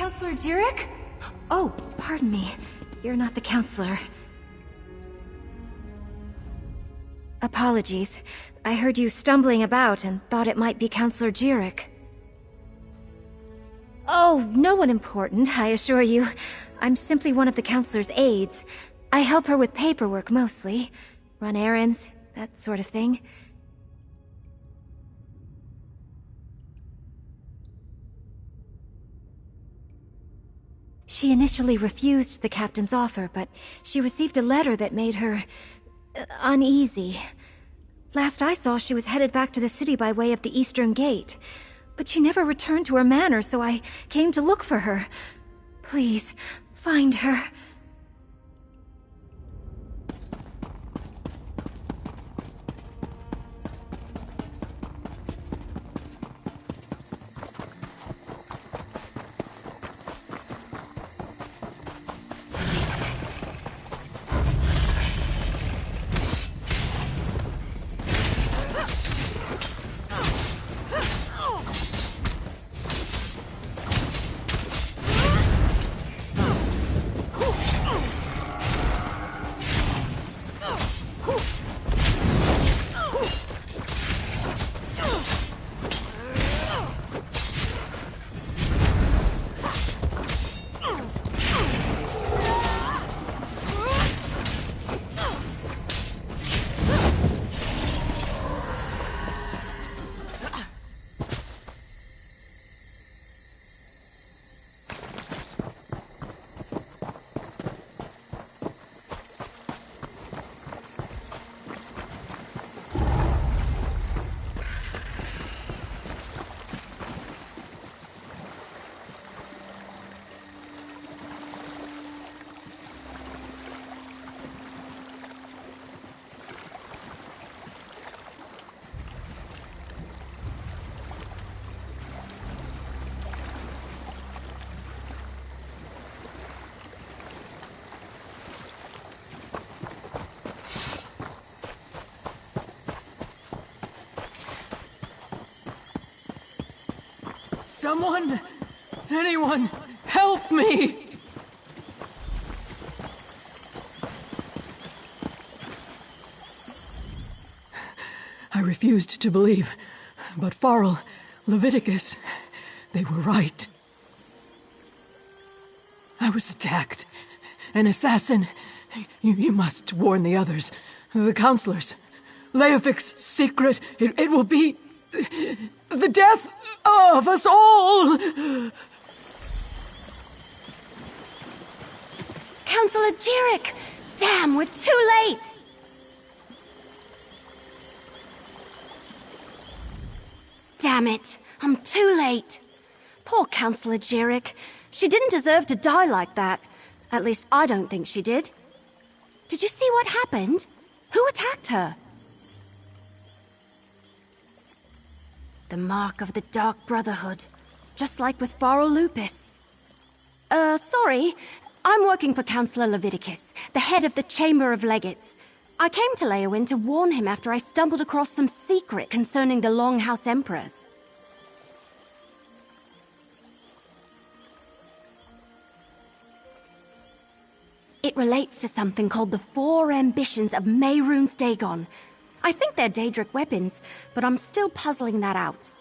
Counselor Jirik? Oh, pardon me. You're not the counselor. Apologies. I heard you stumbling about and thought it might be Counselor Jirik. Oh, no one important, I assure you. I'm simply one of the counselor's aides. I help her with paperwork mostly. Run errands, that sort of thing. She initially refused the captain's offer, but she received a letter that made her uneasy. Last I saw, she was headed back to the city by way of the Eastern Gate. But she never returned to her manor, so I came to look for her. Please, find her. Someone! Anyone! Help me! I refused to believe, but Farrell, Leviticus, they were right. I was attacked. An assassin. You must warn the others, the counselors. Leofic's secret, it will be the death of us all! Counselor Jirik! Damn, we're too late! Damn it, I'm too late. Poor Counselor Jirik. She didn't deserve to die like that. At least I don't think she did. Did you see what happened? Who attacked her? The mark of the Dark Brotherhood. Just like with Farrell Lupus. Sorry. I'm working for Counselor Leviticus, the head of the Chamber of Legates. I came to Leowyn to warn him after I stumbled across some secret concerning the Longhouse Emperors. It relates to something called the Four Ambitions of Mehrunes Dagon. I think they're Daedric weapons, but I'm still puzzling that out.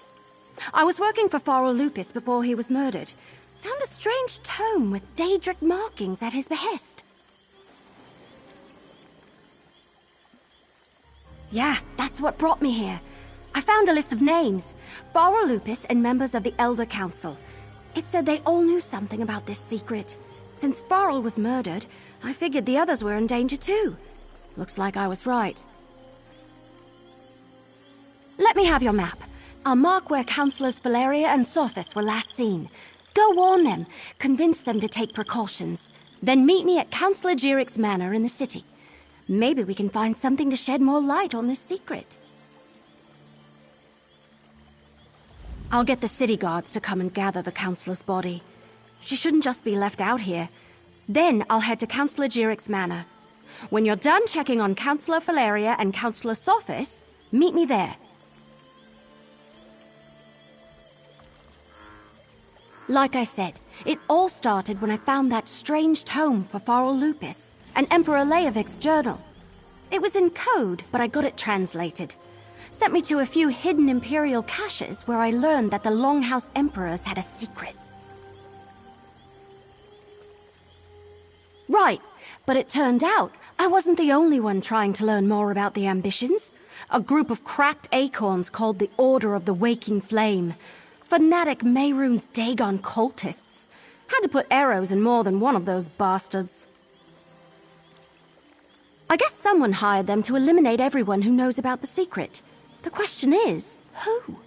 I was working for Farrell Lupus before he was murdered. Found a strange tome with Daedric markings at his behest. Yeah, that's what brought me here. I found a list of names. Farrell Lupus and members of the Elder Council. It said they all knew something about this secret. Since Farrell was murdered, I figured the others were in danger too. Looks like I was right. Let me have your map. I'll mark where Councillors Valeria and Sophis were last seen. Go warn them, convince them to take precautions. Then meet me at Counselor Jirik's manor in the city. Maybe we can find something to shed more light on this secret. I'll get the city guards to come and gather the Councillor's body. She shouldn't just be left out here. Then I'll head to Counselor Jirik's manor. When you're done checking on Councillor Valeria and Councillor Sophis, meet me there. Like I said, it all started when I found that strange tome for Farrell Lupus, and Emperor Leovic's journal. It was in code, but I got it translated. Sent me to a few hidden Imperial caches where I learned that the Longhouse Emperors had a secret. Right, but it turned out I wasn't the only one trying to learn more about the ambitions. A group of cracked acorns called the Order of the Waking Flame. Fanatic Mehrunes Dagon cultists. Had to put arrows in more than one of those bastards. I guess someone hired them to eliminate everyone who knows about the secret. The question is, who?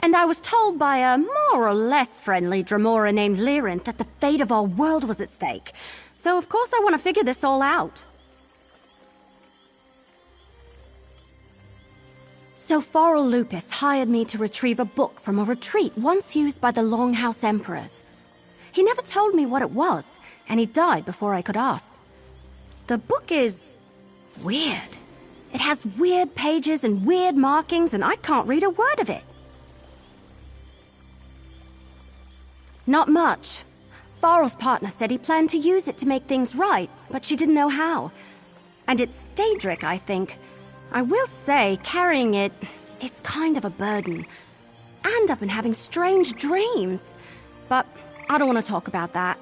And I was told by a more or less friendly Dremora named Lyrinth that the fate of our world was at stake. So of course I want to figure this all out. So Farrell Lupus hired me to retrieve a book from a retreat once used by the Longhouse Emperors. He never told me what it was, and he died before I could ask. The book is weird. It has weird pages and weird markings, and I can't read a word of it. Not much. Farrell's partner said he planned to use it to make things right, but she didn't know how. And it's Daedric, I think. I will say, carrying it, it's kind of a burden. And I've been having strange dreams. But I don't want to talk about that.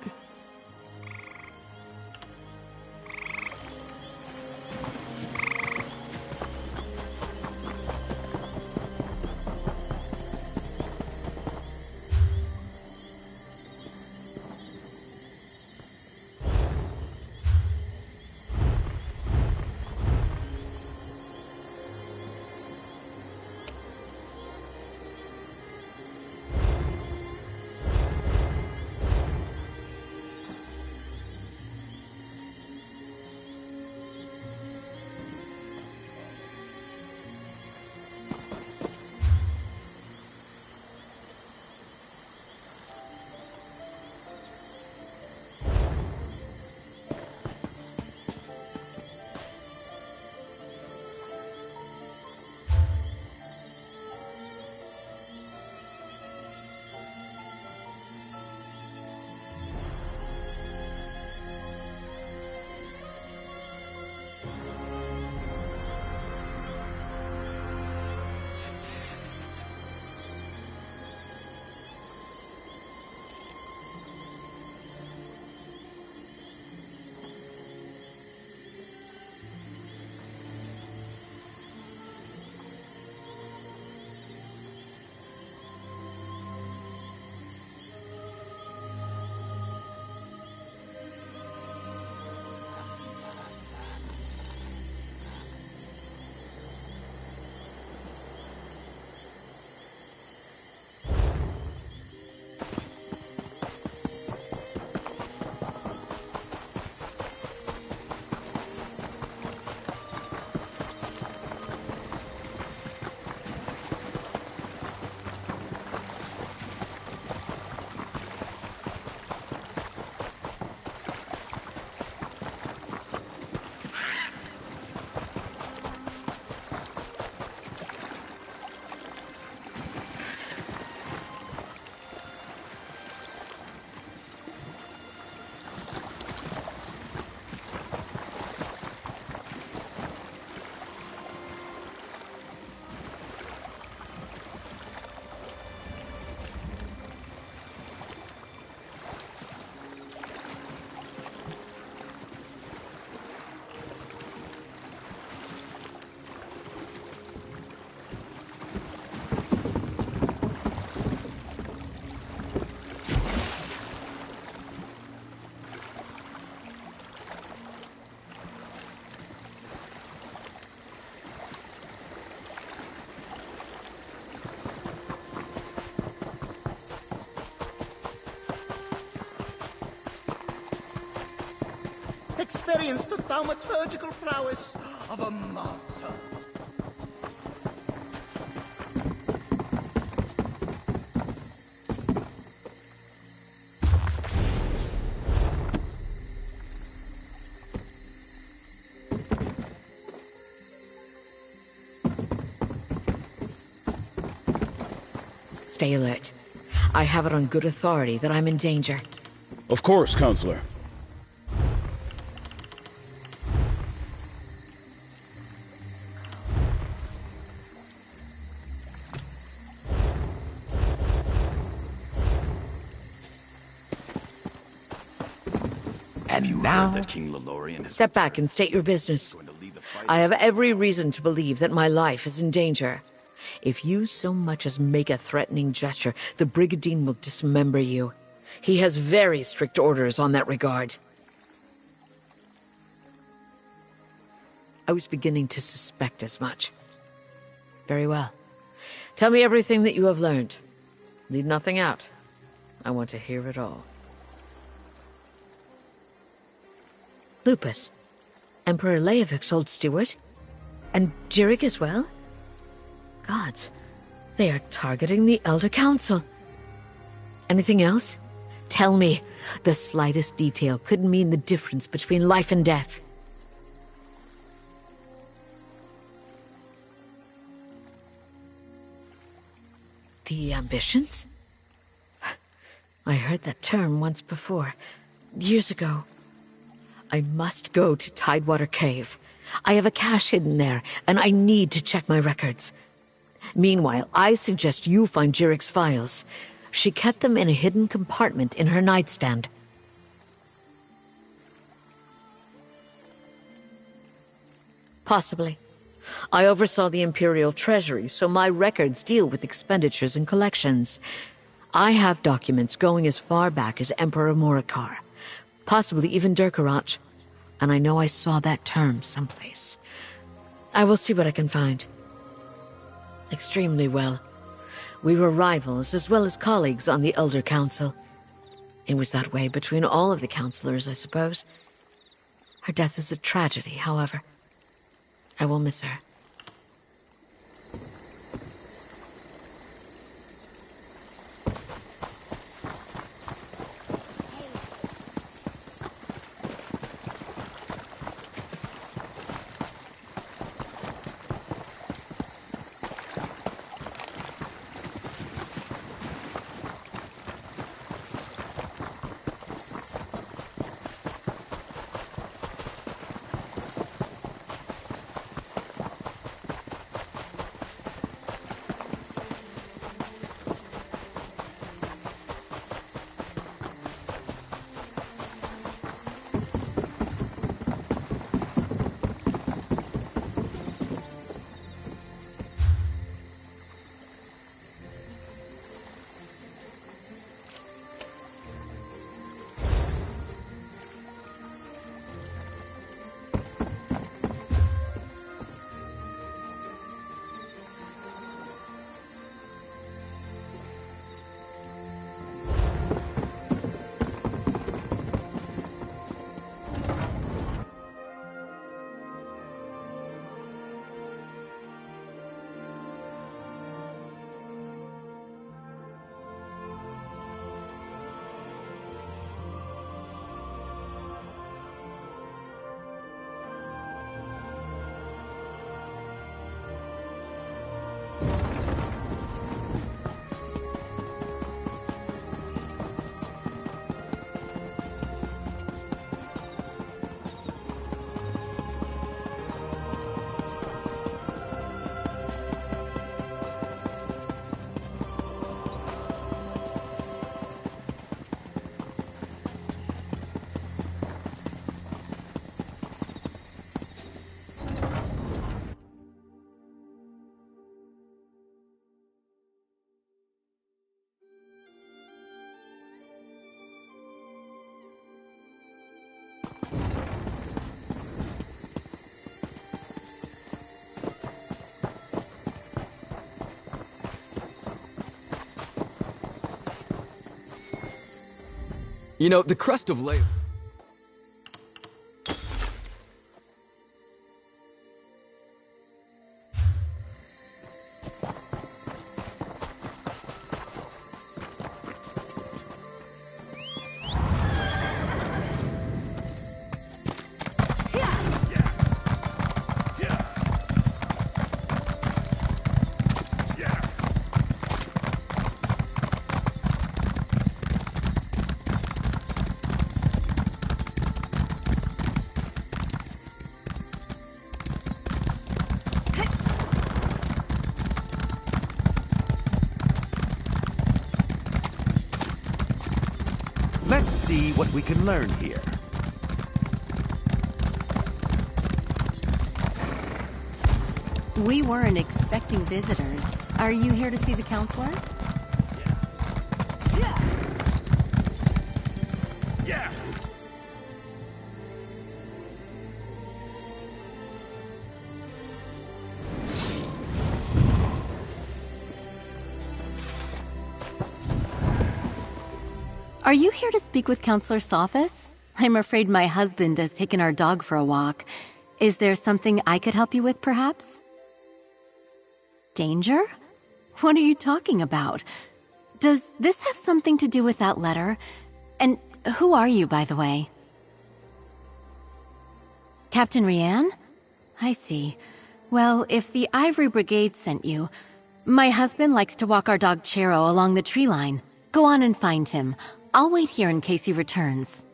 Experience the thaumaturgical prowess of a master. Stay alert. I have it on good authority that I'm in danger. Of course, Counselor. And now that King Lelorian has Step back and state your business. I have every reason to believe that my life is in danger. If you so much as make a threatening gesture, the Brigadine will dismember you. He has very strict orders on that regard. I was beginning to suspect as much. Very well. Tell me everything that you have learned. Leave nothing out. I want to hear it all. Lupus. Emperor Leovik's old steward? And Jirik as well? Gods, they are targeting the Elder Council. Anything else? Tell me. The slightest detail could mean the difference between life and death. The ambitions? I heard that term once before, years ago. I must go to Tidewater Cave. I have a cache hidden there, and I need to check my records. Meanwhile, I suggest you find Jirik's files. She kept them in a hidden compartment in her nightstand. Possibly. I oversaw the Imperial Treasury, so my records deal with expenditures and collections. I have documents going as far back as Emperor Morikar, possibly even Durkarach, and I know I saw that term someplace. I will see what I can find. Extremely well. We were rivals as well as colleagues on the Elder Council. It was that way between all of the counselors, I suppose. Her death is a tragedy, however. I will miss her. You know, the crust of Leia... Let's see what we can learn here. We weren't expecting visitors. Are you here to see the counselor? Yeah! Are you here to speak with Counselor Sophis? I'm afraid my husband has taken our dog for a walk. Is there something I could help you with, perhaps? Danger? What are you talking about? Does this have something to do with that letter? And who are you, by the way? Captain Rianne? I see. Well, if the Ivory Brigade sent you, my husband likes to walk our dog Chero along the tree line. Go on and find him. I'll wait here in case he returns.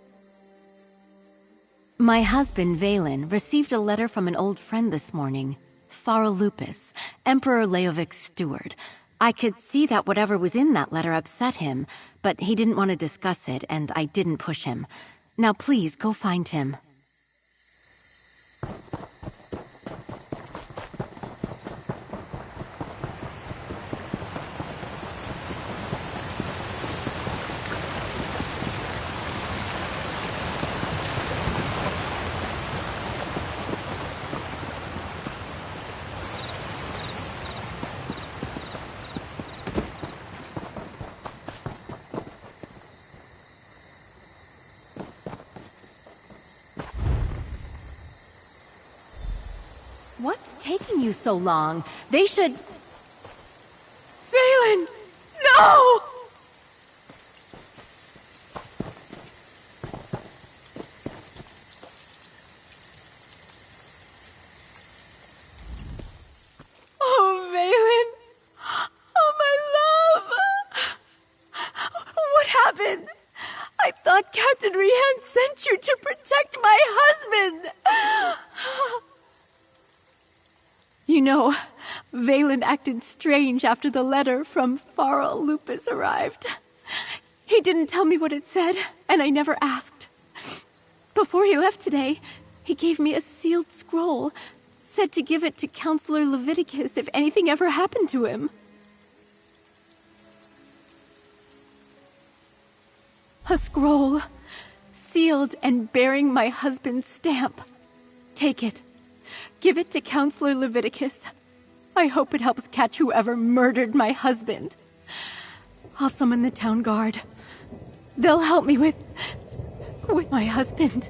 My husband, Valen, received a letter from an old friend this morning. Farol Lupus, Emperor Leovic's steward. I could see that whatever was in that letter upset him, but he didn't want to discuss it, and I didn't push him. Now please, go find him. What's taking you so long? They should... Valen! No! Oh, Valen! Oh, my love! What happened? I thought Captain Rianne sent you to protect my husband! You know, Valen acted strange after the letter from Farol Lupus arrived. He didn't tell me what it said, and I never asked. Before he left today, he gave me a sealed scroll, said to give it to Counselor Leviticus if anything ever happened to him. A scroll, sealed and bearing my husband's stamp. Take it. Give it to Counselor Leviticus. I hope it helps catch whoever murdered my husband. I'll summon the town guard. They'll help me with my husband.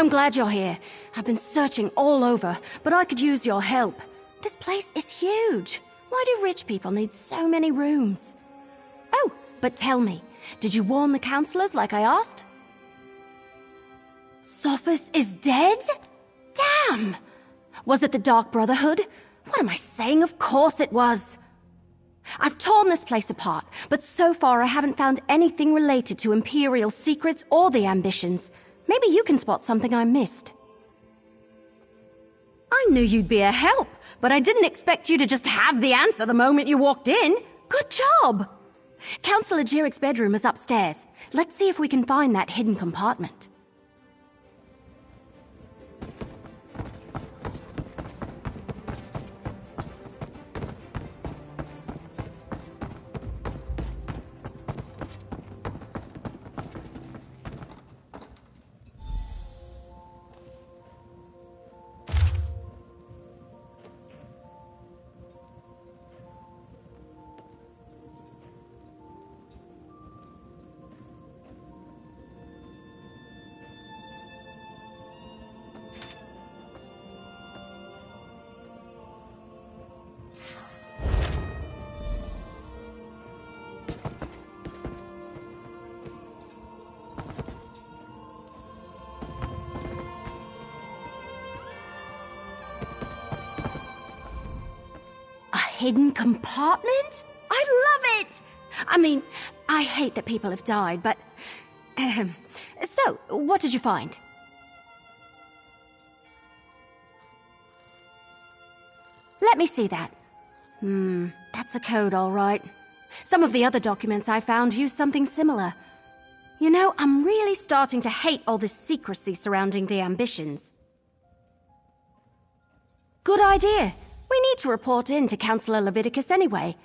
I'm glad you're here. I've been searching all over, but I could use your help. This place is huge. Why do rich people need so many rooms? Oh, but tell me, did you warn the counselors like I asked? Sophus is dead? Damn! Was it the Dark Brotherhood? What am I saying? Of course it was. I've torn this place apart, but so far I haven't found anything related to Imperial secrets or the ambitions. Maybe you can spot something I missed. I knew you'd be a help, but I didn't expect you to just have the answer the moment you walked in. Good job! Councillor Jirik's bedroom is upstairs. Let's see if we can find that hidden compartment. Hidden compartment? I love it! I mean, I hate that people have died, but... So, what did you find? Let me see that. That's a code, all right. Some of the other documents I found use something similar. You know, I'm really starting to hate all this secrecy surrounding the ambitions. Good idea. We need to report in to Councillor Leviticus anyway.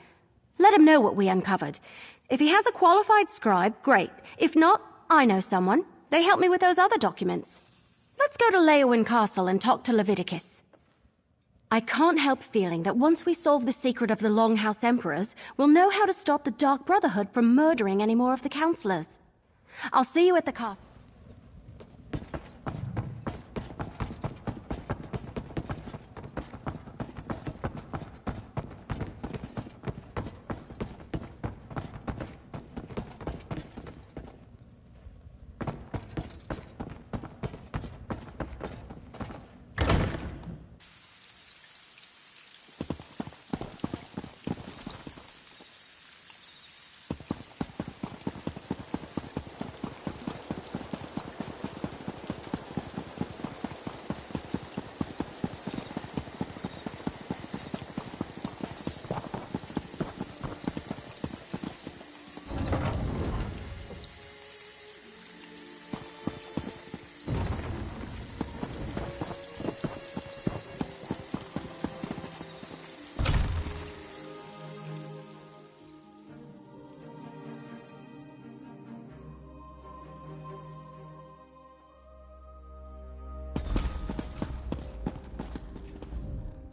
Let him know what we uncovered. If he has a qualified scribe, great. If not, I know someone. They helped me with those other documents. Let's go to Leowyn Castle and talk to Leviticus. I can't help feeling that once we solve the secret of the Longhouse Emperors, we'll know how to stop the Dark Brotherhood from murdering any more of the councillors. I'll see you at the castle.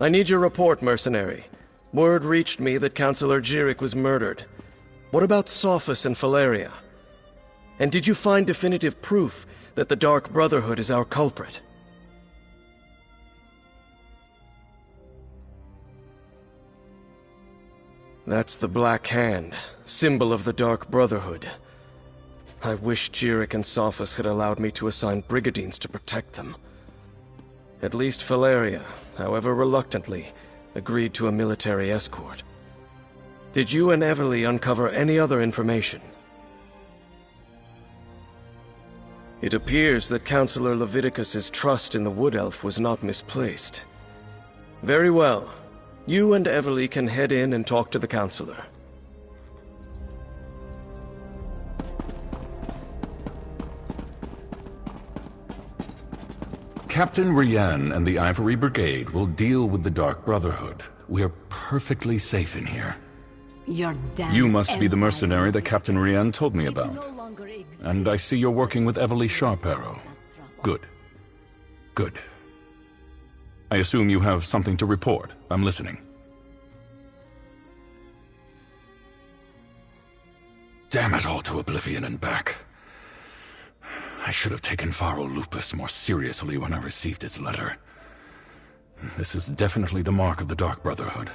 I need your report, mercenary. Word reached me that Councillor Jirik was murdered. What about Sophus and Valeria? And did you find definitive proof that the Dark Brotherhood is our culprit? That's the Black Hand, symbol of the Dark Brotherhood. I wish Jirik and Sophus had allowed me to assign brigadines to protect them. At least Valeria, however reluctantly, agreed to a military escort. Did you and Everly uncover any other information? It appears that Councillor Leviticus's trust in the Wood Elf was not misplaced. Very well. You and Everly can head in and talk to the Councillor. Captain Rian and the Ivory Brigade will deal with the Dark Brotherhood. We are perfectly safe in here. You're damn. You must be the mercenary that Captain Rian told me about. And I see you're working with Everly Sharparrow. Good. Good. I assume you have something to report. I'm listening. Damn it all to oblivion and back. I should have taken Pharaoh Lupus more seriously when I received his letter. This is definitely the mark of the Dark Brotherhood.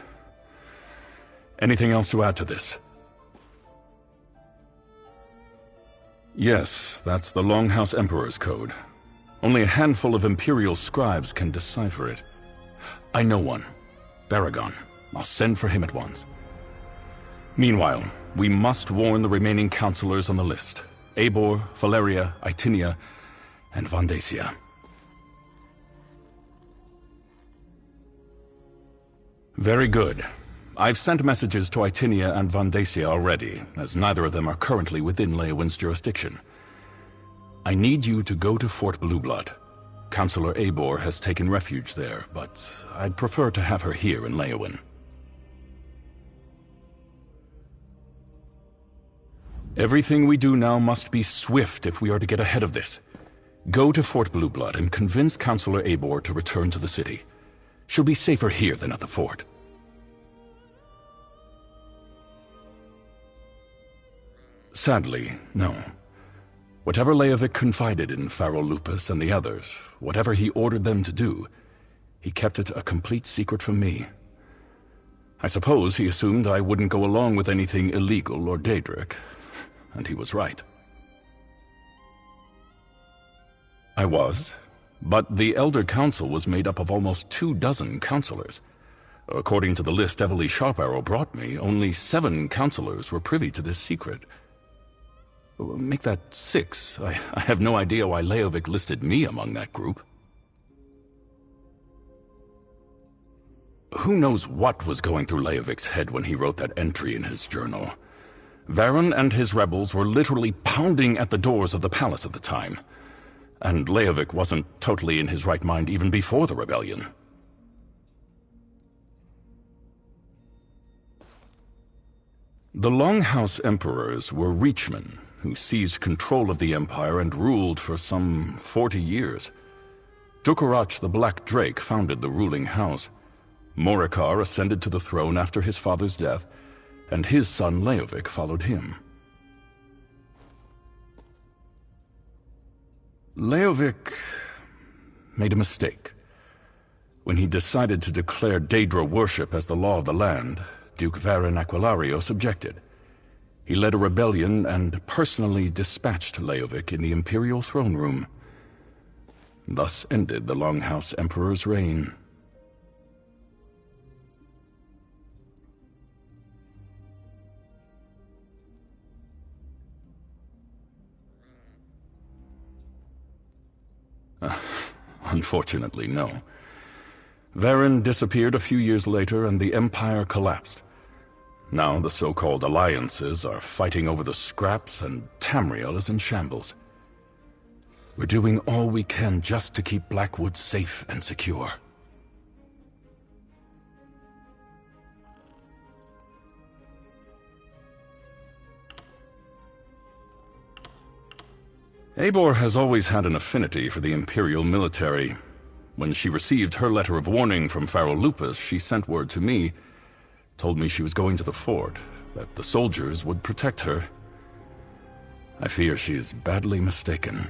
Anything else to add to this? Yes, that's the Longhouse Emperor's code. Only a handful of Imperial scribes can decipher it. I know one. Baragon. I'll send for him at once. Meanwhile, we must warn the remaining counselors on the list. Eivor, Valeria, Itinia, and Vandacia. Very good. I've sent messages to Itinia and Vandacia already, as neither of them are currently within Leowin's jurisdiction. I need you to go to Fort Blueblood. Counselor Eivor has taken refuge there, but I'd prefer to have her here in Leowin. Everything we do now must be swift if we are to get ahead of this. Go to Fort Blueblood and convince Counselor Eivor to return to the city. She'll be safer here than at the fort. Sadly, no. Whatever Leovic confided in Pharaoh Lupus and the others, whatever he ordered them to do, he kept it a complete secret from me. I suppose he assumed I wouldn't go along with anything illegal or Daedric, and he was right. I was, but the Elder Council was made up of almost 24 counselors. According to the list Evely Sharparrow brought me, only 7 counselors were privy to this secret. Make that 6. I have no idea why Leovic listed me among that group. Who knows what was going through Leovic's head when he wrote that entry in his journal? Varen and his rebels were literally pounding at the doors of the palace at the time. And Leovic wasn't totally in his right mind even before the rebellion. The Longhouse Emperors were Reachmen, who seized control of the Empire and ruled for some 40 years. Dukarach the Black Drake founded the ruling house. Morikar ascended to the throne after his father's death, and his son Leovic followed him. Leovic made a mistake. When he decided to declare Daedra worship as the law of the land, Duke Varen Aquilario objected. He led a rebellion and personally dispatched Leovic in the Imperial throne room. Thus ended the Longhouse Emperor's reign. Unfortunately, no. Varen disappeared a few years later and the Empire collapsed. Now the so-called alliances are fighting over the scraps and Tamriel is in shambles. We're doing all we can just to keep Blackwood safe and secure. Eivor has always had an affinity for the Imperial military. When she received her letter of warning from Pharaoh Lupus, she sent word to me, told me she was going to the fort, that the soldiers would protect her. I fear she is badly mistaken.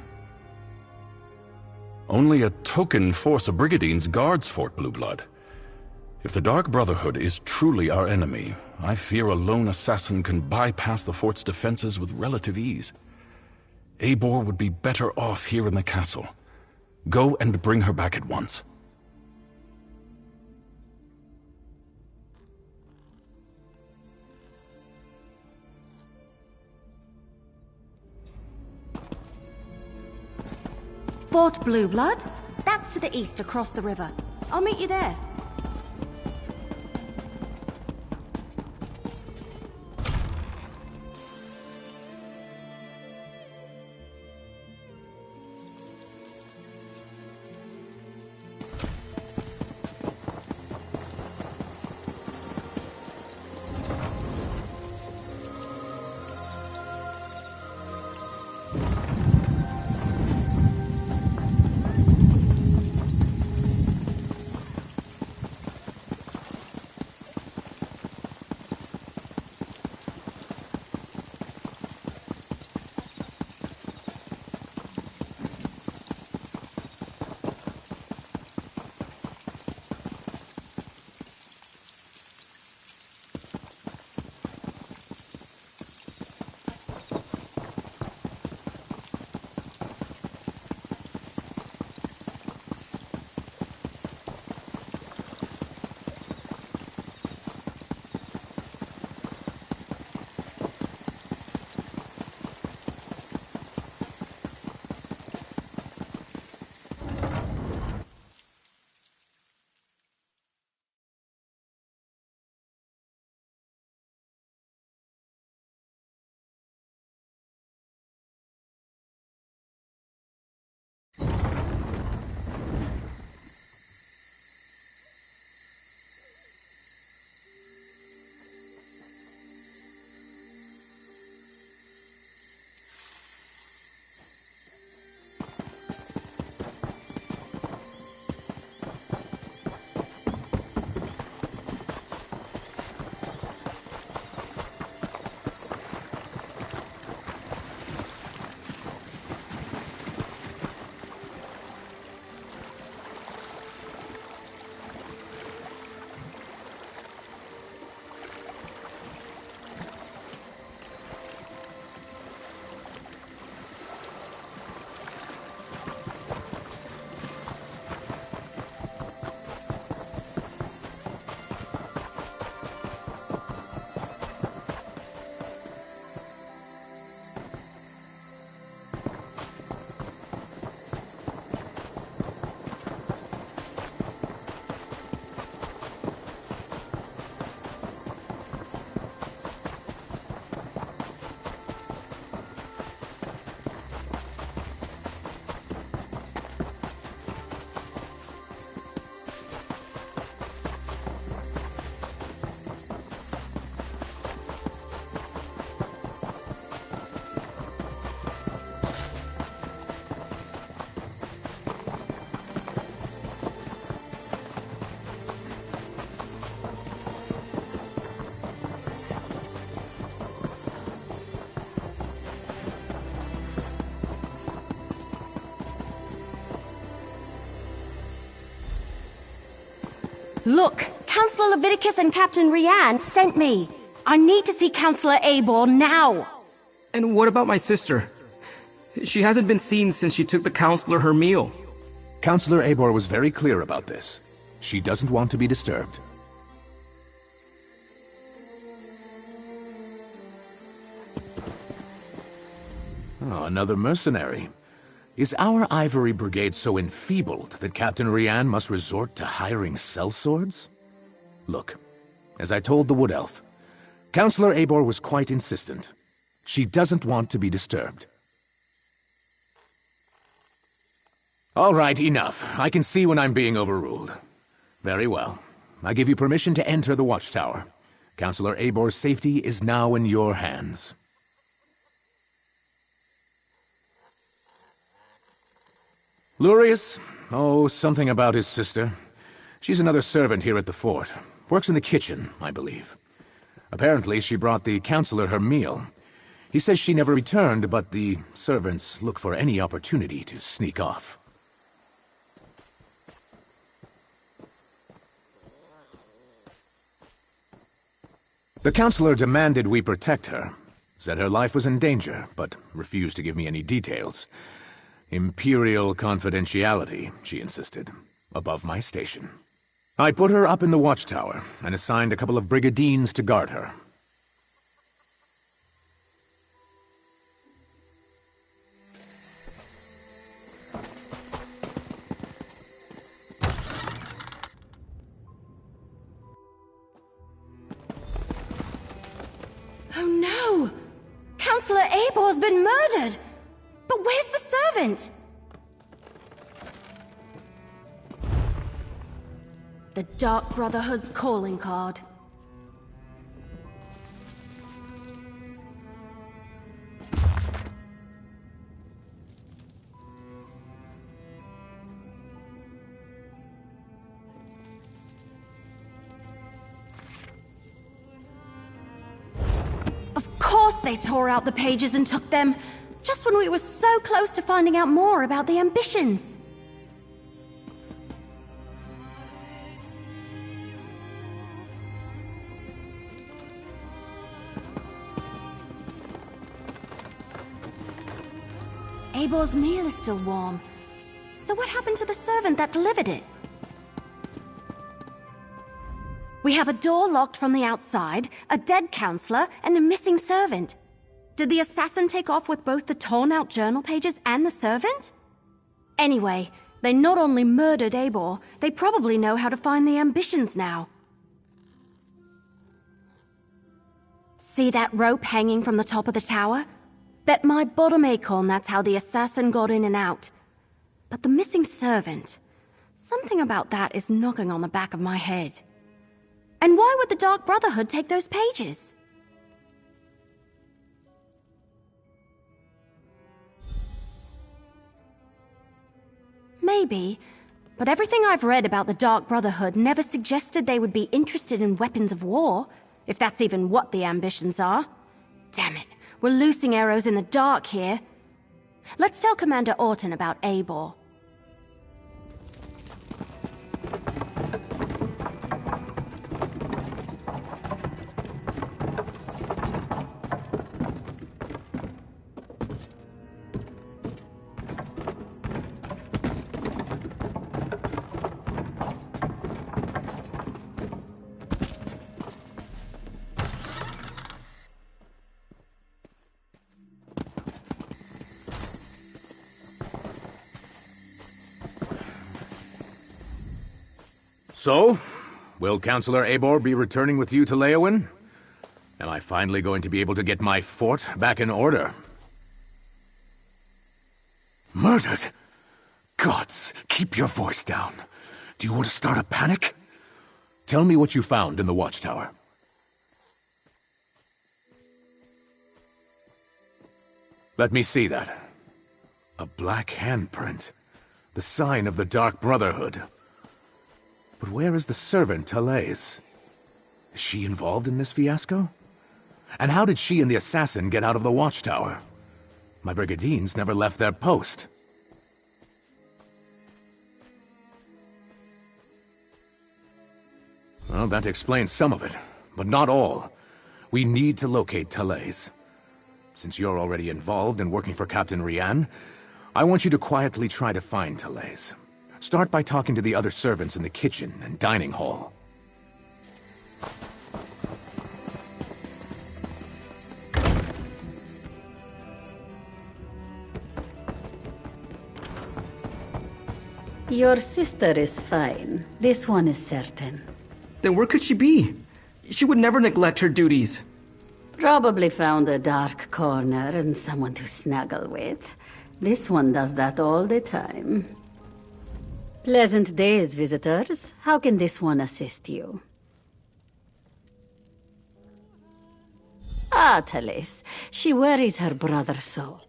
Only a token force of Brigadines guards Fort Blueblood. If the Dark Brotherhood is truly our enemy, I fear a lone assassin can bypass the fort's defenses with relative ease. Eivor would be better off here in the castle. Go and bring her back at once. Fort Blueblood? That's to the east across the river. I'll meet you there. Look, Counselor Leviticus and Captain Rian sent me. I need to see Counselor Eivor now. And what about my sister? She hasn't been seen since she took the Counselor her meal. Counselor Eivor was very clear about this. She doesn't want to be disturbed. Oh, another mercenary. Is our Ivory Brigade so enfeebled that Captain Rian must resort to hiring sellswords? Look, as I told the Wood Elf, Counselor Eivor was quite insistent. She doesn't want to be disturbed. All right, enough. I can see when I'm being overruled. Very well. I give you permission to enter the watchtower. Counselor Eivor's safety is now in your hands. Lurius? Oh, something about his sister. She's another servant here at the fort. Works in the kitchen, I believe. Apparently, she brought the Counselor her meal. He says she never returned, but the servants look for any opportunity to sneak off. The Counselor demanded we protect her. Said her life was in danger, but refused to give me any details. Imperial confidentiality, she insisted, above my station. I put her up in the watchtower and assigned a couple of brigandines to guard her. Oh no! Counselor Eivor's been murdered! But where's the servant? The Dark Brotherhood's calling card. Of course they tore out the pages and took them. Just when we were so close to finding out more about the ambitions. Eivor's meal is still warm. So what happened to the servant that delivered it? We have a door locked from the outside, a dead counselor, and a missing servant. Did the assassin take off with both the torn-out journal pages and the servant? Anyway, they not only murdered Eivor, they probably know how to find the ambitions now. See that rope hanging from the top of the tower? Bet my bottom acorn that's how the assassin got in and out. But the missing servant... something about that is knocking on the back of my head. And why would the Dark Brotherhood take those pages? Maybe, but everything I've read about the Dark Brotherhood never suggested they would be interested in weapons of war, if that's even what the ambitions are. Damn it, we're loosing arrows in the dark here. Let's tell Commander Orton about Eivor. So, will Counselor Eivor be returning with you to Leyawiin? Am I finally going to be able to get my fort back in order? Murdered? Gods, keep your voice down. Do you want to start a panic? Tell me what you found in the watchtower. Let me see that. A black handprint. The sign of the Dark Brotherhood. But where is the servant, Talais? Is she involved in this fiasco? And how did she and the assassin get out of the watchtower? My brigandines never left their post. Well, that explains some of it, but not all. We need to locate Thalais. Since you're already involved and working for Captain Rian, I want you to quietly try to find Thalais. Start by talking to the other servants in the kitchen and dining hall. Your sister is fine. This one is certain. Then where could she be? She would never neglect her duties. Probably found a dark corner and someone to snuggle with. This one does that all the time. Pleasant days, visitors. How can this one assist you? Ah, Thalais. She worries her brother so.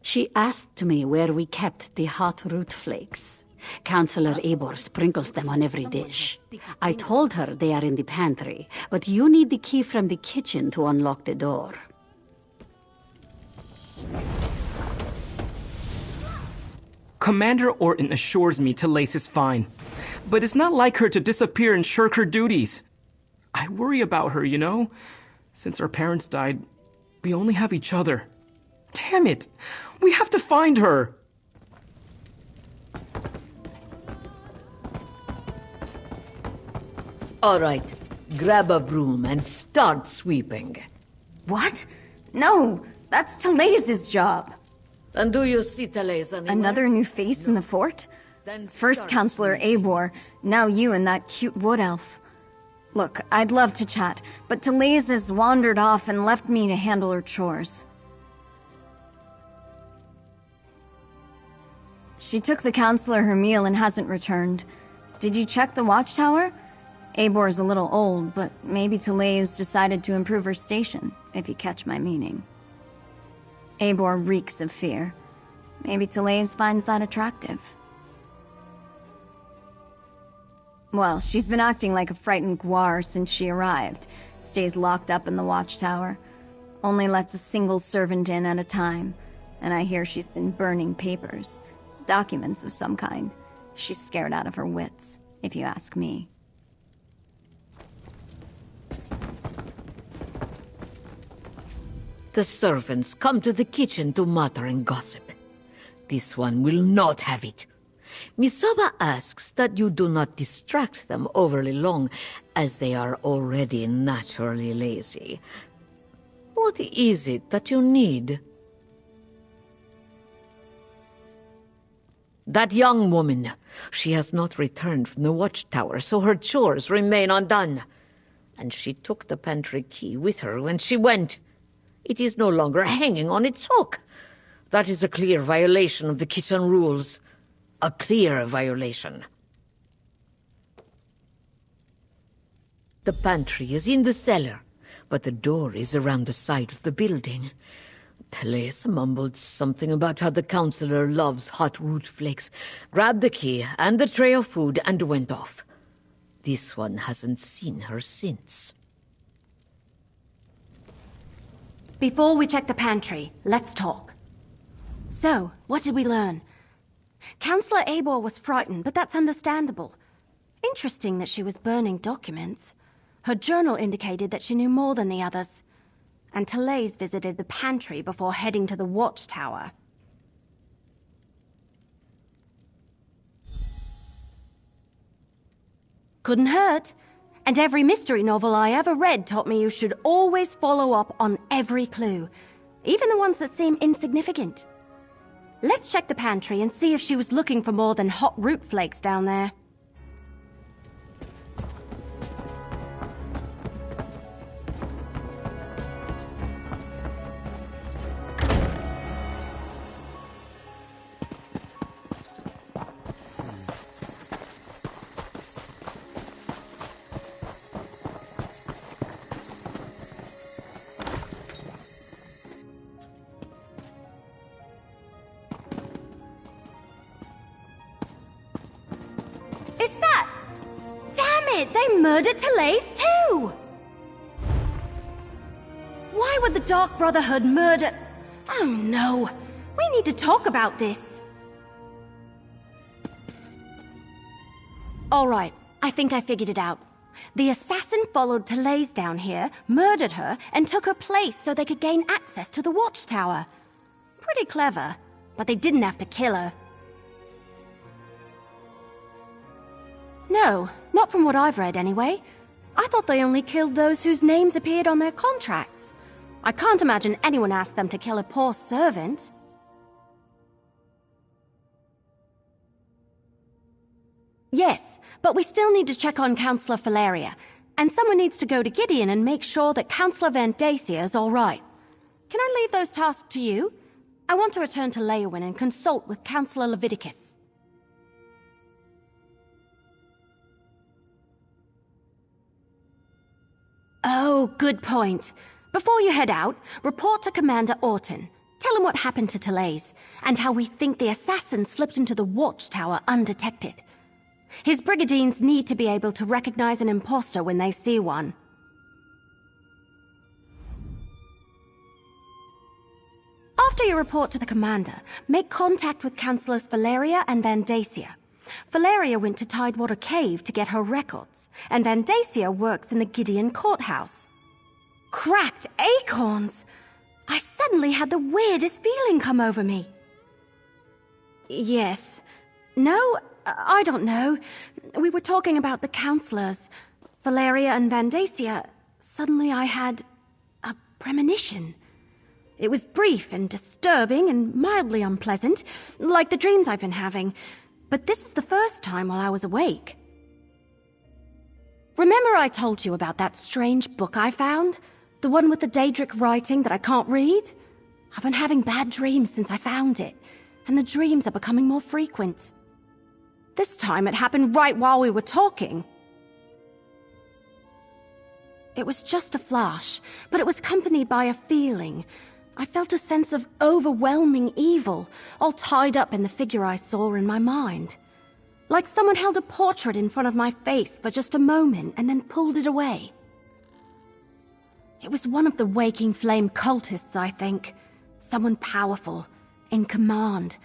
She asked me where we kept the hot root flakes. Counselor Eivor sprinkles them on every dish. I told her they are in the pantry, but you need the key from the kitchen to unlock the door. Commander Orton assures me Thalais is fine, but it's not like her to disappear and shirk her duties. I worry about her, you know? Since our parents died, we only have each other. Damn it! We have to find her! All right, grab a broom and start sweeping. What? No, that's Thalais' job. And do you see Thalais anywhere? Another new face in the fort? First Counselor Eivor, now you and that cute wood elf. Look, I'd love to chat, but Thalais has wandered off and left me to handle her chores. She took the Counselor her meal and hasn't returned. Did you check the watchtower? Eibor's a little old, but maybe Thalais decided to improve her station, if you catch my meaning. Eivor reeks of fear. Maybe Thalais finds that attractive. Well, she's been acting like a frightened guar since she arrived. Stays locked up in the watchtower. Only lets a single servant in at a time. And I hear she's been burning papers. Documents of some kind. She's scared out of her wits, if you ask me. The servants come to the kitchen to mutter and gossip. This one will not have it. Misaba asks that you do not distract them overly long, as they are already naturally lazy. What is it that you need? That young woman. She has not returned from the watchtower, so her chores remain undone. And she took the pantry key with her when she went. It is no longer hanging on its hook. That is a clear violation of the kitchen rules. A clear violation. The pantry is in the cellar, but the door is around the side of the building. Thalais mumbled something about how the counselor loves hot root flakes, grabbed the key and the tray of food and went off. This one hasn't seen her since. Before we check the pantry, let's talk. So, what did we learn? Counselor Eivor was frightened, but that's understandable. Interesting that she was burning documents. Her journal indicated that she knew more than the others. And Thalais visited the pantry before heading to the watchtower. Couldn't hurt. And every mystery novel I ever read taught me you should always follow up on every clue, even the ones that seem insignificant. Let's check the pantry and see if she was looking for more than hot root flakes down there. They murdered Thalais too! Why would the Dark Brotherhood murder... Oh no! We need to talk about this! Alright, I think I figured it out. The assassin followed Therese down here, murdered her, and took her place so they could gain access to the watchtower. Pretty clever, but they didn't have to kill her. No, not from what I've read anyway. I thought they only killed those whose names appeared on their contracts. I can't imagine anyone asked them to kill a poor servant. Yes, but we still need to check on Councillor Valeria, and someone needs to go to Gideon and make sure that Councillor Van Dacia is all right. Can I leave those tasks to you? I want to return to Leowyn and consult with Councillor Leviticus. Oh, good point. Before you head out, report to Commander Orton. Tell him what happened to Therese, and how we think the assassin slipped into the watchtower undetected. His brigandines need to be able to recognize an imposter when they see one. After you report to the commander, make contact with Councillors Valeria and Van Dacia. Valeria went to Tidewater Cave to get her records, and Van Dacia works in the Gideon courthouse. Cracked acorns! I suddenly had the weirdest feeling come over me. Yes. No, I don't know. We were talking about the counselors, Valeria and Van Dacia. Suddenly I had a premonition. It was brief and disturbing and mildly unpleasant, like the dreams I've been having. But this is the first time while I was awake. Remember I told you about that strange book I found? The one with the Daedric writing that I can't read? I've been having bad dreams since I found it, and the dreams are becoming more frequent. This time it happened right while we were talking. It was just a flash, but it was accompanied by a feeling. I felt a sense of overwhelming evil, all tied up in the figure I saw in my mind. Like someone held a portrait in front of my face for just a moment and then pulled it away. It was one of the Waking Flame cultists, I think. Someone powerful, in command.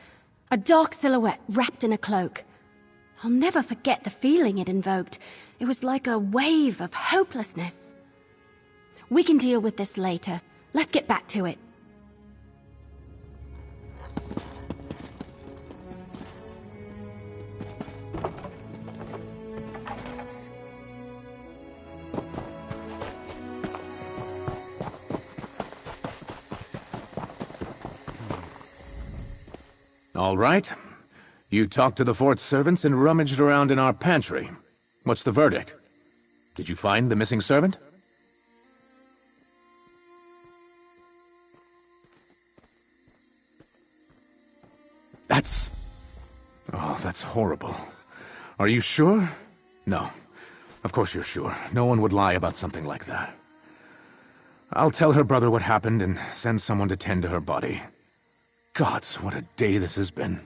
A dark silhouette wrapped in a cloak. I'll never forget the feeling it invoked. It was like a wave of hopelessness. We can deal with this later. Let's get back to it. All right. You talked to the fort's servants and rummaged around in our pantry. What's the verdict? Did you find the missing servant? That's horrible. Are you sure? No. Of course you're sure. No one would lie about something like that. I'll tell her brother what happened and send someone to tend to her body. Gods, what a day this has been.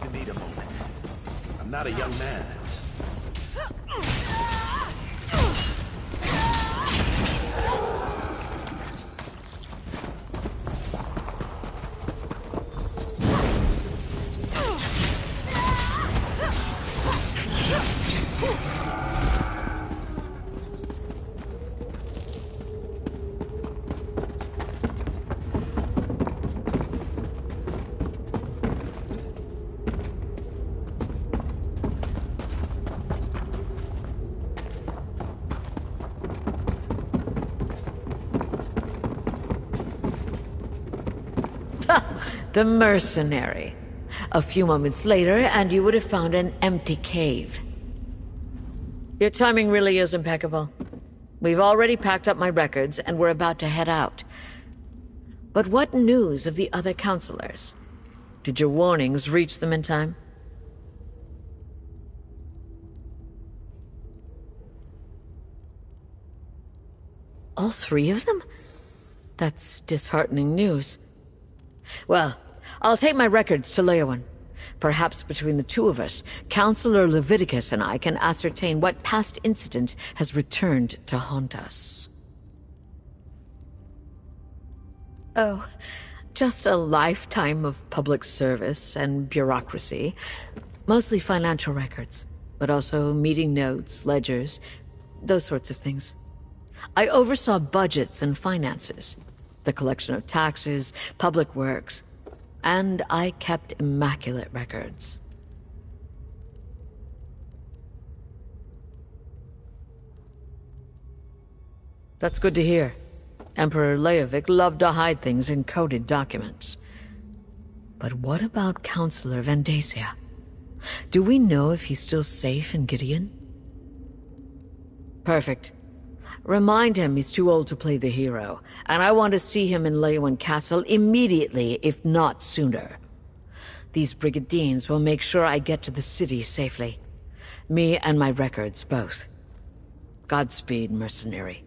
going to need a moment. I'm not a young man. The mercenary. A few moments later, and you would have found an empty cave. Your timing really is impeccable. We've already packed up my records, and we're about to head out. But what news of the other counselors? Did your warnings reach them in time? All three of them? That's disheartening news. Well, I'll take my records to Leyawan. Perhaps between the two of us, Counselor Leviticus and I can ascertain what past incident has returned to haunt us. Oh, just a lifetime of public service and bureaucracy. Mostly financial records, but also meeting notes, ledgers, those sorts of things. I oversaw budgets and finances, the collection of taxes, public works, and I kept immaculate records. That's good to hear. Emperor Leovic loved to hide things in coded documents. But what about Counselor Vandacia? Do we know if he's still safe in Gideon? Perfect. Remind him he's too old to play the hero, and I want to see him in Leyawan Castle immediately, if not sooner. These Brigadines will make sure I get to the city safely. Me and my records, both. Godspeed, mercenary.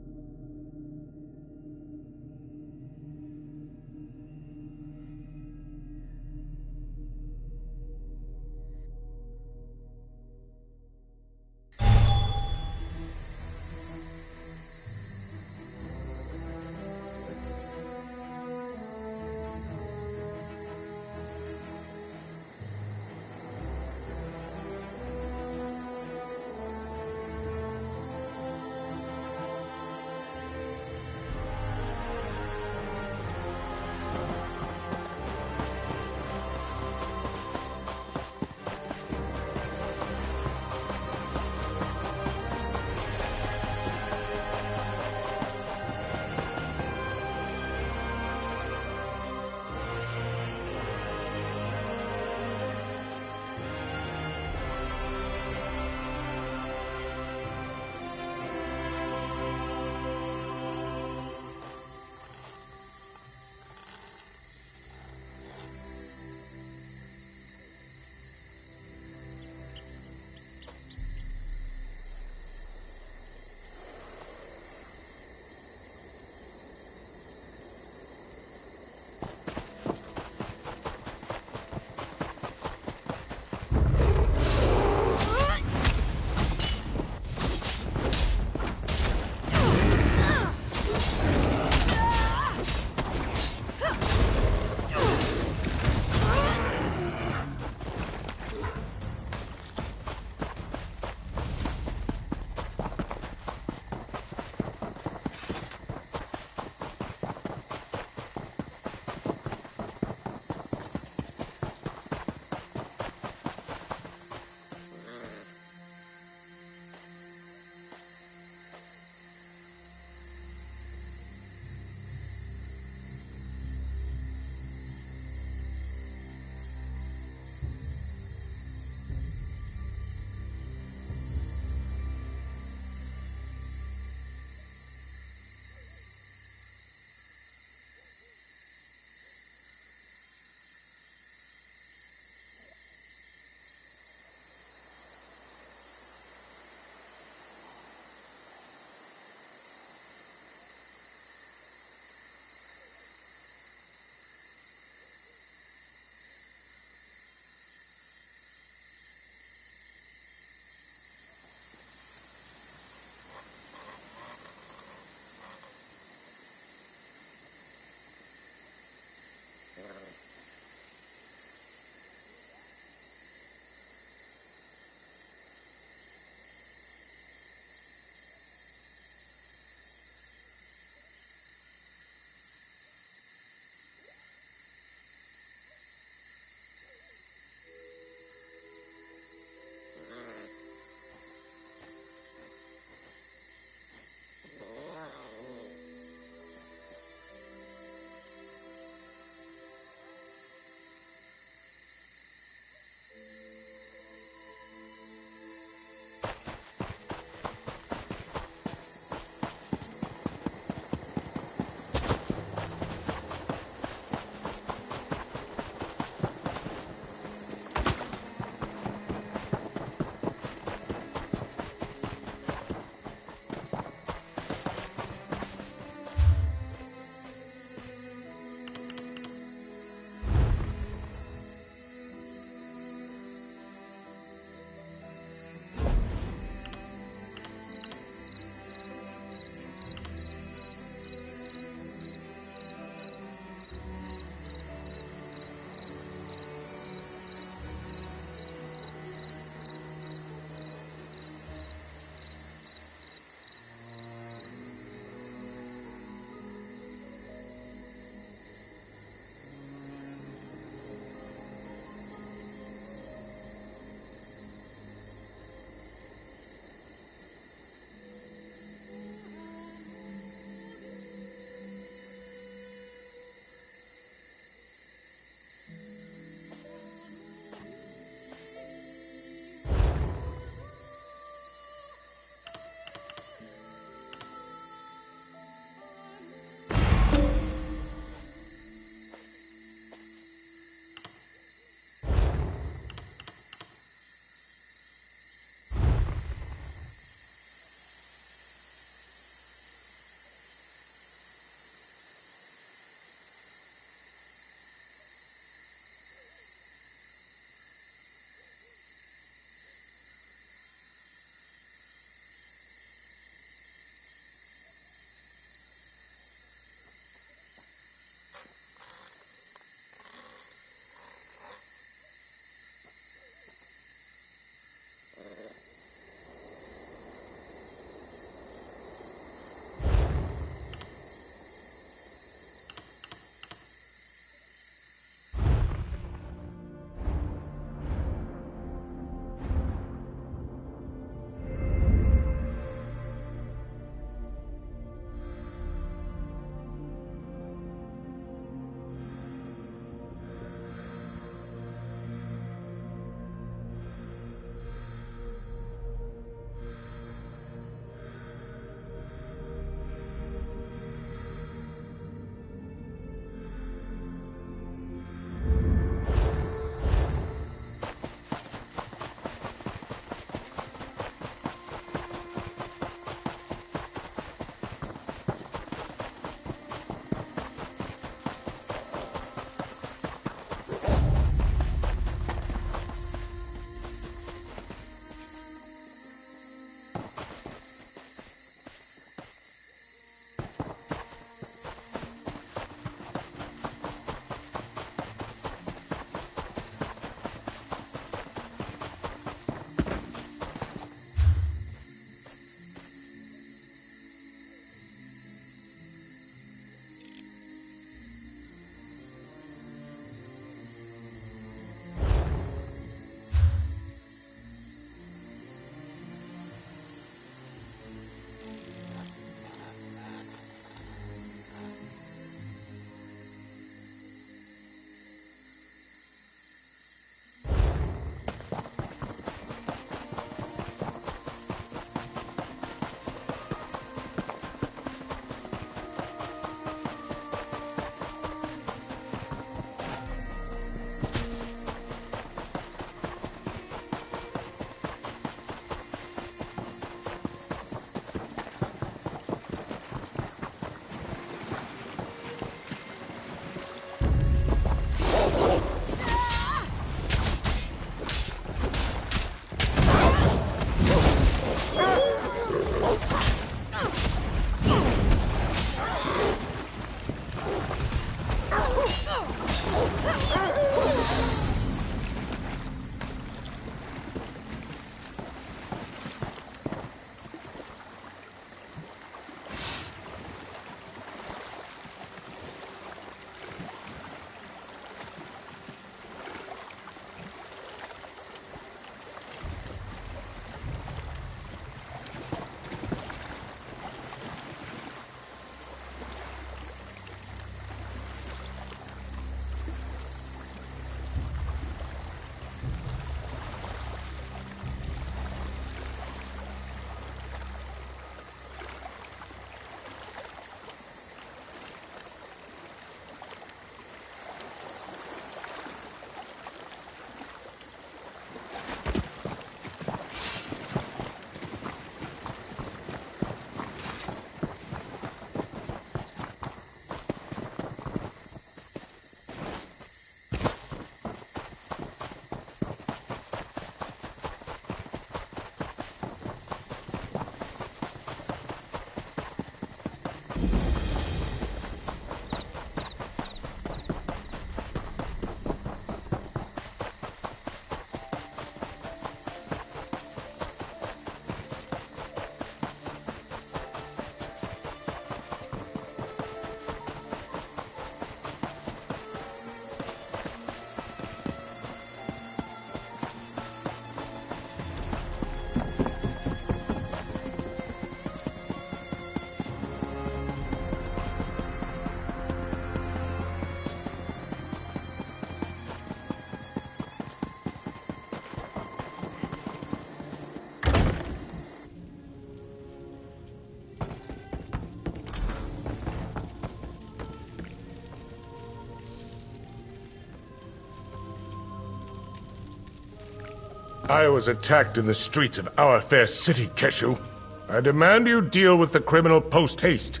I was attacked in the streets of our fair city, Keshu. I demand you deal with the criminal post-haste.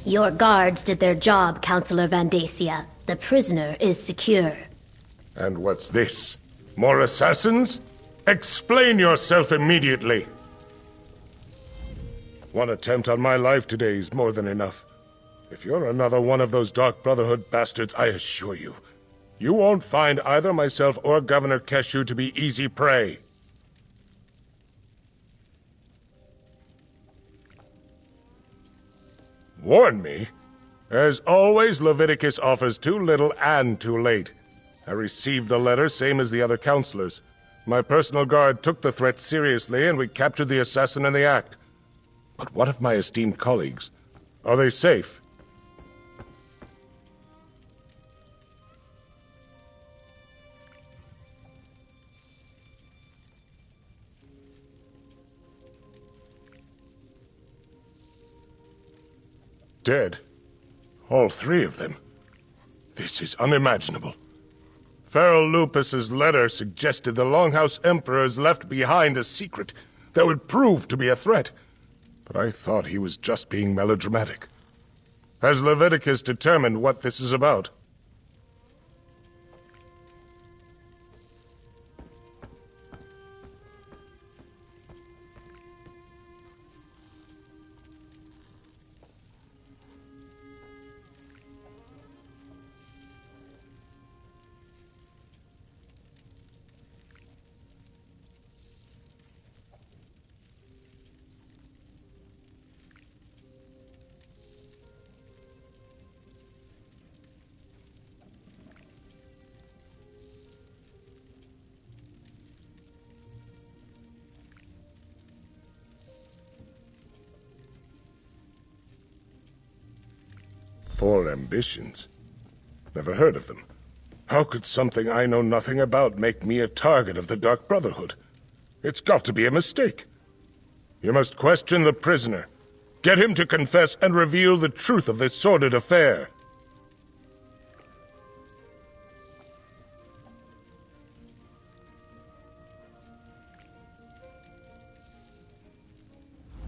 Your guards did their job, Counselor Vandacia. The prisoner is secure. And what's this? More assassins? Explain yourself immediately! One attempt on my life today is more than enough. If you're another one of those Dark Brotherhood bastards, I assure you, you won't find either myself or Governor Keshu to be easy prey. Warn me? As always, Leviticus offers too little and too late. I received the letter, same as the other counselors. My personal guard took the threat seriously, and we captured the assassin in the act. But what of my esteemed colleagues? Are they safe? Dead? All three of them? This is unimaginable. Pharaoh Lupus's letter suggested the Longhouse Emperors left behind a secret that would prove to be a threat. But I thought he was just being melodramatic. Has Leviticus determined what this is about? Four ambitions? Never heard of them. How could something I know nothing about make me a target of the Dark Brotherhood? It's got to be a mistake. You must question the prisoner. Get him to confess and reveal the truth of this sordid affair.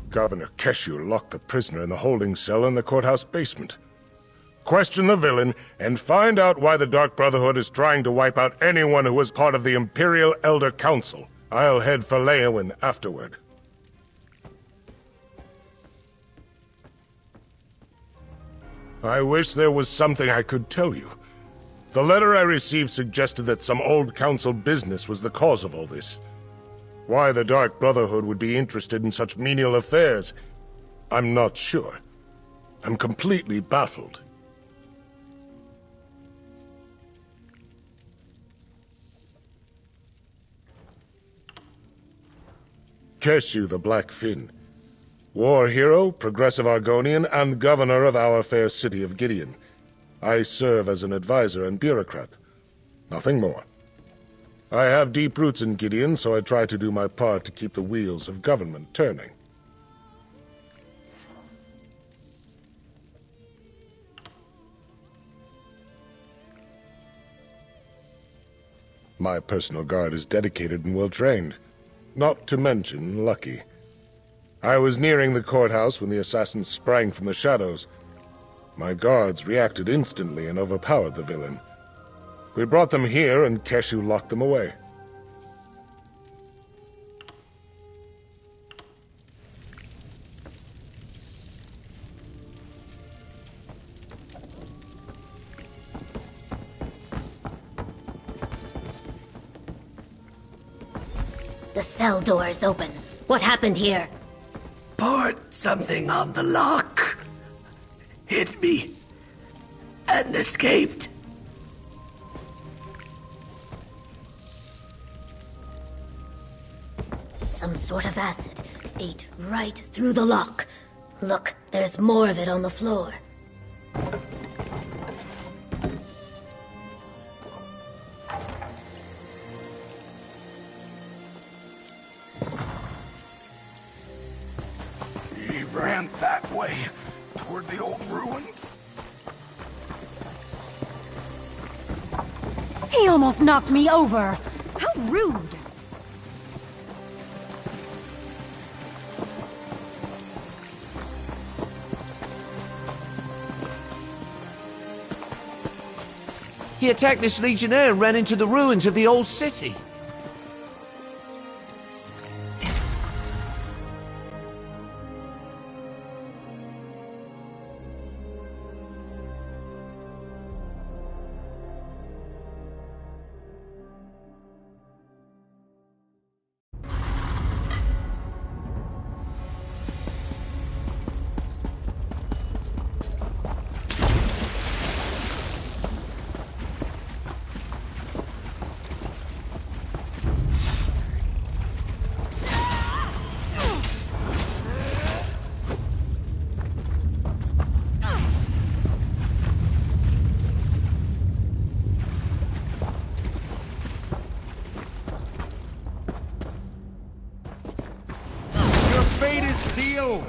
Governor Keshu locked the prisoner in the holding cell in the courthouse basement. Question the villain, and find out why the Dark Brotherhood is trying to wipe out anyone who was part of the Imperial Elder Council. I'll head for Leyawiin afterward. I wish there was something I could tell you. The letter I received suggested that some old council business was the cause of all this. Why the Dark Brotherhood would be interested in such menial affairs, I'm not sure. I'm completely baffled. Keshu the Black Fin. War hero, progressive Argonian, and governor of our fair city of Gideon. I serve as an advisor and bureaucrat. Nothing more. I have deep roots in Gideon, so I try to do my part to keep the wheels of government turning. My personal guard is dedicated and well-trained. Not to mention lucky. I was nearing the courthouse when the assassins sprang from the shadows. My guards reacted instantly and overpowered the villain. We brought them here, and Keshu locked them away. The cell door is open. What happened here? Poured something on the lock. Hit me. And escaped. Some sort of acid ate right through the lock. Look, there's more of it on the floor. He ran that way, toward the old ruins. He almost knocked me over. How rude. He attacked this legionnaire and ran into the ruins of the old city. Fate is sealed!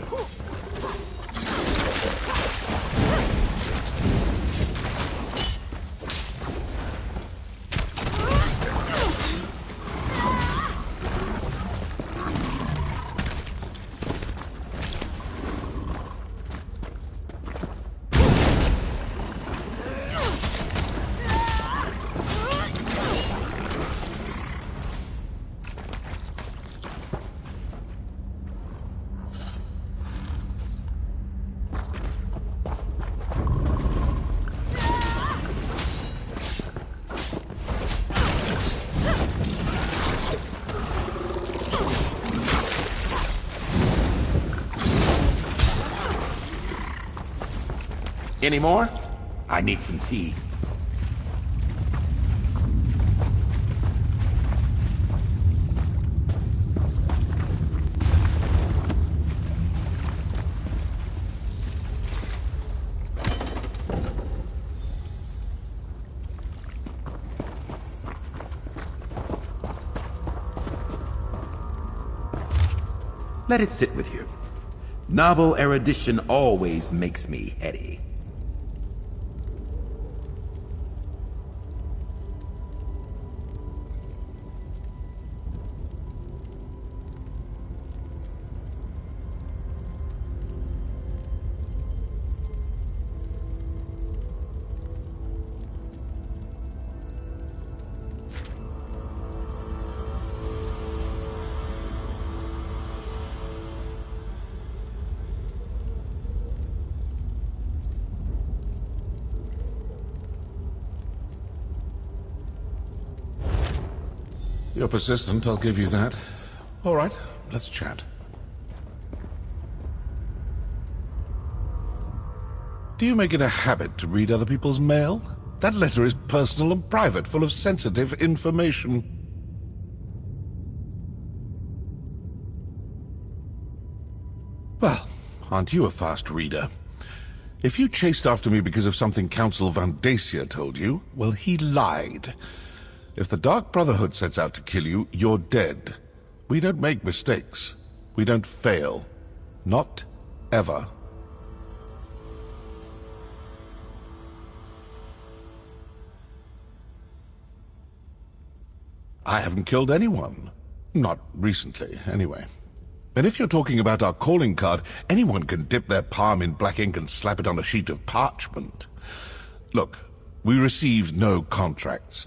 Any more? I need some tea. Let it sit with you. Novel erudition always makes me heady. You're persistent, I'll give you that. All right, let's chat. Do you make it a habit to read other people's mail? That letter is personal and private, full of sensitive information. Well, aren't you a fast reader? If you chased after me because of something Council Van Dacia told you, well, he lied. If the Dark Brotherhood sets out to kill you, you're dead. We don't make mistakes. We don't fail. Not ever. I haven't killed anyone. Not recently, anyway. And if you're talking about our calling card, anyone can dip their palm in black ink and slap it on a sheet of parchment. Look, we received no contracts.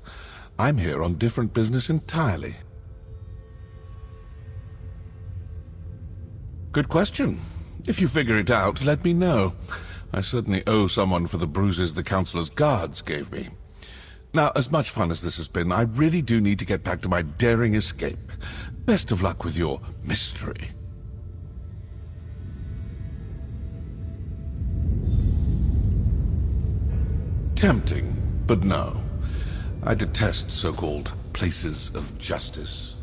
I'm here on different business entirely. Good question. If you figure it out, let me know. I certainly owe someone for the bruises the Councilor's guards gave me. Now, as much fun as this has been, I really do need to get back to my daring escape. Best of luck with your mystery. Tempting, but no. I detest so-called places of justice.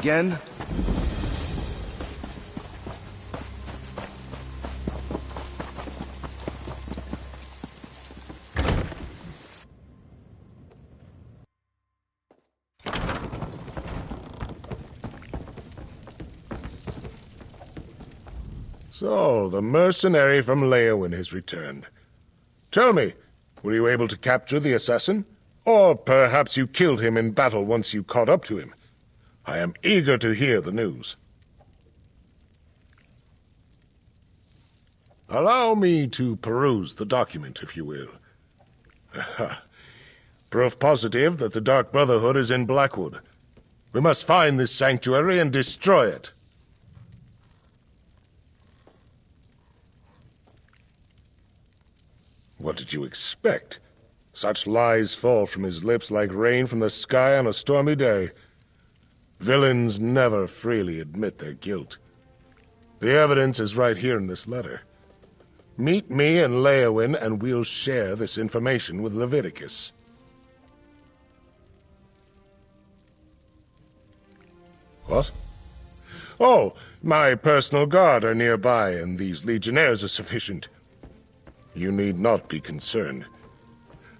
again? So, the mercenary from Leyawiin has returned. Tell me, were you able to capture the assassin? Or perhaps you killed him in battle once you caught up to him? I am eager to hear the news. Allow me to peruse the document, if you will. Proof positive that the Dark Brotherhood is in Blackwood. We must find this sanctuary and destroy it. What did you expect? Such lies fall from his lips like rain from the sky on a stormy day. Villains never freely admit their guilt. The evidence is right here in this letter. Meet me in Leyawiin, and we'll share this information with Leviticus. What? Oh, my personal guard are nearby, and these legionnaires are sufficient. You need not be concerned.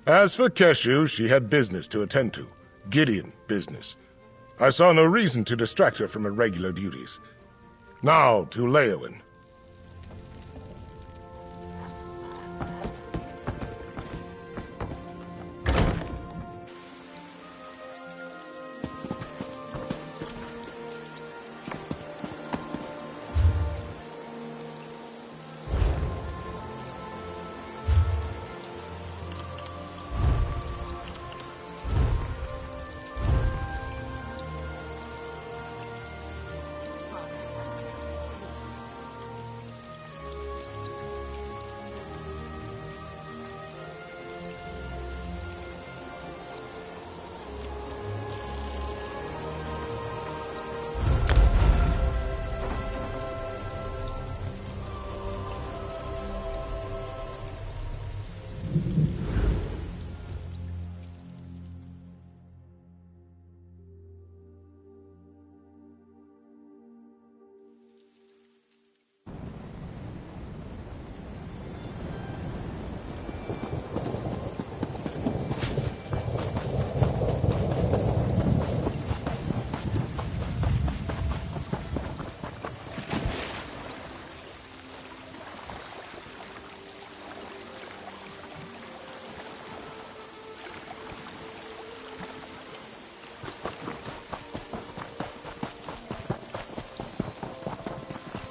As for Keshu, she had business to attend to. Gideon business. I saw no reason to distract her from her regular duties. Now to Leyawiin.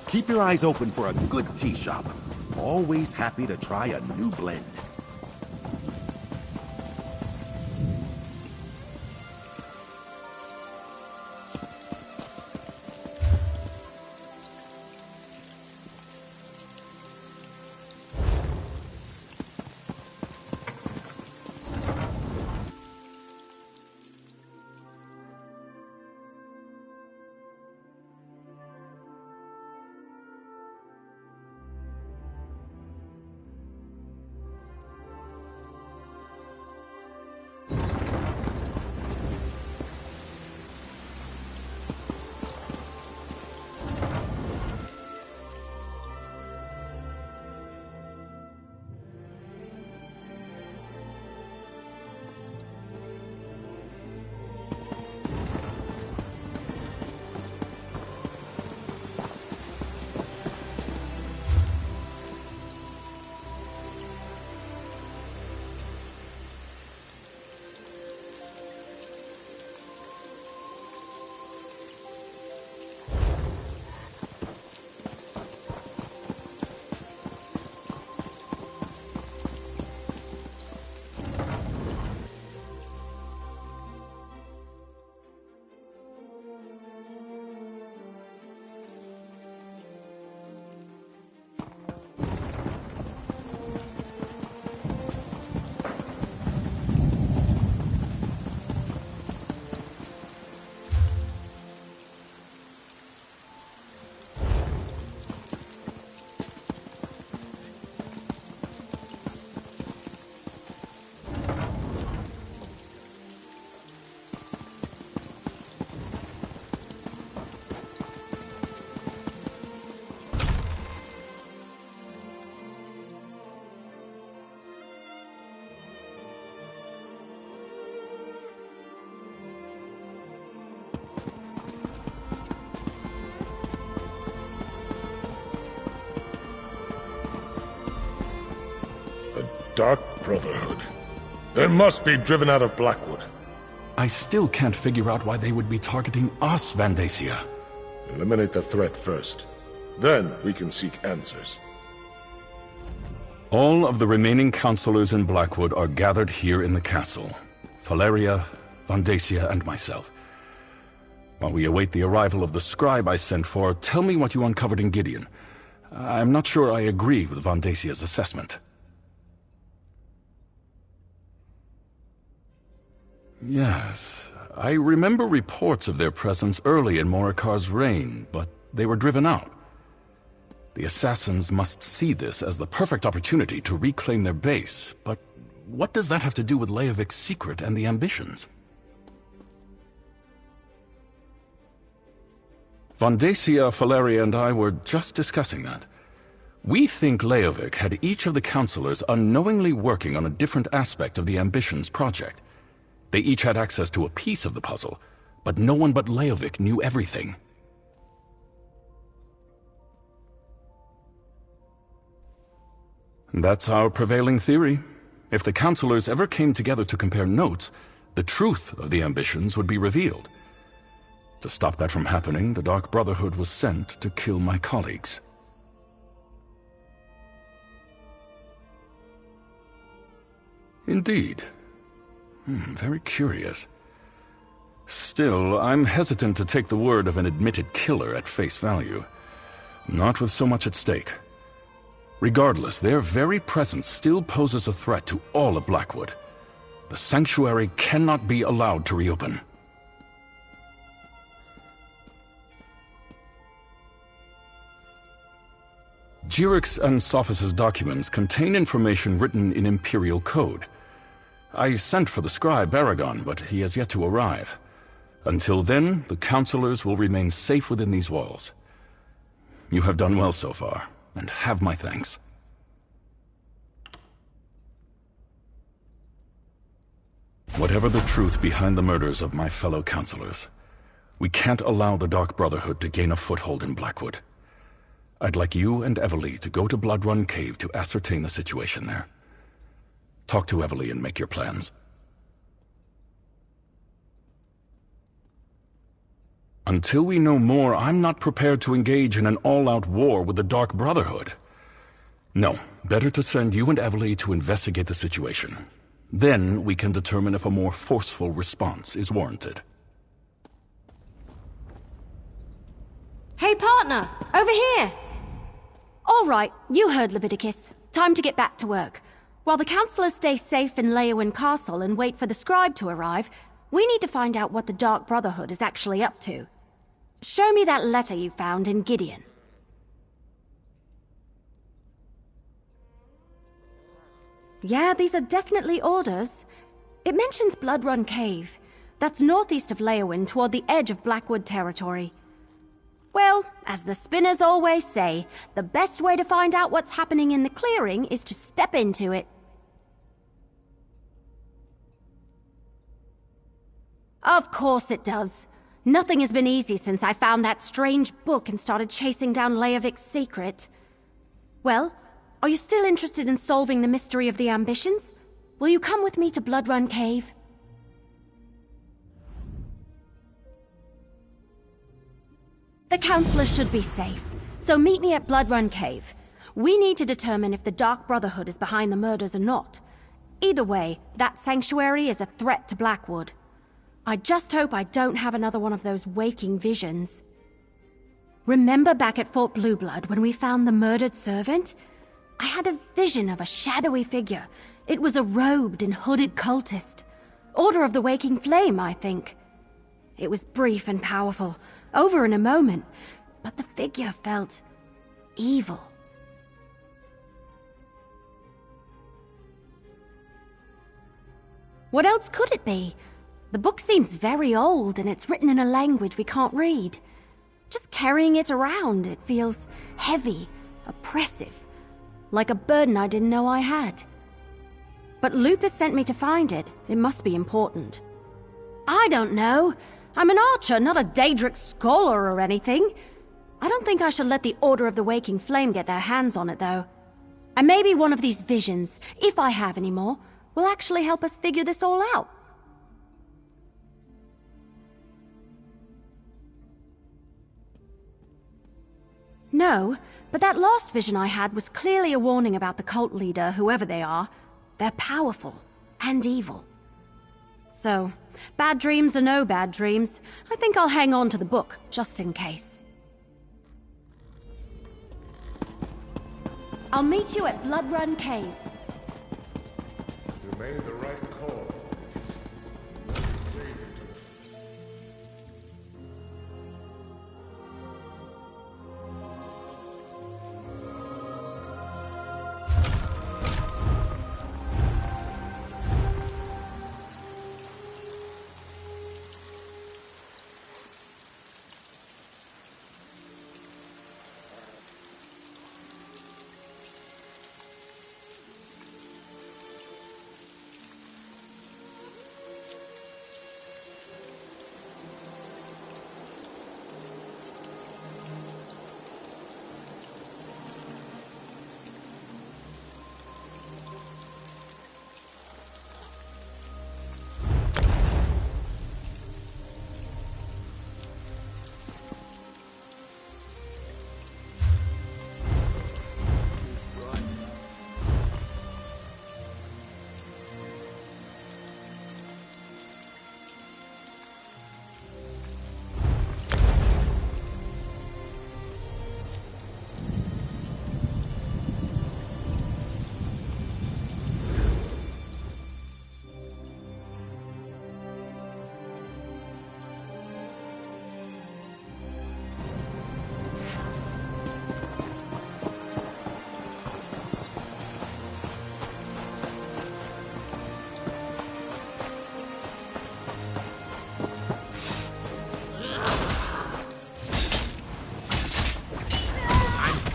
Keep your eyes open for a good tea shop. Always happy to try a new blend. Dark Brotherhood. They must be driven out of Blackwood. I still can't figure out why they would be targeting us, Vandacia. Eliminate the threat first. Then we can seek answers. All of the remaining counselors in Blackwood are gathered here in the castle. Valeria, Vandacia, and myself. While we await the arrival of the scribe I sent for, tell me what you uncovered in Gideon. I'm not sure I agree with Vandacia's assessment. Yes, I remember reports of their presence early in Morikar's reign, but they were driven out. The assassins must see this as the perfect opportunity to reclaim their base, but what does that have to do with Leovik's secret and the ambitions? Vandacia, Valeria, and I were just discussing that. We think Leovik had each of the counselors unknowingly working on a different aspect of the Ambitions project. They each had access to a piece of the puzzle, but no one but Leovik knew everything. That's our prevailing theory. If the counselors ever came together to compare notes, the truth of the Ambitions would be revealed. To stop that from happening, the Dark Brotherhood was sent to kill my colleagues. Indeed. Very curious. Still, I'm hesitant to take the word of an admitted killer at face value. Not with so much at stake. Regardless, their very presence still poses a threat to all of Blackwood. The Sanctuary cannot be allowed to reopen. Jirik's and Sophis' documents contain information written in Imperial Code. I sent for the scribe Aragon, but he has yet to arrive. Until then, the counselors will remain safe within these walls. You have done well so far, and have my thanks. Whatever the truth behind the murders of my fellow counselors, we can't allow the Dark Brotherhood to gain a foothold in Blackwood. I'd like you and Evely to go to Bloodrun Cave to ascertain the situation there. Talk to Evely and make your plans. Until we know more, I'm not prepared to engage in an all-out war with the Dark Brotherhood. No, better to send you and Evely to investigate the situation. Then we can determine if a more forceful response is warranted. Hey, partner! Over here! All right, you heard Leviticus. Time to get back to work. While the counselors stay safe in Leyawiin Castle and wait for the scribe to arrive, we need to find out what the Dark Brotherhood is actually up to. Show me that letter you found in Gideon. Yeah, these are definitely orders. It mentions Bloodrun Cave. That's northeast of Leyawiin, toward the edge of Blackwood territory. Well, as the spinners always say, the best way to find out what's happening in the clearing is to step into it. Of course it does. Nothing has been easy since I found that strange book and started chasing down Leovik's secret. Well, are you still interested in solving the mystery of the Ambitions? Will you come with me to Bloodrun Cave? The counselors should be safe, so meet me at Bloodrun Cave. We need to determine if the Dark Brotherhood is behind the murders or not. Either way, that sanctuary is a threat to Blackwood. I just hope I don't have another one of those waking visions. Remember back at Fort Blueblood when we found the murdered servant? I had a vision of a shadowy figure. It was a robed and hooded cultist. Order of the Waking Flame, I think. It was brief and powerful, over in a moment, but the figure felt evil. What else could it be? The book seems very old and it's written in a language we can't read. Just carrying it around, it feels heavy, oppressive, like a burden I didn't know I had. But Lupus sent me to find it. It must be important. I don't know. I'm an archer, not a Daedric scholar or anything. I don't think I should let the Order of the Waking Flame get their hands on it, though. And maybe one of these visions, if I have any more, will actually help us figure this all out. No, but that last vision I had was clearly a warning about the cult leader, whoever they are. They're powerful and evil. So, bad dreams or no bad dreams, I think I'll hang on to the book, just in case. I'll meet you at Bloodrun Cave. You made the right call.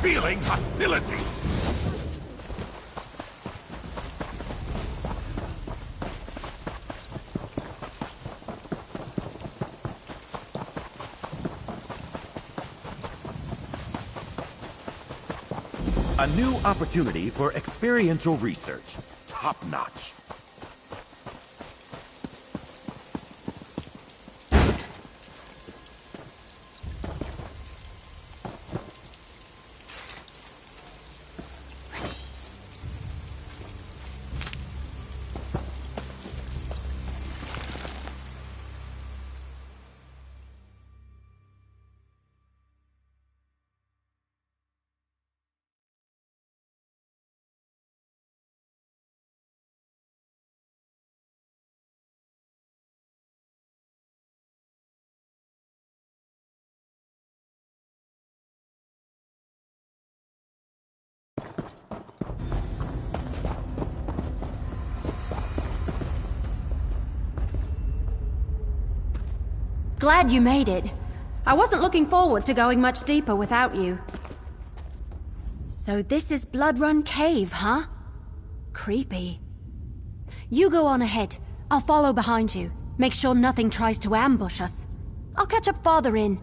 Feeling hostility. A new opportunity for experiential research. Top notch. Glad you made it. I wasn't looking forward to going much deeper without you. So this is Bloodrun Cave, huh? Creepy. You go on ahead. I'll follow behind you. Make sure nothing tries to ambush us. I'll catch up farther in.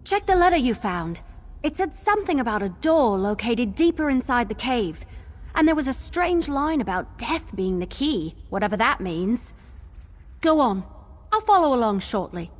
Check the letter you found. It said something about a door located deeper inside the cave. And there was a strange line about death being the key, whatever that means. Go on. I'll follow along shortly.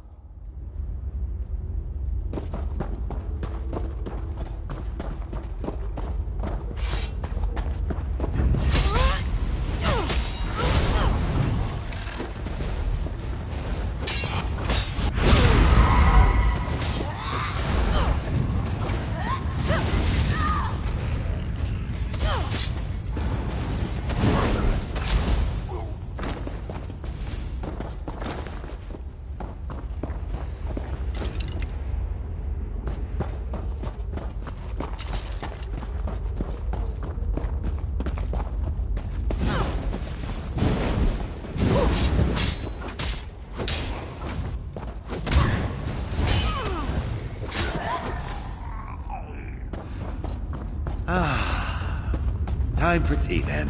Time for tea, then.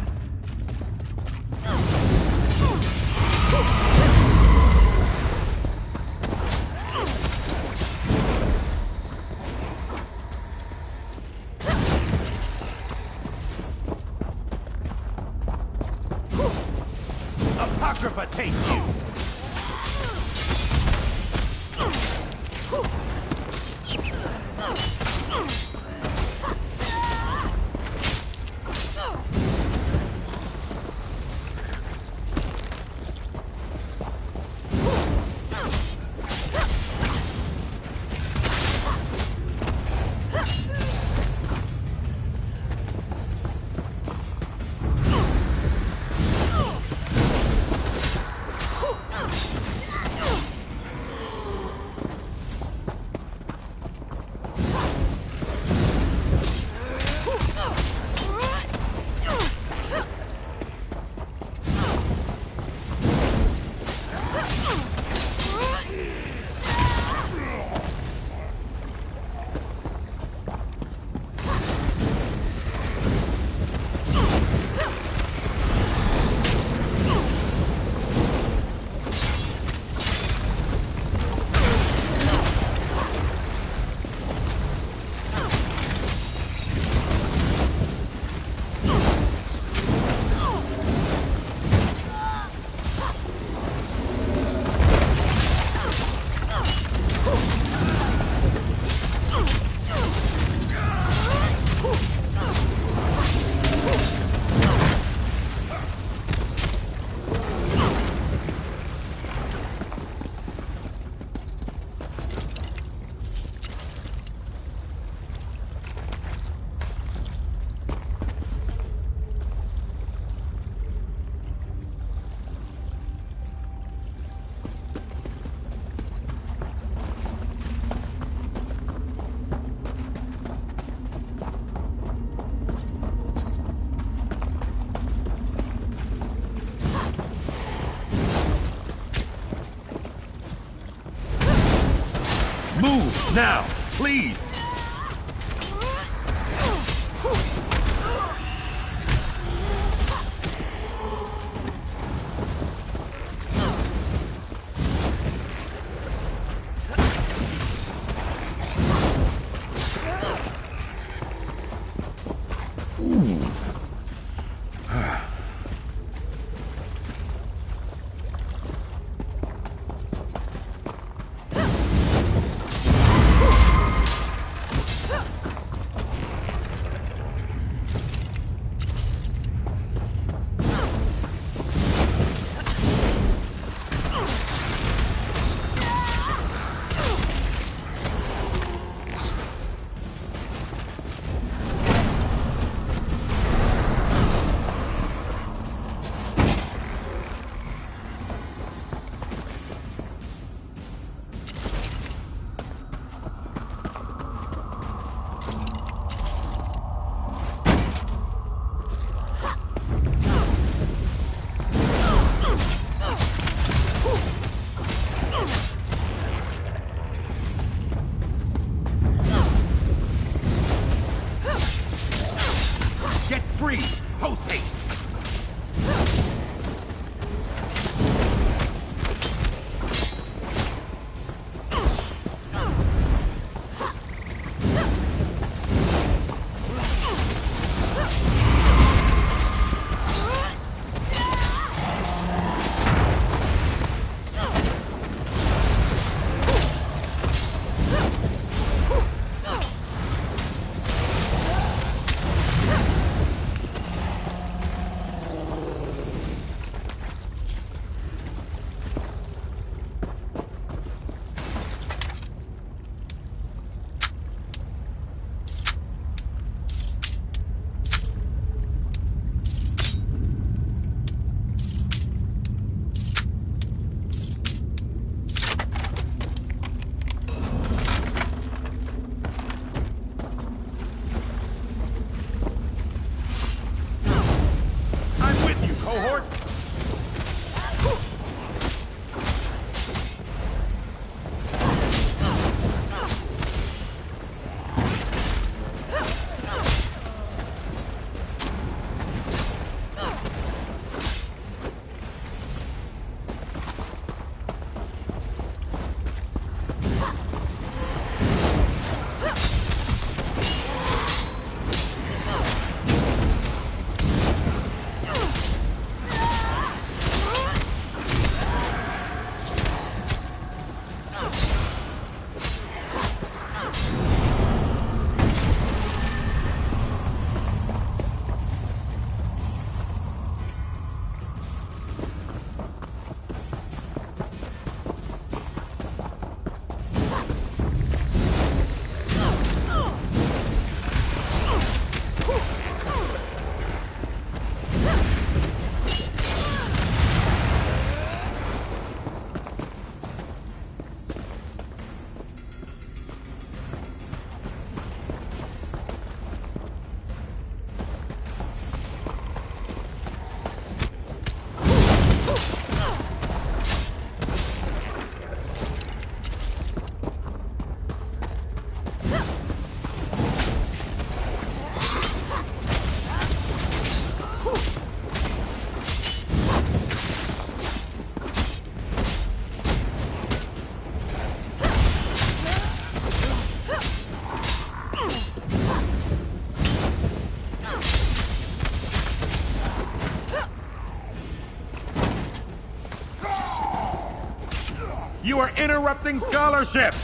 overtake you! Move, now, please! interrupting scholarship!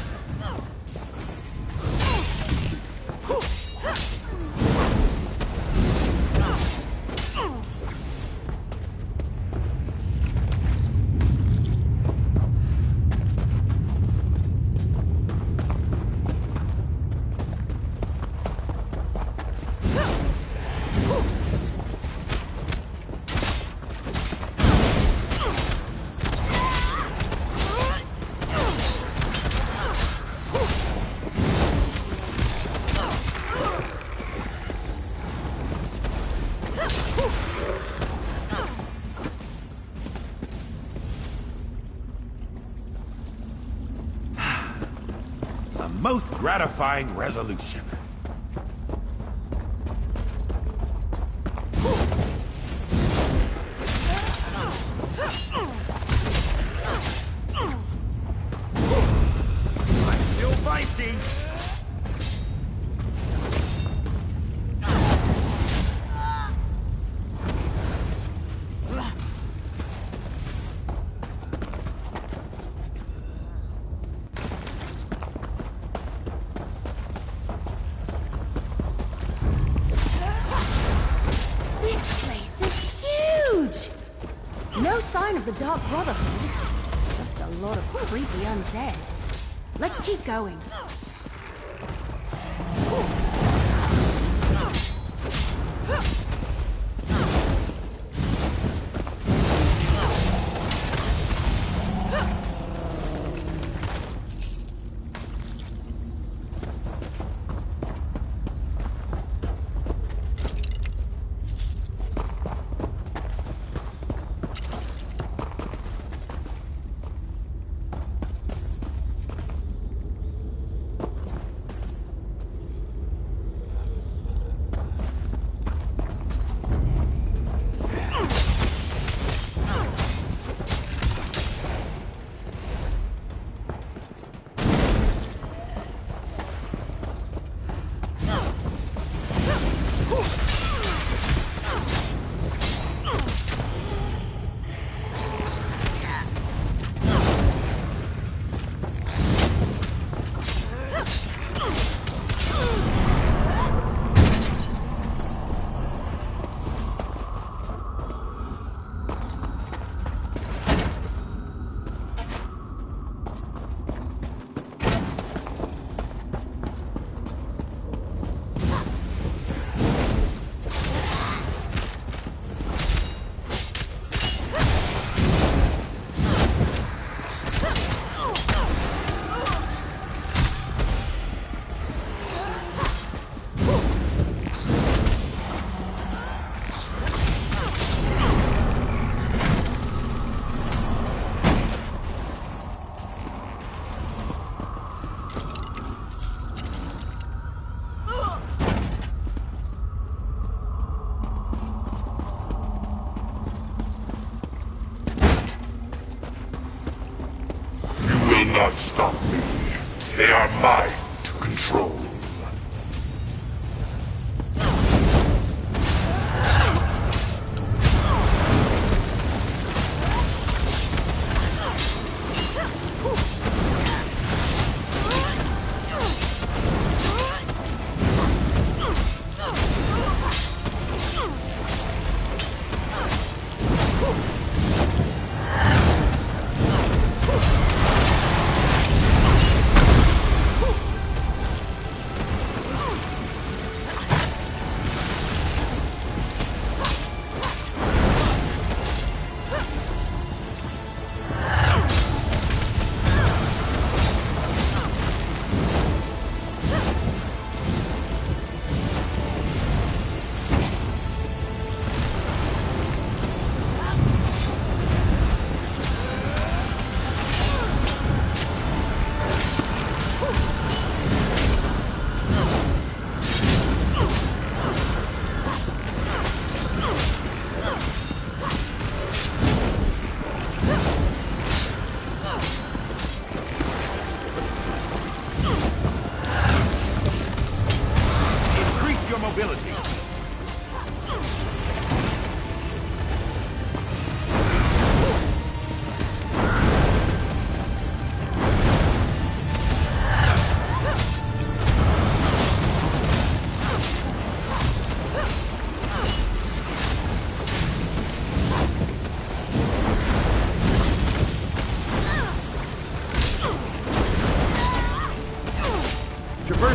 Most gratifying resolution. I'm still feisty. The Dark Brotherhood. Just a lot of creepy undead. Let's keep going. Not stop me. They are mine to control.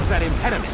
remove that impediment.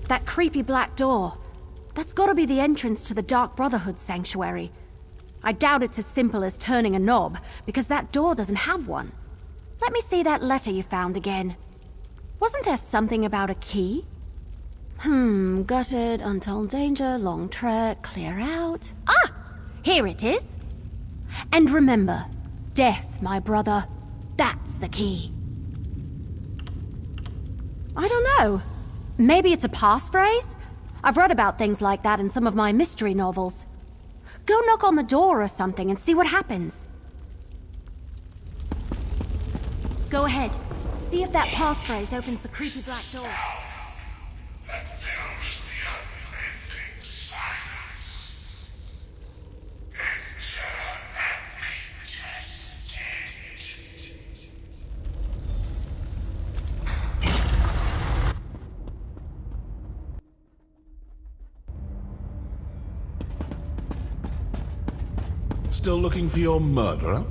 That creepy black door. That's gotta be the entrance to the Dark Brotherhood sanctuary. I doubt it's as simple as turning a knob, because that door doesn't have one. Let me see that letter you found again. Wasn't there something about a key? Gutted, untold danger, long trek, clear out. Ah! Here it is. And remember, death, my brother. That's the key. I don't know. Maybe it's a passphrase? I've read about things like that in some of my mystery novels. Go knock on the door or something and see what happens. Go ahead. See if that passphrase opens the creepy black door. Still looking for your murderer?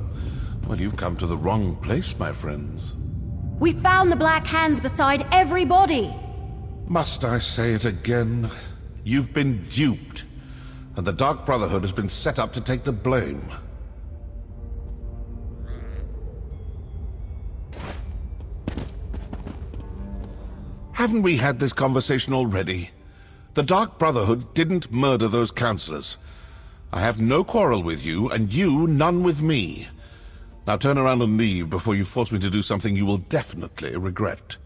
Well, you've come to the wrong place, my friends. We found the Black Hands beside every body! Must I say it again? You've been duped, and the Dark Brotherhood has been set up to take the blame. Haven't we had this conversation already? The Dark Brotherhood didn't murder those counselors. I have no quarrel with you, and you none with me. Now turn around and leave before you force me to do something you will definitely regret.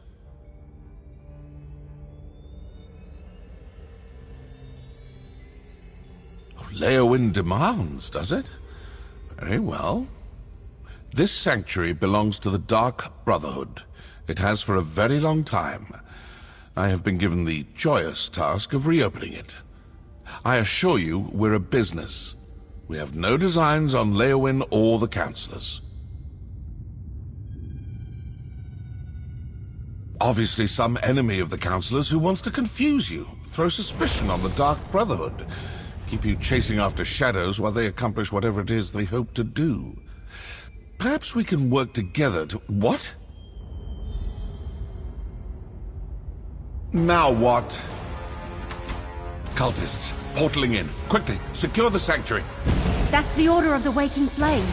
Oh, Leowyn demands, does it? Very well. This sanctuary belongs to the Dark Brotherhood. It has for a very long time. I have been given the joyous task of reopening it. I assure you, we're a business. We have no designs on Leowyn or the Councillors. Obviously some enemy of the Councillors who wants to confuse you, throw suspicion on the Dark Brotherhood, keep you chasing after shadows while they accomplish whatever it is they hope to do. Perhaps we can work together to... What? Now what? Cultists, portaling in. Quickly, secure the sanctuary. That's the Order of the Waking Flame.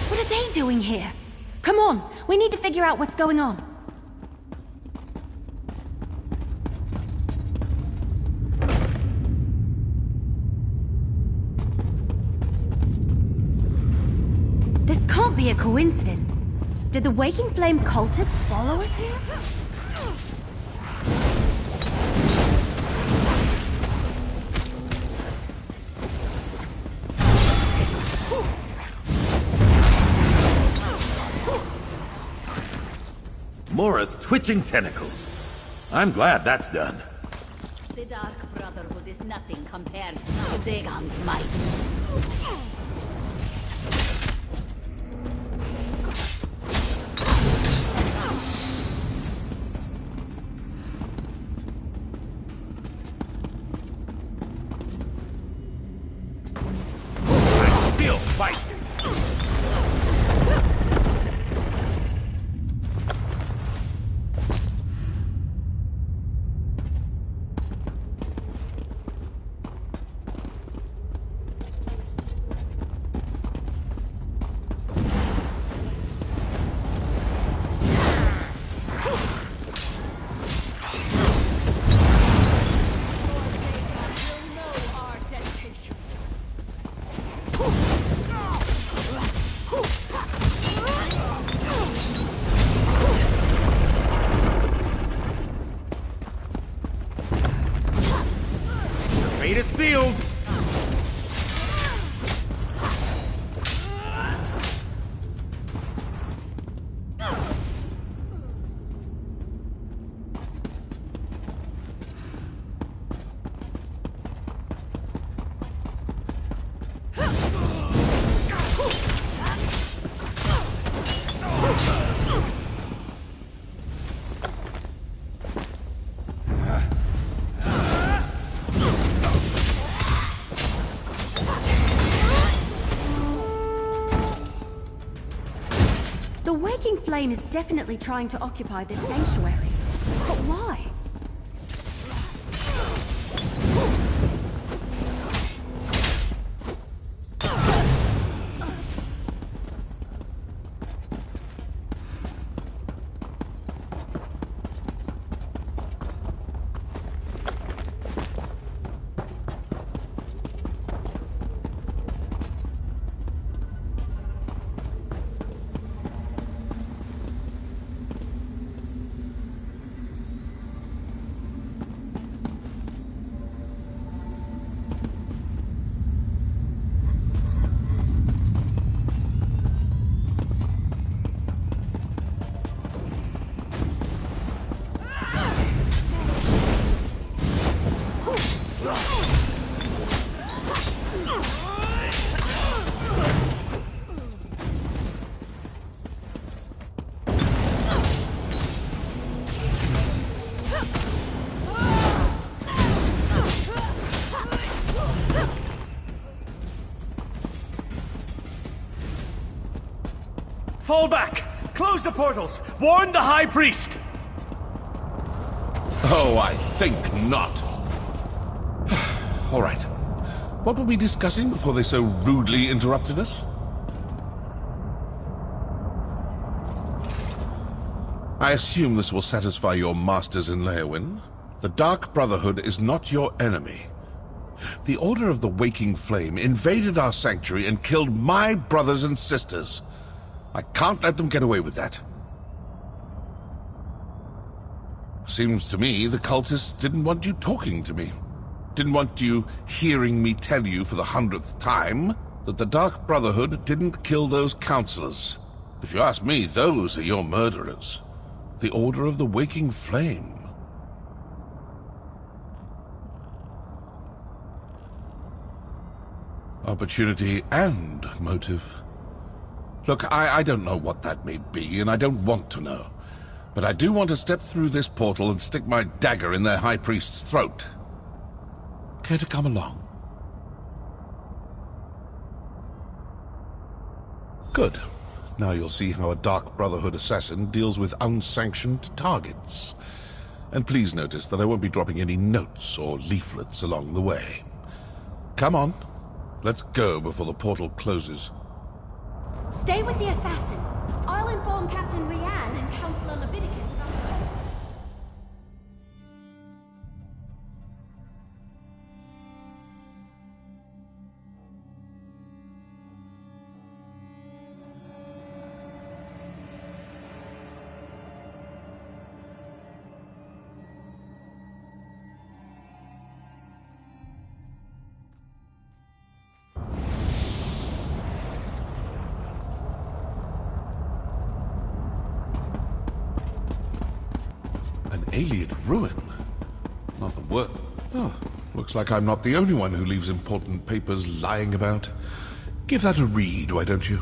What are they doing here? Come on, we need to figure out what's going on. This can't be a coincidence. Did the Waking Flame cultists follow us here? Mora's twitching tentacles. I'm glad that's done. The Dark Brotherhood is nothing compared to Dagon's might. I feel fighting. Fate is sealed. The Waking Flame is definitely trying to occupy this sanctuary. But why? Fall back! Close the portals! Warn the High Priest! Oh, I think not. All right. What were we discussing before they so rudely interrupted us? I assume this will satisfy your masters in Leyawiin. The Dark Brotherhood is not your enemy. The Order of the Waking Flame invaded our sanctuary and killed my brothers and sisters. I can't let them get away with that. Seems to me the cultists didn't want you talking to me. Didn't want you hearing me tell you for the 100th time that the Dark Brotherhood didn't kill those counselors. If you ask me, those are your murderers. The Order of the Waking Flame. Opportunity and motive. Look, I don't know what that may be, and I don't want to know. But I do want to step through this portal and stick my dagger in their High Priest's throat. Care to come along? Good. Now you'll see how a Dark Brotherhood assassin deals with unsanctioned targets. And please notice that I won't be dropping any notes or leaflets along the way. Come on, let's go before the portal closes. Stay with the assassin. I'll inform Captain Rian and Counselor Leviticus about the... Ayleid ruin? Not the word. Oh, looks like I'm not the only one who leaves important papers lying about. Give that a read, why don't you?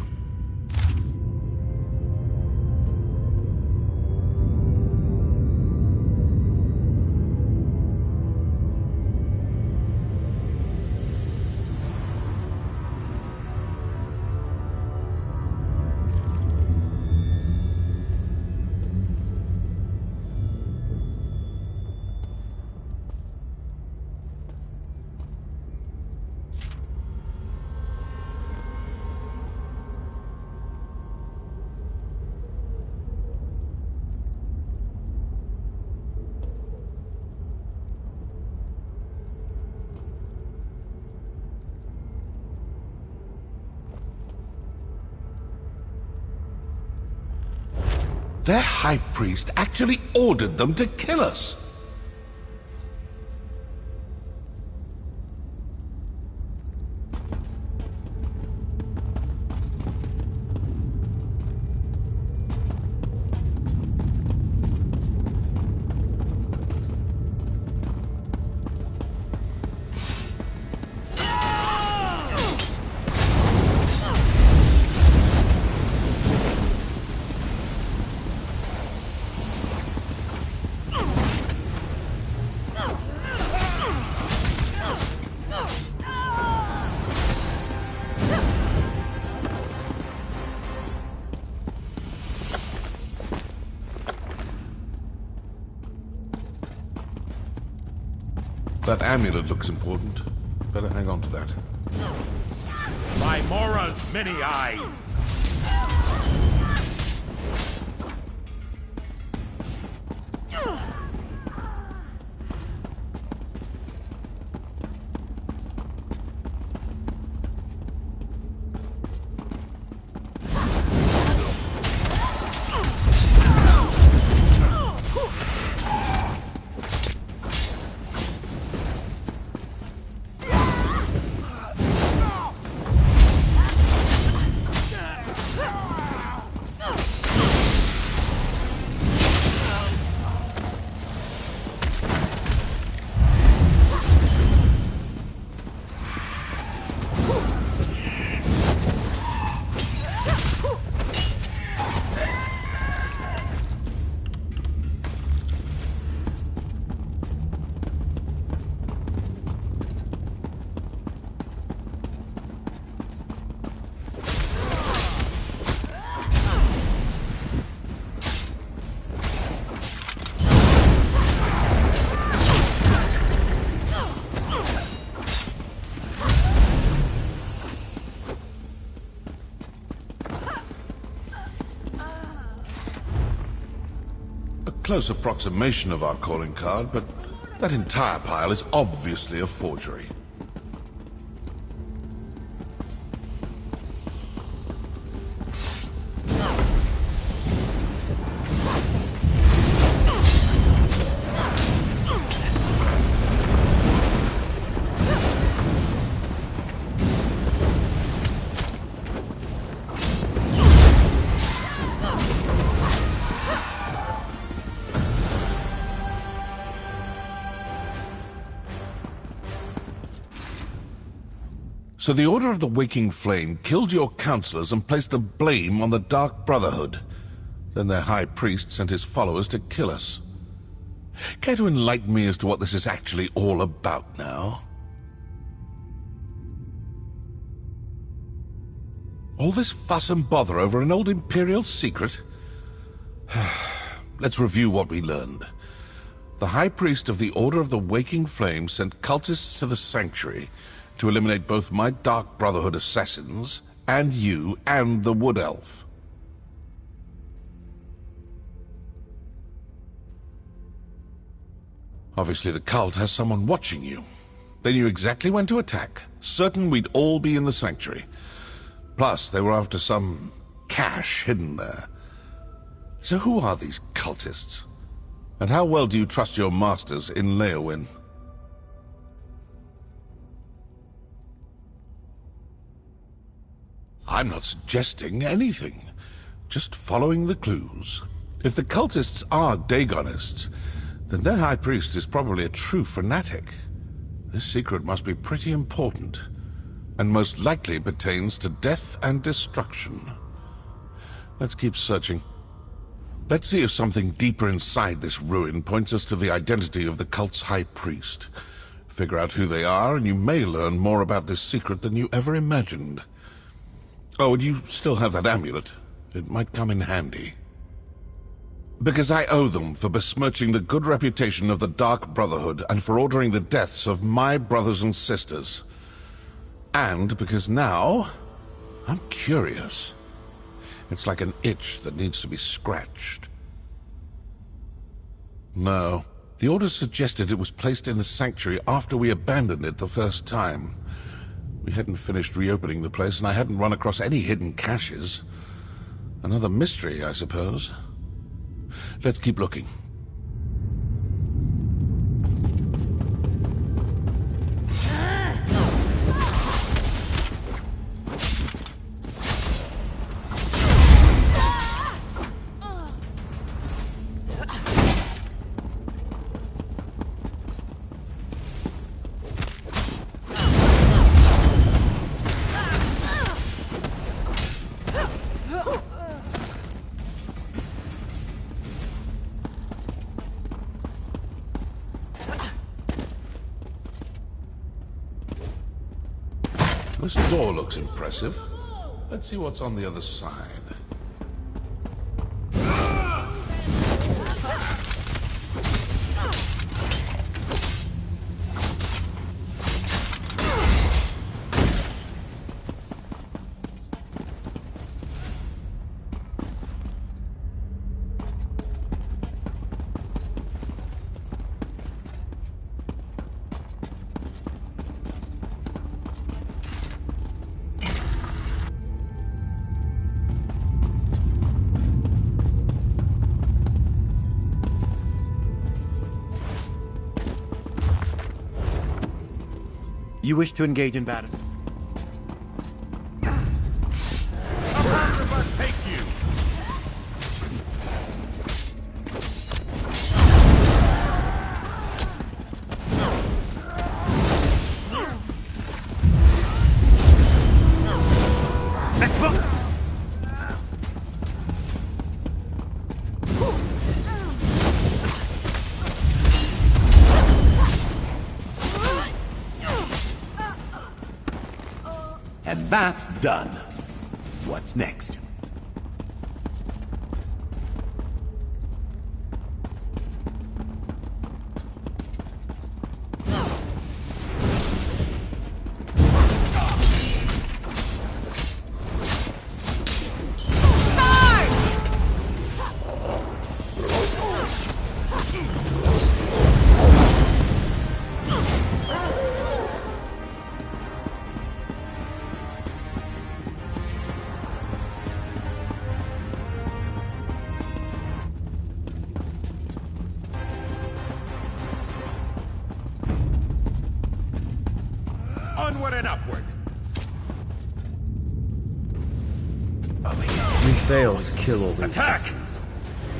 Their high priest actually ordered them to kill us. That amulet looks important. Better hang on to that. By Mora's many eyes! Close approximation of our calling card, but that entire pile is obviously a forgery. So the Order of the Waking Flame killed your counselors and placed the blame on the Dark Brotherhood. Then their high priest sent his followers to kill us. Care to enlighten me as to what this is actually all about now? All this fuss and bother over an old Imperial secret? Let's review what we learned. The High Priest of the Order of the Waking Flame sent cultists to the Sanctuary to eliminate both my Dark Brotherhood assassins, and you, and the Wood Elf. Obviously the cult has someone watching you. They knew exactly when to attack, certain we'd all be in the Sanctuary. Plus, they were after some cache hidden there. So who are these cultists? And how well do you trust your masters in Leowyn? I'm not suggesting anything. Just following the clues. If the cultists are Dagonists, then their high priest is probably a true fanatic. This secret must be pretty important, and most likely pertains to death and destruction. Let's keep searching. Let's see if something deeper inside this ruin points us to the identity of the cult's high priest. Figure out who they are, and you may learn more about this secret than you ever imagined. Oh, and you still have that amulet. It might come in handy. Because I owe them for besmirching the good reputation of the Dark Brotherhood and for ordering the deaths of my brothers and sisters. And because now, I'm curious. It's like an itch that needs to be scratched. No. The orders suggested it was placed in the Sanctuary after we abandoned it the first time. We hadn't finished reopening the place, and I hadn't run across any hidden caches. Another mystery, I suppose. Let's keep looking. This door looks impressive. Let's see what's on the other side. You wish to engage in battle? Take you! And that's done. What's next? Onward and upward! We failed to kill all the Attack! assassins.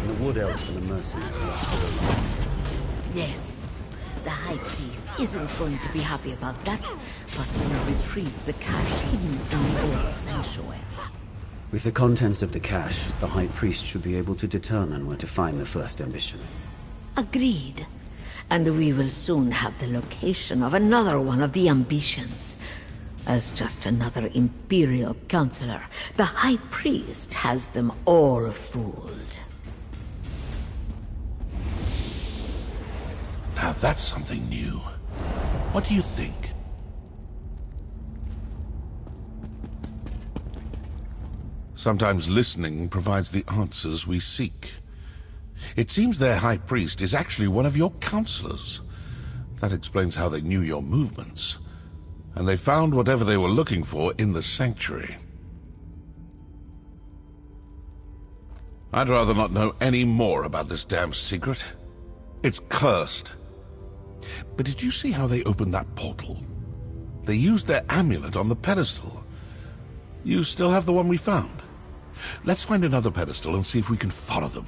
And the Wood Elf and the mercenaries lost their lives. Yes, the High Priest isn't going to be happy about that, but we'll retrieve the cache hidden in the old sanctuary. With the contents of the cache, the High Priest should be able to determine where to find the first ambition. Agreed. And we will soon have the location of another one of the ambitions. As just another Imperial Counselor, the High Priest has them all fooled. Now that's something new. What do you think? Sometimes listening provides the answers we seek. It seems their high priest is actually one of your counselors. That explains how they knew your movements. And they found whatever they were looking for in the sanctuary. I'd rather not know any more about this damn secret. It's cursed. But did you see how they opened that portal? They used their amulet on the pedestal. You still have the one we found. Let's find another pedestal and see if we can follow them.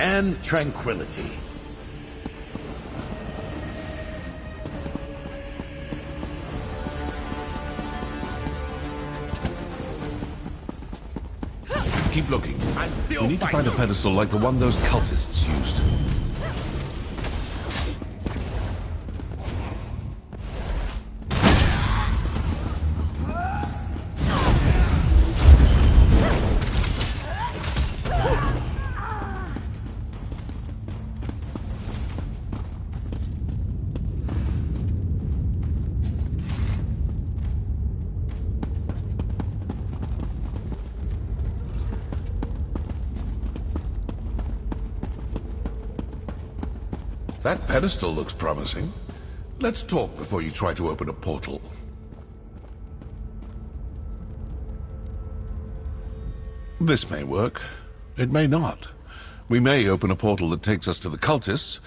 And tranquility. Keep looking. We need to find a pedestal like the one those cultists used. That pedestal looks promising. Let's talk before you try to open a portal. This may work. It may not. We may open a portal that takes us to the cultists,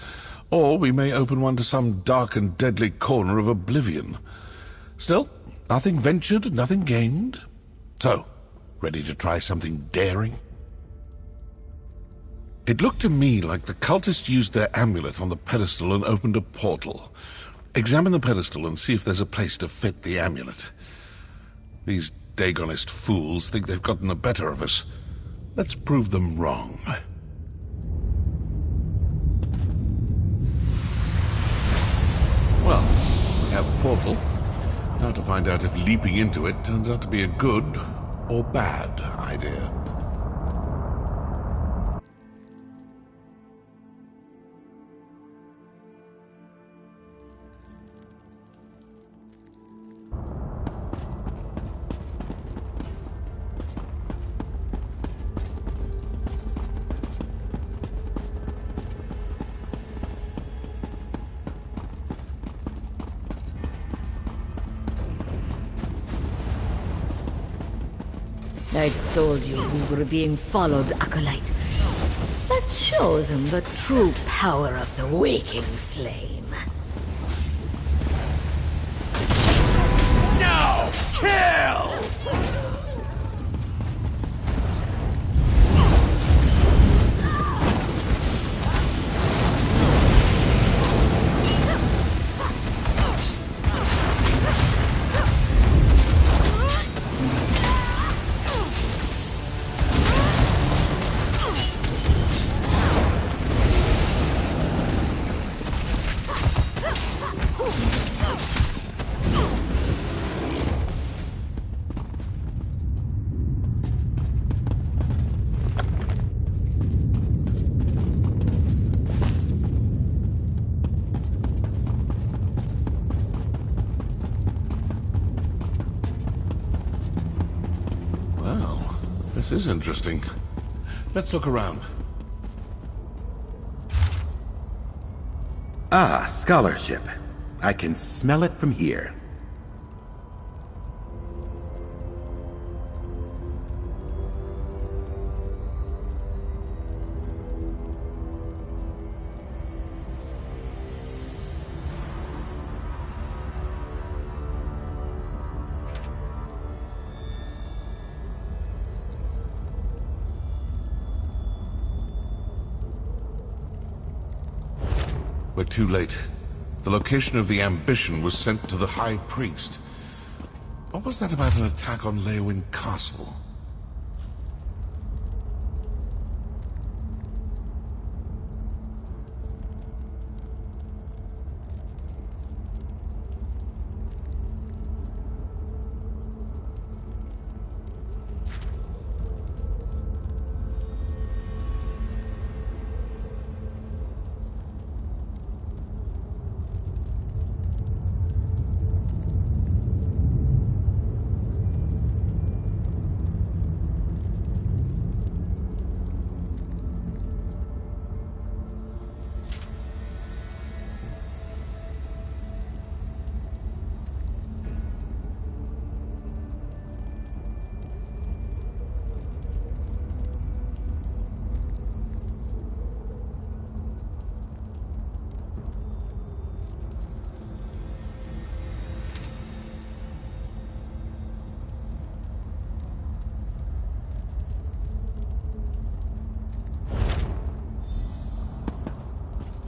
or we may open one to some dark and deadly corner of oblivion. Still, nothing ventured, nothing gained. So, ready to try something daring? It looked to me like the cultists used their amulet on the pedestal and opened a portal. Examine the pedestal and see if there's a place to fit the amulet. These Dagonist fools think they've gotten the better of us. Let's prove them wrong. Well, we have a portal. Now to find out if leaping into it turns out to be a good or bad idea. I told you we were being followed, Acolyte. Let's Shows him the true power of the waking flame. Now, kill! This is interesting. Let's look around. Ah, scholarship. I can smell it from here. We're too late. The location of the ambition was sent to the High Priest. What was that about an attack on Leowyn Castle?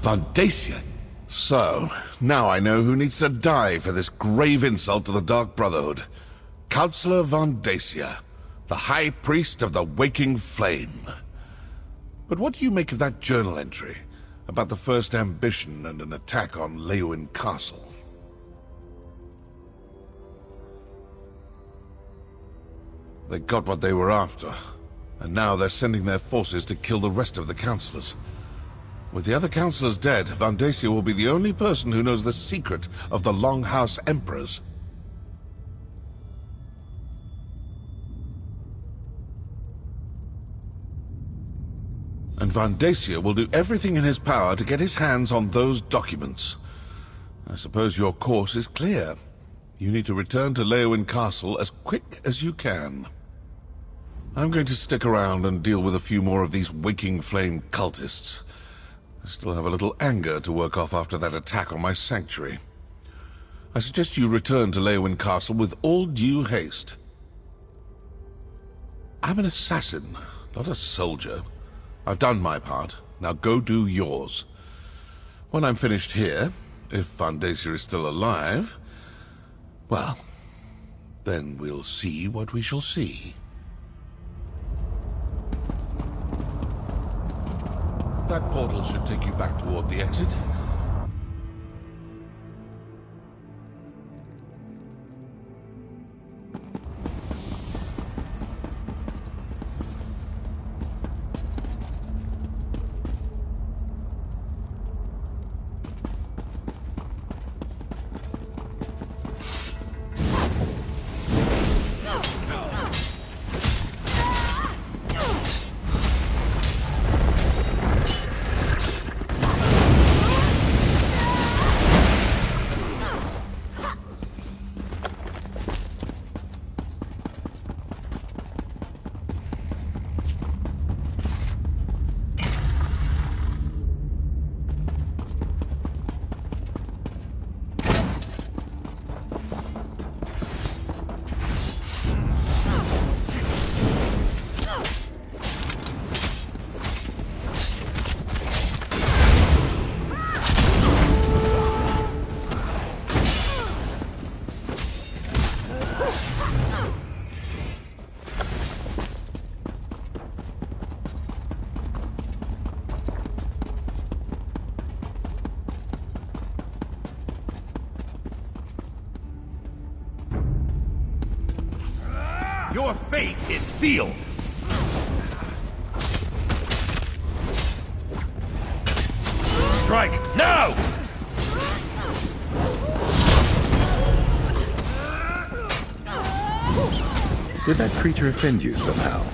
Vandacia! So, now I know who needs to die for this grave insult to the Dark Brotherhood. Counselor Vandacia, the High Priest of the Waking Flame. But what do you make of that journal entry about the first ambition and an attack on Leowyn Castle? They got what they were after, and now they're sending their forces to kill the rest of the councillors. With the other councillors dead, Vandacia will be the only person who knows the secret of the Longhouse Emperors. And Vandacia will do everything in his power to get his hands on those documents. I suppose your course is clear. You need to return to Leowyn Castle as quick as you can. I'm going to stick around and deal with a few more of these Waking Flame cultists. I still have a little anger to work off after that attack on my sanctuary. I suggest you return to Leowyn Castle with all due haste. I'm an assassin, not a soldier. I've done my part. Now go do yours. When I'm finished here, if Vandacia is still alive, well, then we'll see what we shall see. That portal should take you back toward the exit. Your fate is sealed! Strike, now! Did that creature offend you somehow?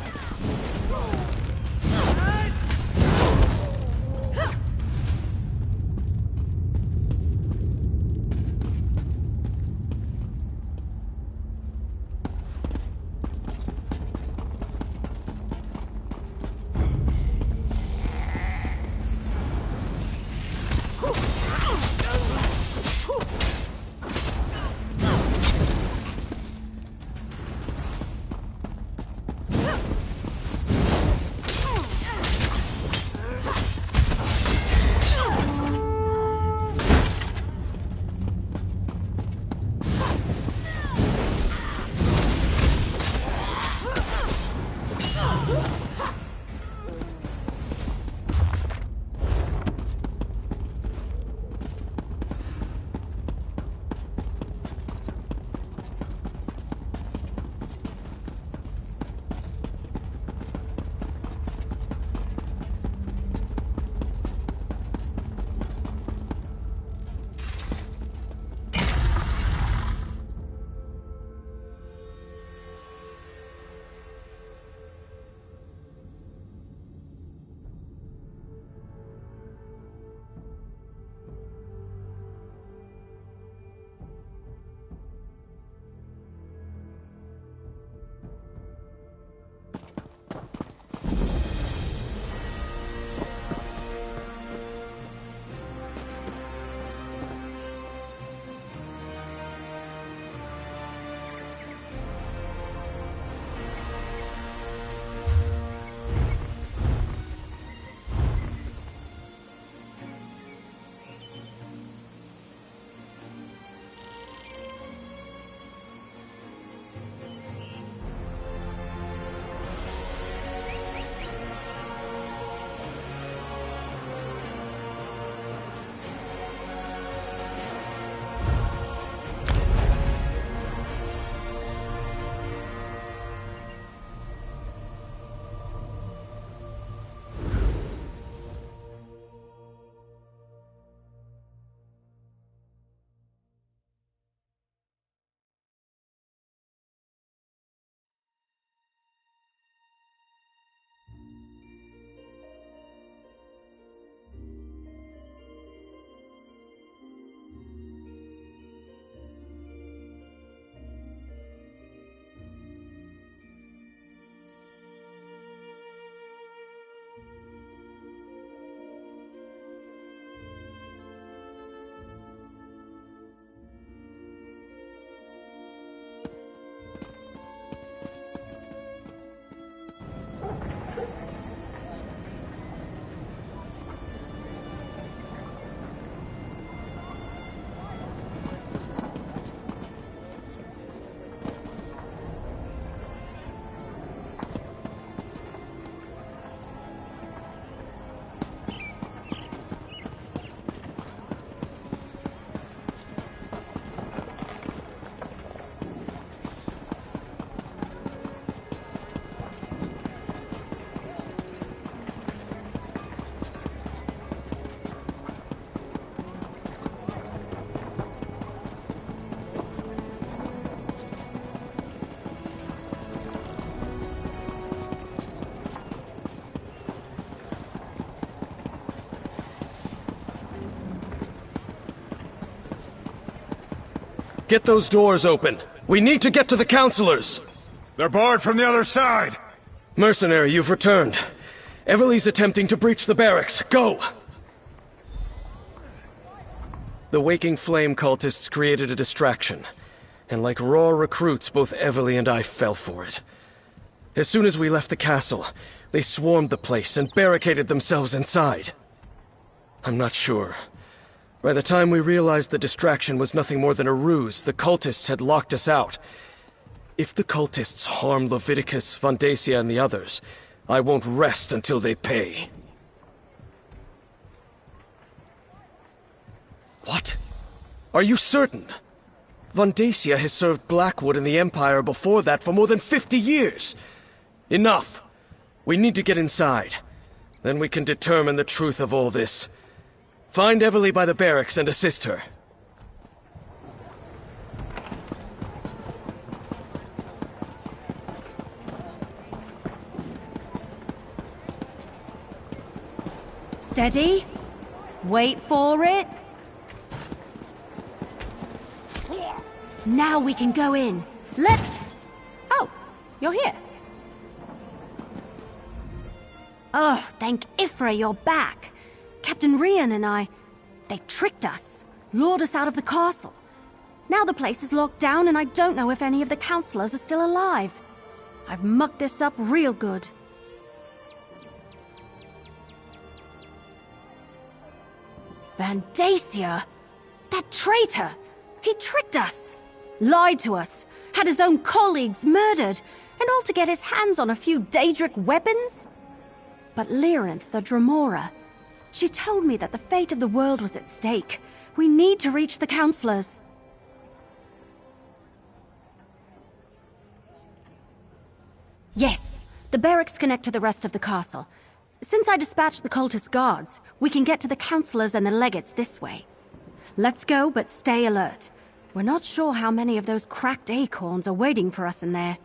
Get those doors open. We need to get to the counselors. They're barred from the other side. Mercenary, you've returned. Everly's attempting to breach the barracks. Go! The Waking Flame cultists created a distraction. And like raw recruits, both Everly and I fell for it. As soon as we left the castle, they swarmed the place and barricaded themselves inside. I'm not sure. By the time we realized the distraction was nothing more than a ruse, the cultists had locked us out. If the cultists harm Leviticus, Vondacia, and the others, I won't rest until they pay. What? Are you certain? Vondacia has served Blackwood and the Empire before that for more than 50 years. Enough. We need to get inside. Then we can determine the truth of all this. Find Everly by the barracks and assist her. Steady. Wait for it. Now we can go in. Let's... Oh, you're here. Oh, thank Ifra you're back. Captain Rian and I... They tricked us. Lured us out of the castle. Now the place is locked down and I don't know if any of the counselors are still alive. I've mucked this up real good. Vandacia? That traitor! He tricked us! Lied to us! Had his own colleagues murdered! And all to get his hands on a few Daedric weapons? But Lyrinth, the Dremora, she told me that the fate of the world was at stake. We need to reach the counselors. Yes, the barracks connect to the rest of the castle. Since I dispatched the cultist guards, we can get to the counselors and the legates this way. Let's go, but stay alert. We're not sure how many of those cracked acorns are waiting for us in there.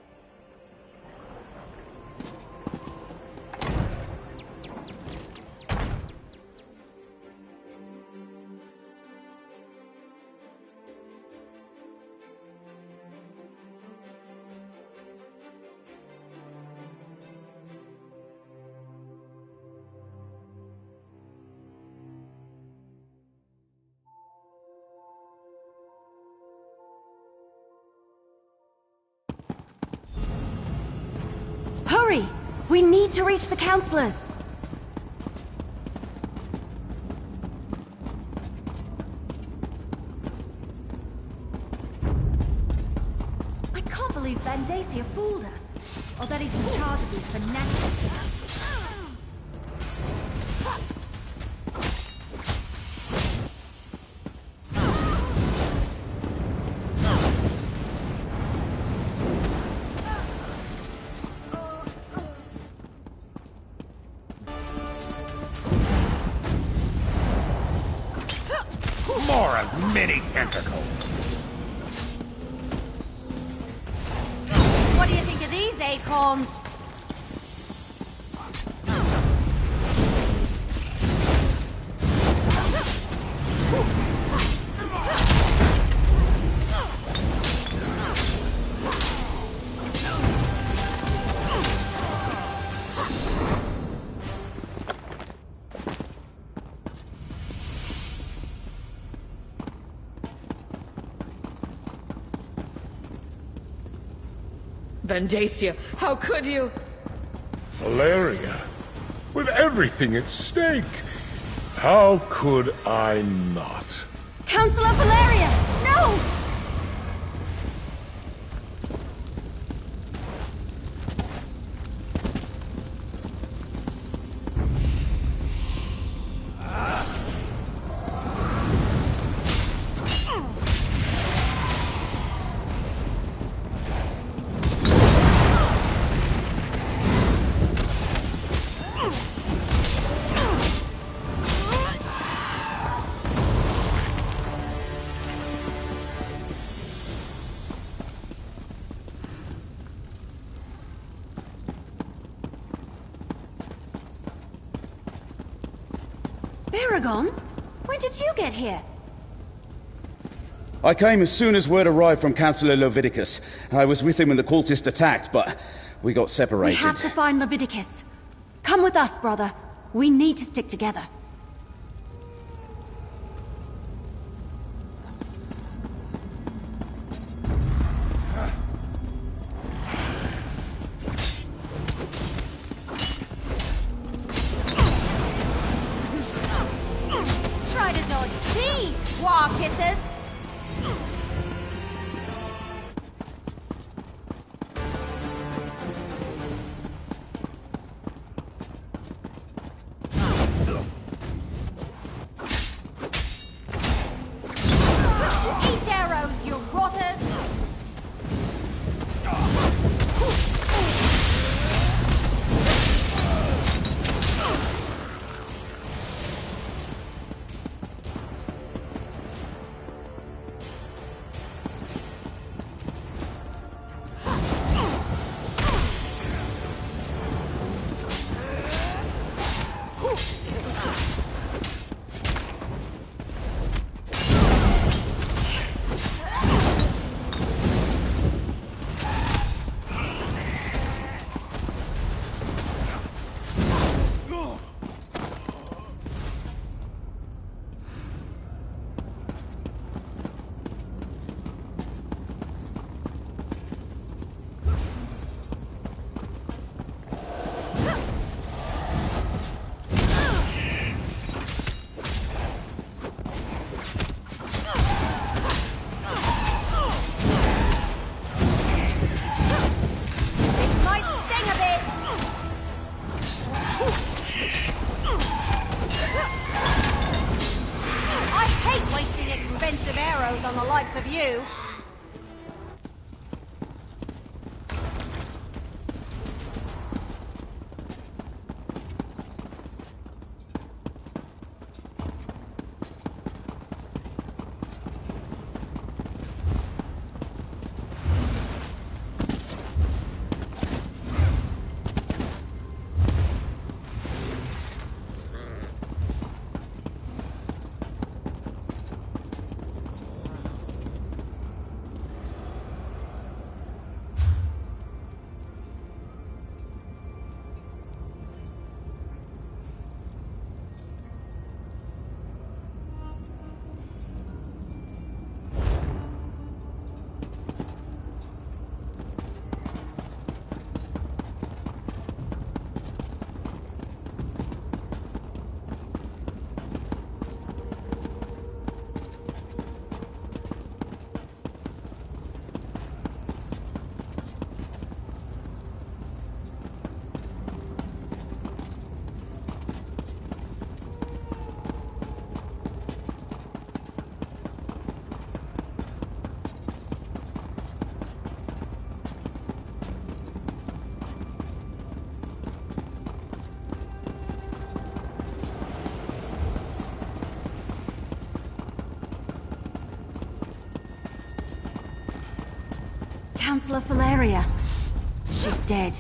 Hurry! We need to reach the counselors! I can't believe Vandacia fooled us. Or that he's in charge of these fanatics. Mora's many tentacles. What do you think of these acorns? Vandacia, how could you? Valeria, with everything at stake, how could I not? Counselor Valeria! No! Baragon? When did you get here? I came as soon as word arrived from Councillor Leviticus. I was with him when the cultists attacked, but we got separated. We have to find Leviticus. Come with us, brother. We need to stick together. Try to dodge these, war kissers! Eat arrows, you rotten! arrows on the likes of you. Counselor Valeria. She's dead.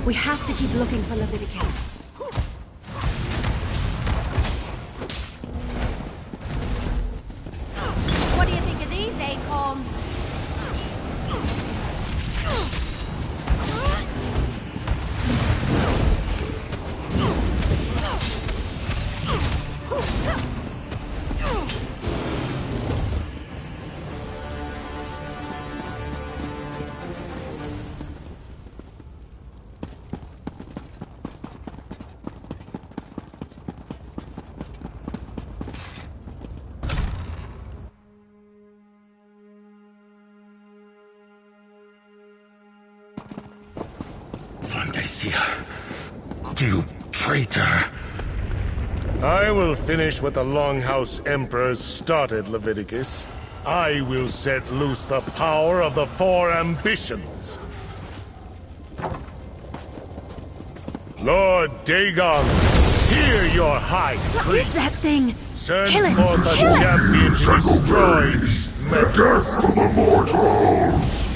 We have to keep looking for Leviticus. What do you think of these acorns? Vandacia, you traitor! I will finish what the Longhouse Emperor started, Leviticus. I will set loose the power of the Four Ambitions. Lord Dagon, hear your high priest. What is that thing? Send Kill it! forth a Kill it! champion to destroy The death to the mortals!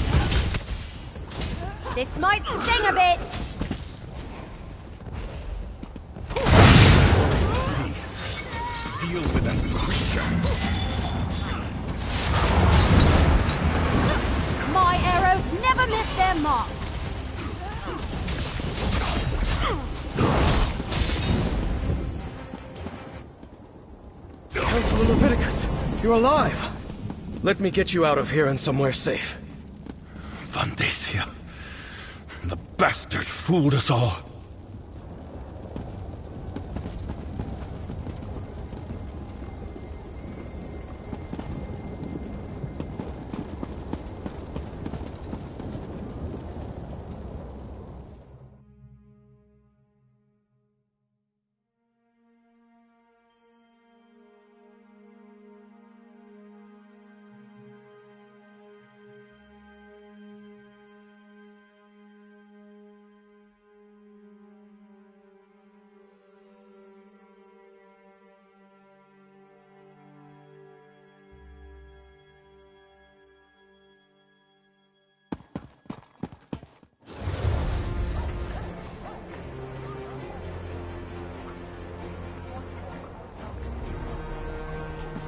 This might sting a bit. Deal with that creature. My arrows never miss their mark. Counselor Leviticus, you're alive! Let me get you out of here and somewhere safe. Vandacia. The bastard fooled us all.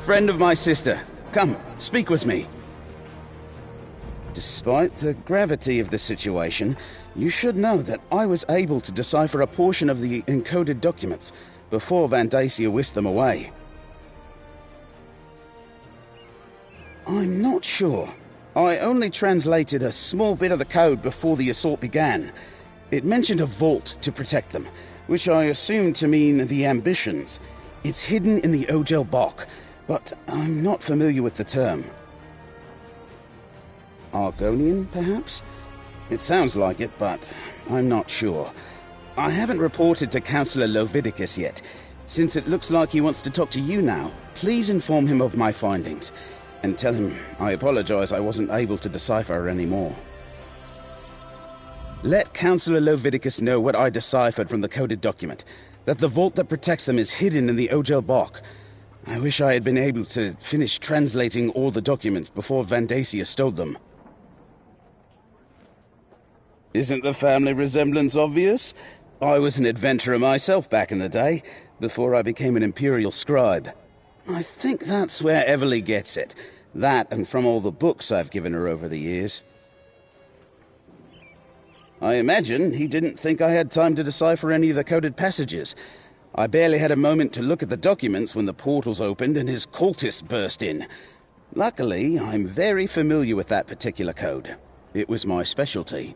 Friend of my sister, come, speak with me. Despite the gravity of the situation, you should know that I was able to decipher a portion of the encoded documents before Vandacia whisked them away. I'm not sure. I only translated a small bit of the code before the assault began. It mentioned a vault to protect them, which I assumed to mean the Ambitions. It's hidden in the Ogel Bok, but I'm not familiar with the term. Argonian, perhaps? It sounds like it, but I'm not sure. I haven't reported to Counselor Leviticus yet. Since it looks like he wants to talk to you now, please inform him of my findings. and tell him I apologize I wasn't able to decipher her anymore. Let Counselor Leviticus know what I deciphered from the coded document, that the vault that protects them is hidden in the Ojel Bok. I wish I had been able to finish translating all the documents before Vandacia stole them. Isn't the family resemblance obvious? I was an adventurer myself back in the day, before I became an Imperial scribe. I think that's where Everly gets it. That and from all the books I've given her over the years. I imagine he didn't think I had time to decipher any of the coded passages. I barely had a moment to look at the documents when the portals opened and his cultists burst in. Luckily, I'm very familiar with that particular code. It was my specialty.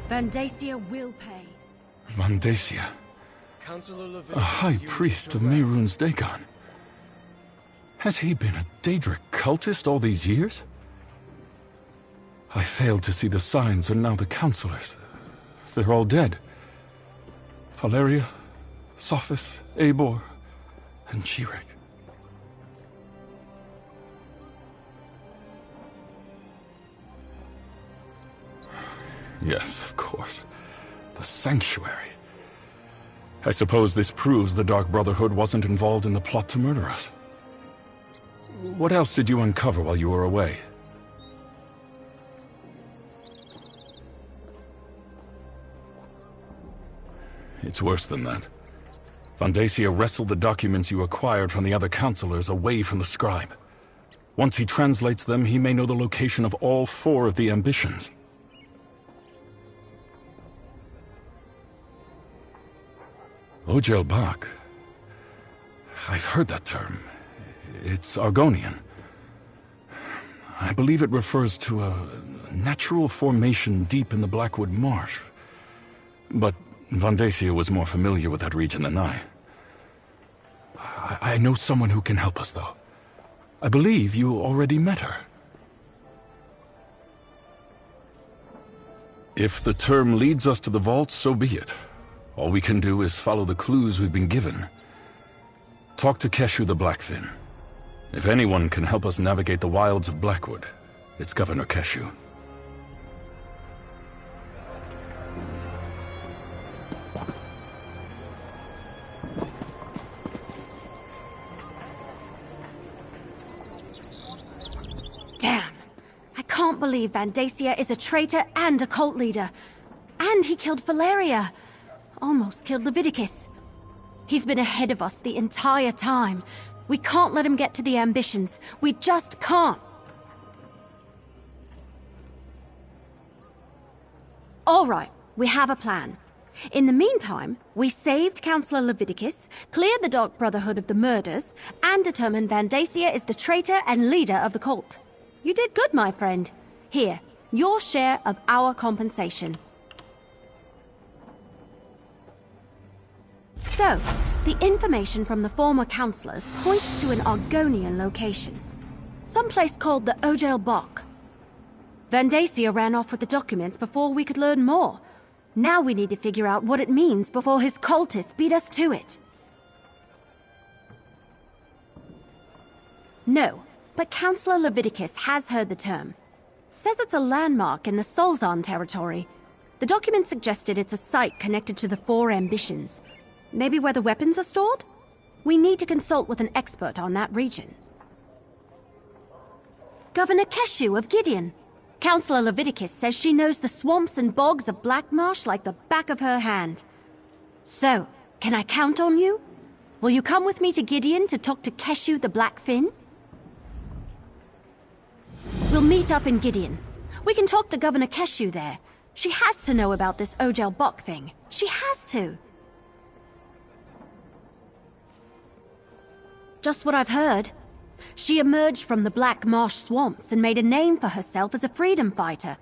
Vandacia will pay. Vandacia. A high priest of Mehrunes Dagon. Has he been a Daedric cultist all these years? I failed to see the signs, and now the counselors. They're all dead. Valeria, Sophis, Eivor, and Jirik. Yes, of course. The Sanctuary. I suppose this proves the Dark Brotherhood wasn't involved in the plot to murder us. What else did you uncover while you were away? It's worse than that. Vandacia wrestled the documents you acquired from the other counselors away from the scribe. Once he translates them, he may know the location of all 4 of the ambitions. Ojel Bok. I've heard that term. It's Argonian. I believe it refers to a natural formation deep in the Blackwood Marsh. But Vandacia was more familiar with that region than I. I know someone who can help us, though. I believe you already met her. If the term leads us to the vault, so be it. All we can do is follow the clues we've been given. Talk to Keshu the Blackfin. If anyone can help us navigate the wilds of Blackwood, it's Governor Keshu. Damn! I can't believe Vandacia is a traitor and a cult leader. And he killed Valeria. Almost killed Leviticus. He's been ahead of us the entire time. We can't let him get to the ambitions. We just can't. All right, we have a plan. In the meantime, we saved Counselor Leviticus, cleared the Dark Brotherhood of the murders, and determined Vandacia is the traitor and leader of the cult. You did good, my friend. Here, your share of our compensation. So, the information from the former counselors points to an Argonian location. Someplace called the Ojel Bok. Vandacia ran off with the documents before we could learn more. Now we need to figure out what it means before his cultists beat us to it. No, but Counselor Leviticus has heard the term. Says it's a landmark in the Solzan territory. The document suggested it's a site connected to the 4 ambitions. Maybe where the weapons are stored? We need to consult with an expert on that region. Governor Keshu of Gideon. Counselor Leviticus says she knows the swamps and bogs of Blackmarsh like the back of her hand. So, can I count on you? Will you come with me to Gideon to talk to Keshu the Blackfin? We'll meet up in Gideon. We can talk to Governor Keshu there. She has to know about this Ojel Bok thing. She has to. Just what I've heard. She emerged from the Black Marsh swamps and made a name for herself as a freedom fighter.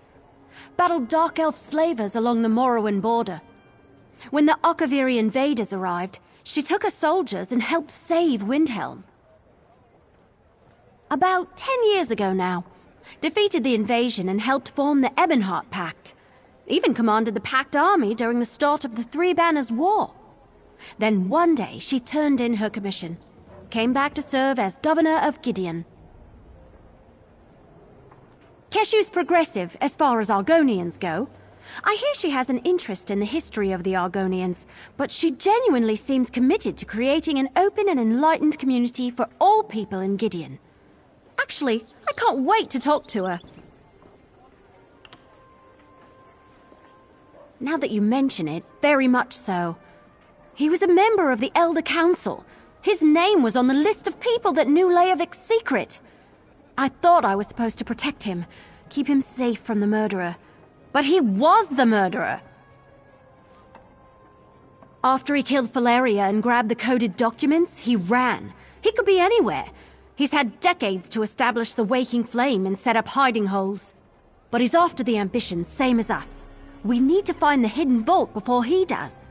Battled Dark Elf slavers along the Morrowind border. When the Akaviri invaders arrived, she took her soldiers and helped save Windhelm. About 10 years ago now, defeated the invasion and helped form the Ebonheart Pact. Even commanded the Pact army during the start of the Three Banners War. Then one day she turned in her commission. Came back to serve as governor of Gideon. Keshu's progressive as far as Argonians go. I hear she has an interest in the history of the Argonians, but she genuinely seems committed to creating an open and enlightened community for all people in Gideon. Actually, I can't wait to talk to her. Now that you mention it, very much so. He was a member of the Elder Council. His name was on the list of people that knew Leovik's secret. I thought I was supposed to protect him, keep him safe from the murderer. But he was the murderer! After he killed Valeria and grabbed the coded documents, he ran. He could be anywhere. He's had decades to establish the Waking Flame and set up hiding holes. But he's after the ambitions, same as us. We need to find the hidden vault before he does.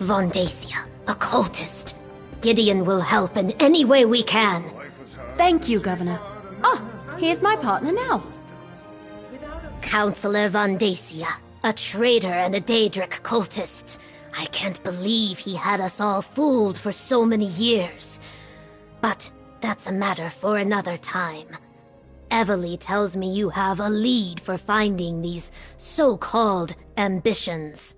Vondacia, a cultist. Gideon will help in any way we can. Thank you, Governor. Ah, here's my partner now. Counselor Vondacia, a traitor and a Daedric cultist. I can't believe he had us all fooled for so many years. But that's a matter for another time. Evely tells me you have a lead for finding these so-called ambitions.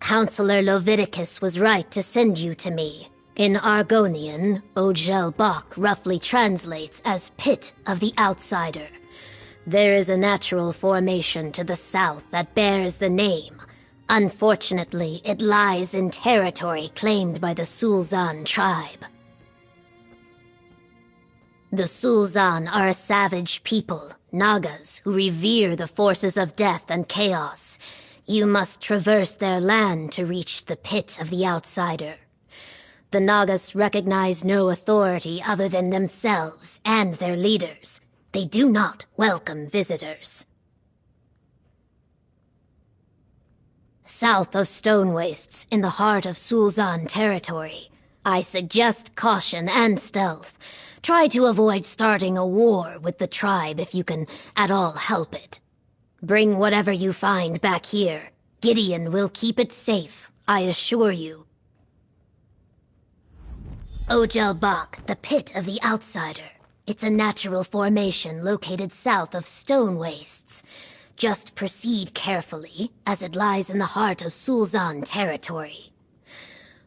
Counselor Leviticus was right to send you to me. In Argonian, Ojel Bach roughly translates as Pit of the Outsider. There is a natural formation to the south that bears the name. Unfortunately, it lies in territory claimed by the Sul'Zan tribe. The Sul'Zan are a savage people, Nagas, who revere the forces of death and chaos. You must traverse their land to reach the Pit of the Outsider. The Nagas recognize no authority other than themselves and their leaders. They do not welcome visitors. South of Stone Wastes, in the heart of Sul'Zan territory, I suggest caution and stealth. Try to avoid starting a war with the tribe if you can at all help it. Bring whatever you find back here. Gideon will keep it safe, I assure you. Ojel Bach, the Pit of the Outsider. It's a natural formation located south of Stone Wastes. Just proceed carefully, as it lies in the heart of Sul'Zan territory.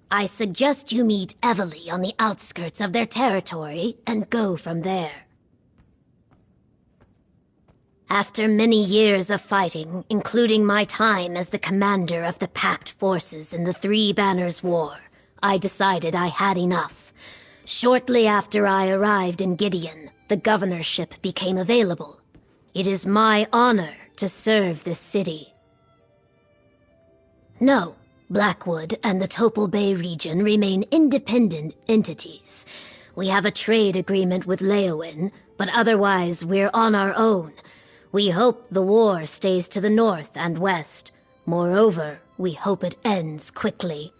I suggest you meet Evely on the outskirts of their territory and go from there. After many years of fighting, including my time as the commander of the Pact forces in the Three Banners War, I decided I had enough. Shortly after I arrived in Gideon, the governorship became available. It is my honor to serve this city. No, Blackwood and the Topal Bay region remain independent entities. We have a trade agreement with Leowyn, but otherwise we're on our own. We hope the war stays to the north and west. Moreover, we hope it ends quickly.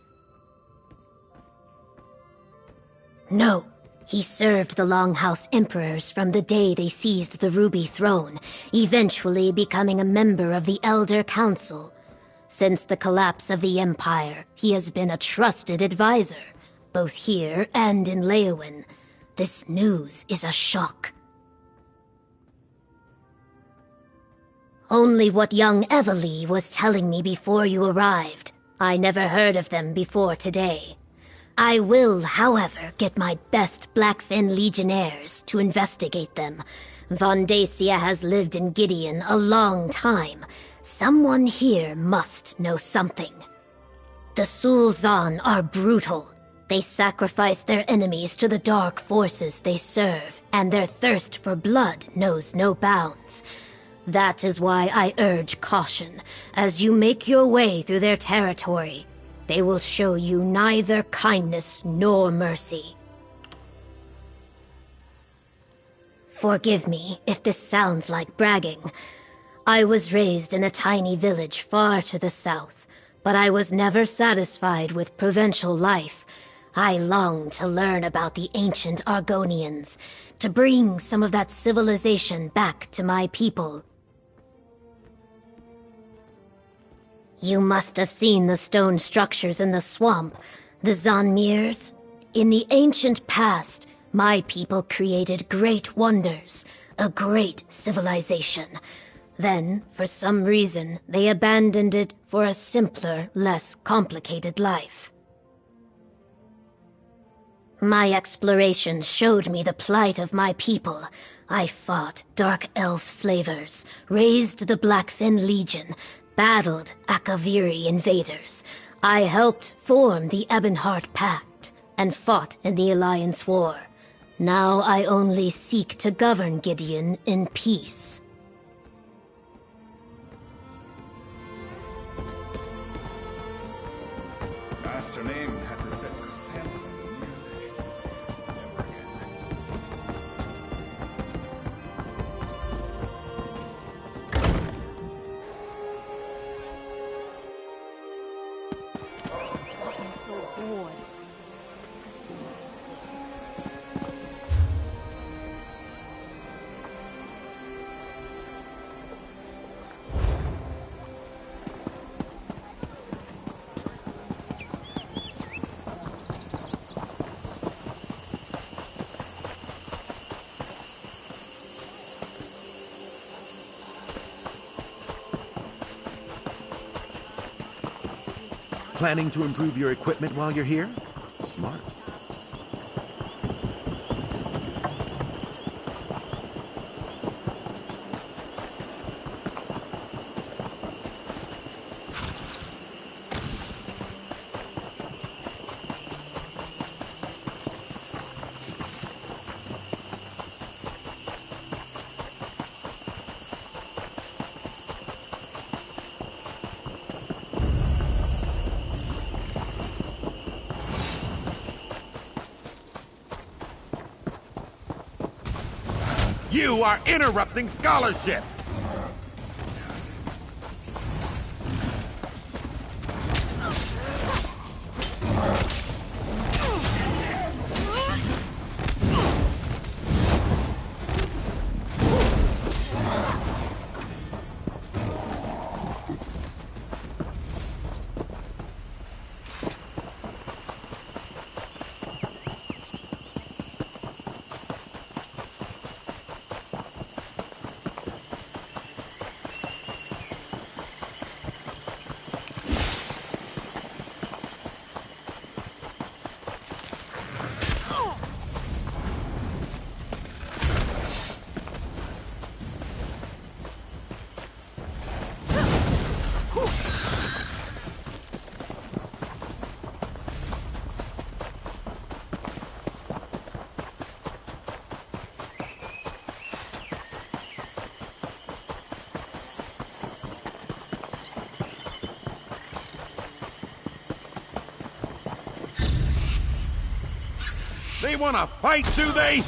No, he served the Longhouse Emperors from the day they seized the Ruby Throne, eventually becoming a member of the Elder Council. Since the collapse of the Empire, he has been a trusted advisor, both here and in Leowyn. This news is a shock. Only what young Evely was telling me before you arrived. I never heard of them before today. I will, however, get my best Blackfin Legionnaires to investigate them. Vondacia has lived in Gideon a long time. Someone here must know something. The Sul'Zan are brutal. They sacrifice their enemies to the dark forces they serve, and their thirst for blood knows no bounds. That is why I urge caution. As you make your way through their territory, they will show you neither kindness nor mercy. Forgive me if this sounds like bragging. I was raised in a tiny village far to the south, but I was never satisfied with provincial life. I longed to learn about the ancient Argonians, to bring some of that civilization back to my people. You must have seen the stone structures in the swamp, the Zanmirs. In the ancient past, my people created great wonders, a great civilization. Then, for some reason, they abandoned it for a simpler, less complicated life. My explorations showed me the plight of my people. I fought dark elf slavers, raised the Blackfin Legion, battled Akaviri invaders. I helped form the Ebonheart Pact, and fought in the Alliance War. Now I only seek to govern Gideon in peace. Master Name had to set for sample of the music. Never again. I'm so bored. Planning to improve your equipment while you're here? Smart. You are interrupting scholarship! They want to fight, do they?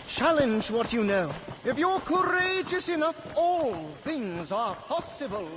Challenge what you know. If you're courageous enough, all things are possible.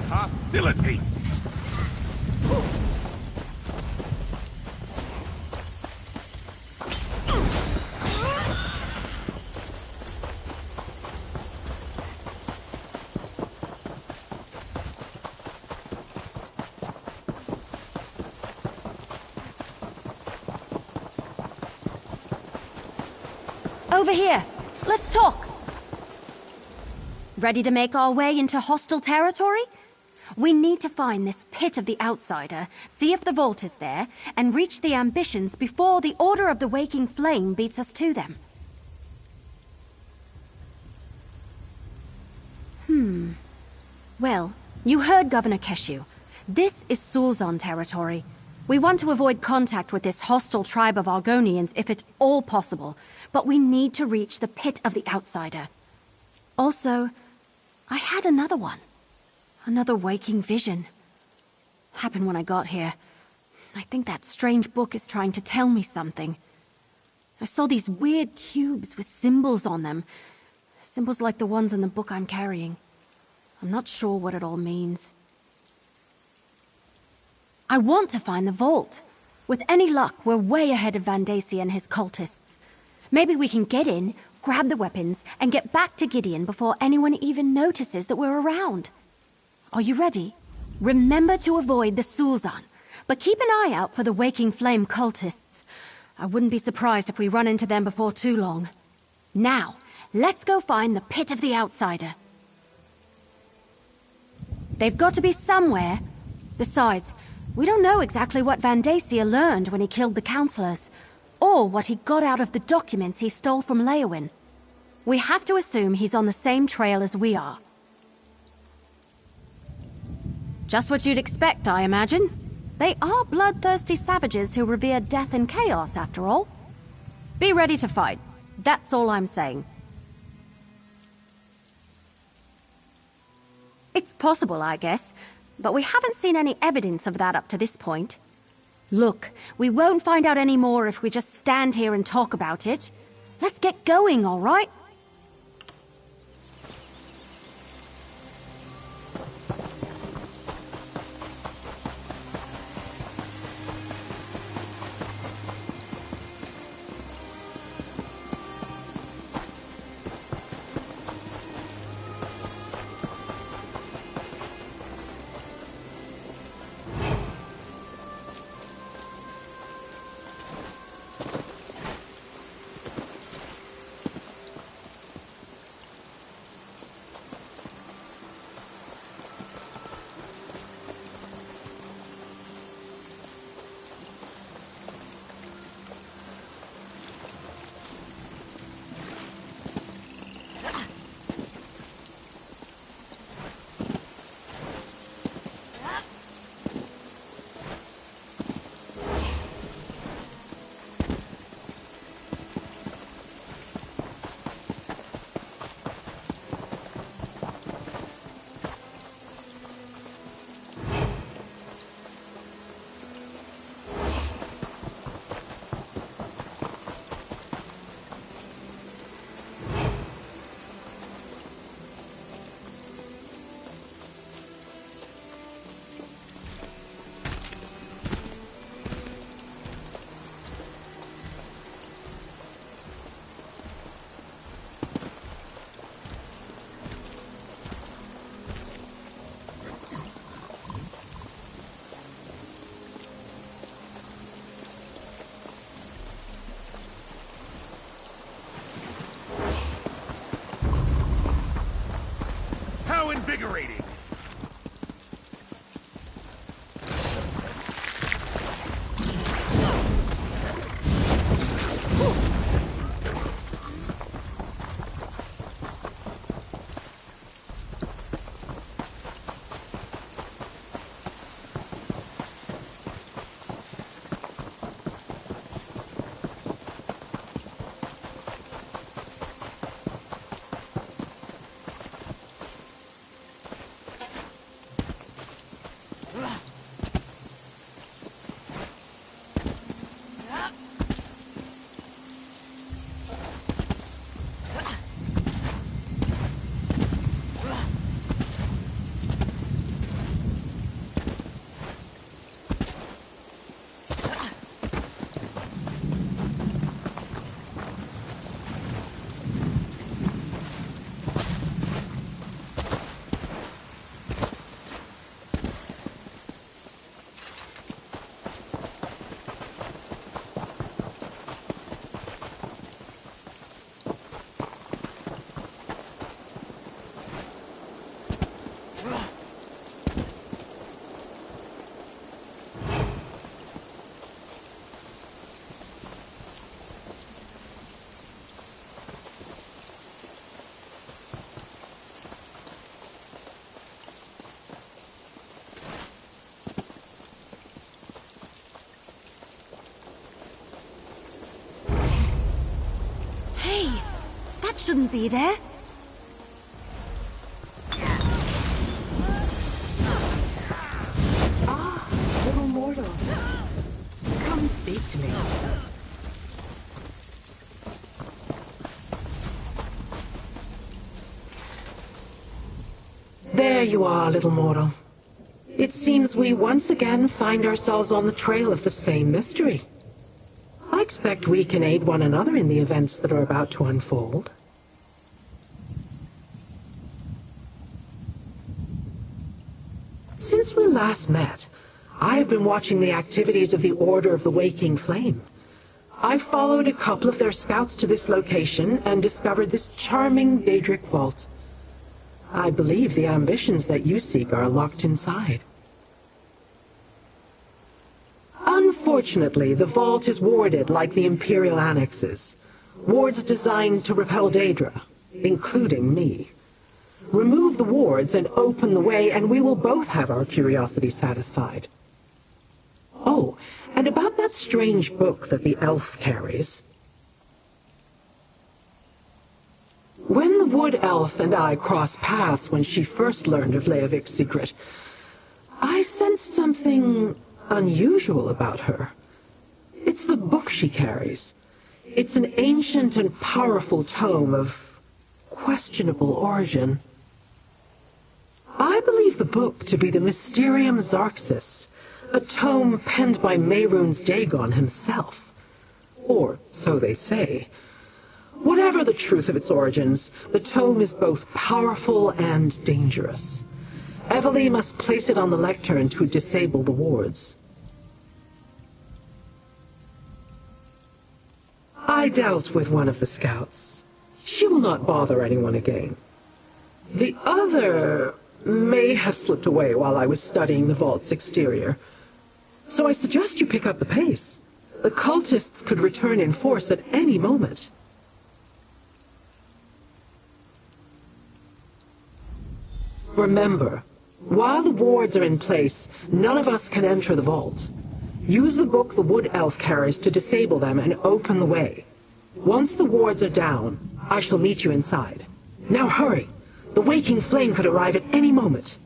Hostility! Over here. Let's talk. Ready to make our way into hostile territory? We need to find this pit of the Outsider, see if the vault is there, and reach the Ambitions before the Order of the Waking Flame beats us to them. Well, you heard Governor Keshu. This is Sulzon territory. We want to avoid contact with this hostile tribe of Argonians if at all possible, but we need to reach the pit of the Outsider. Also, I had another one. Another waking vision. Happened when I got here. I think that strange book is trying to tell me something. I saw these weird cubes with symbols on them. Symbols like the ones in the book I'm carrying. I'm not sure what it all means. I want to find the vault. With any luck, we're way ahead of Vandacia and his cultists. Maybe we can get in, grab the weapons, and get back to Gideon before anyone even notices that we're around. Are you ready? Remember to avoid the Sulzon, but keep an eye out for the Waking Flame cultists. I wouldn't be surprised if we run into them before too long. Now, let's go find the Pit of the Outsider. They've got to be somewhere. Besides, we don't know exactly what Van Dacia learned when he killed the Councillors, or what he got out of the documents he stole from Leowyn. We have to assume he's on the same trail as we are. Just what you'd expect, I imagine. They are bloodthirsty savages who revere death and chaos, after all. Be ready to fight. That's all I'm saying. It's possible, I guess, but we haven't seen any evidence of that up to this point. Look, we won't find out any more if we just stand here and talk about it. Let's get going, all right? How invigorating! That shouldn't be there. Ah, little mortals. Come speak to me. There you are, little mortal. It seems we once again find ourselves on the trail of the same mystery. I expect we can aid one another in the events that are about to unfold. Since we last met, I have been watching the activities of the Order of the Waking Flame. I followed a couple of their scouts to this location and discovered this charming Daedric vault. I believe the ambitions that you seek are locked inside. Unfortunately, the vault is warded like the Imperial annexes. Wards designed to repel Daedra, including me. Remove the wards and open the way, and we will both have our curiosity satisfied. Oh, and about that strange book that the elf carries. When the wood elf and I crossed paths when she first learned of Leovik's secret, I sensed something unusual about her. It's the book she carries. It's an ancient and powerful tome of questionable origin. I believe the book to be the Mysterium Xarxis, a tome penned by Mehrunes Dagon himself. Or so they say. Whatever the truth of its origins, the tome is both powerful and dangerous. Eveli must place it on the lectern to disable the wards. I dealt with one of the scouts. She will not bother anyone again. The other may have slipped away while I was studying the vault's exterior. So I suggest you pick up the pace. The cultists could return in force at any moment. Remember, while the wards are in place, none of us can enter the vault. Use the book the wood elf carries to disable them and open the way. Once the wards are down, I shall meet you inside. Now hurry! The waking flame could arrive at any moment.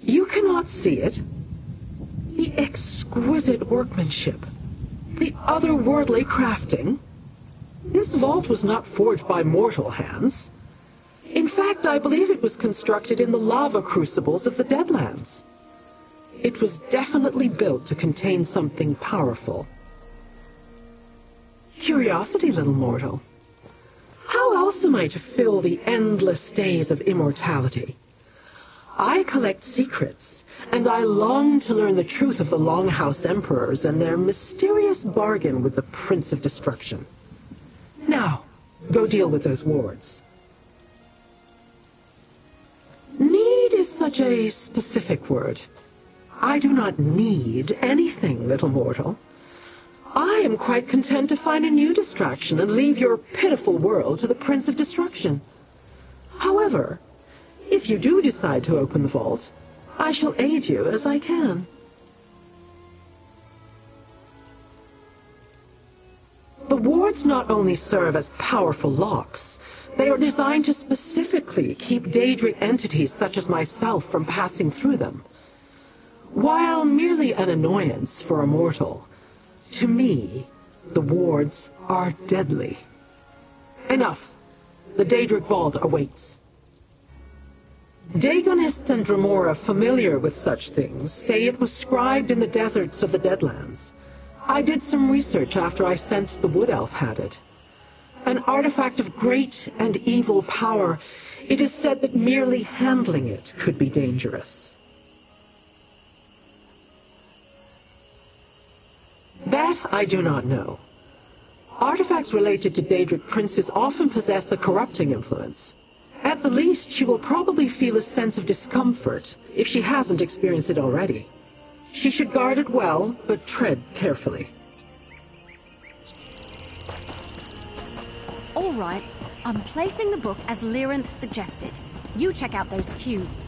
You cannot see it. The exquisite workmanship. The otherworldly crafting. This vault was not forged by mortal hands. In fact, I believe it was constructed in the lava crucibles of the Deadlands. It was definitely built to contain something powerful. Curiosity, little mortal. How else am I to fill the endless days of immortality? I collect secrets, and I long to learn the truth of the Longhouse Emperors and their mysterious bargain with the Prince of Destruction. Now, go deal with those wards. Need is such a specific word. I do not need anything, little mortal. I am quite content to find a new distraction and leave your pitiful world to the Prince of Destruction. However, if you do decide to open the vault, I shall aid you as I can. The wards not only serve as powerful locks, they are designed to specifically keep Daedric entities such as myself from passing through them. While merely an annoyance for a mortal, to me, the wards are deadly. Enough. The Daedric Vault awaits. Dagonists and Dremora familiar with such things say it was scribed in the deserts of the Deadlands. I did some research after I sensed the Wood Elf had it. An artifact of great and evil power, it is said that merely handling it could be dangerous. That I do not know. Artifacts related to Daedric princes often possess a corrupting influence. At the least, she will probably feel a sense of discomfort if she hasn't experienced it already. She should guard it well, but tread carefully. All right, I'm placing the book as Lyrinth suggested. You check out those cubes.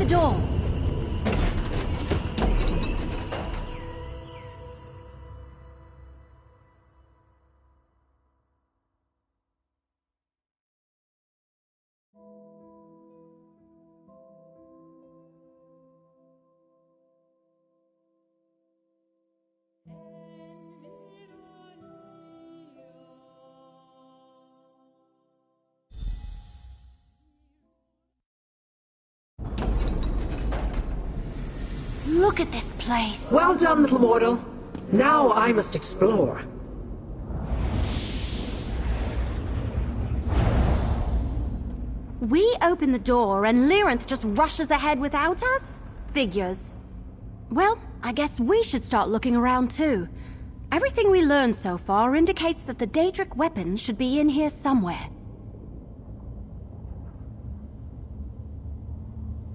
door. Look at this place. Well done, little mortal. Now I must explore. We open the door and Lyranth just rushes ahead without us? Figures. Well, I guess we should start looking around too. Everything we learned so far indicates that the Daedric weapons should be in here somewhere.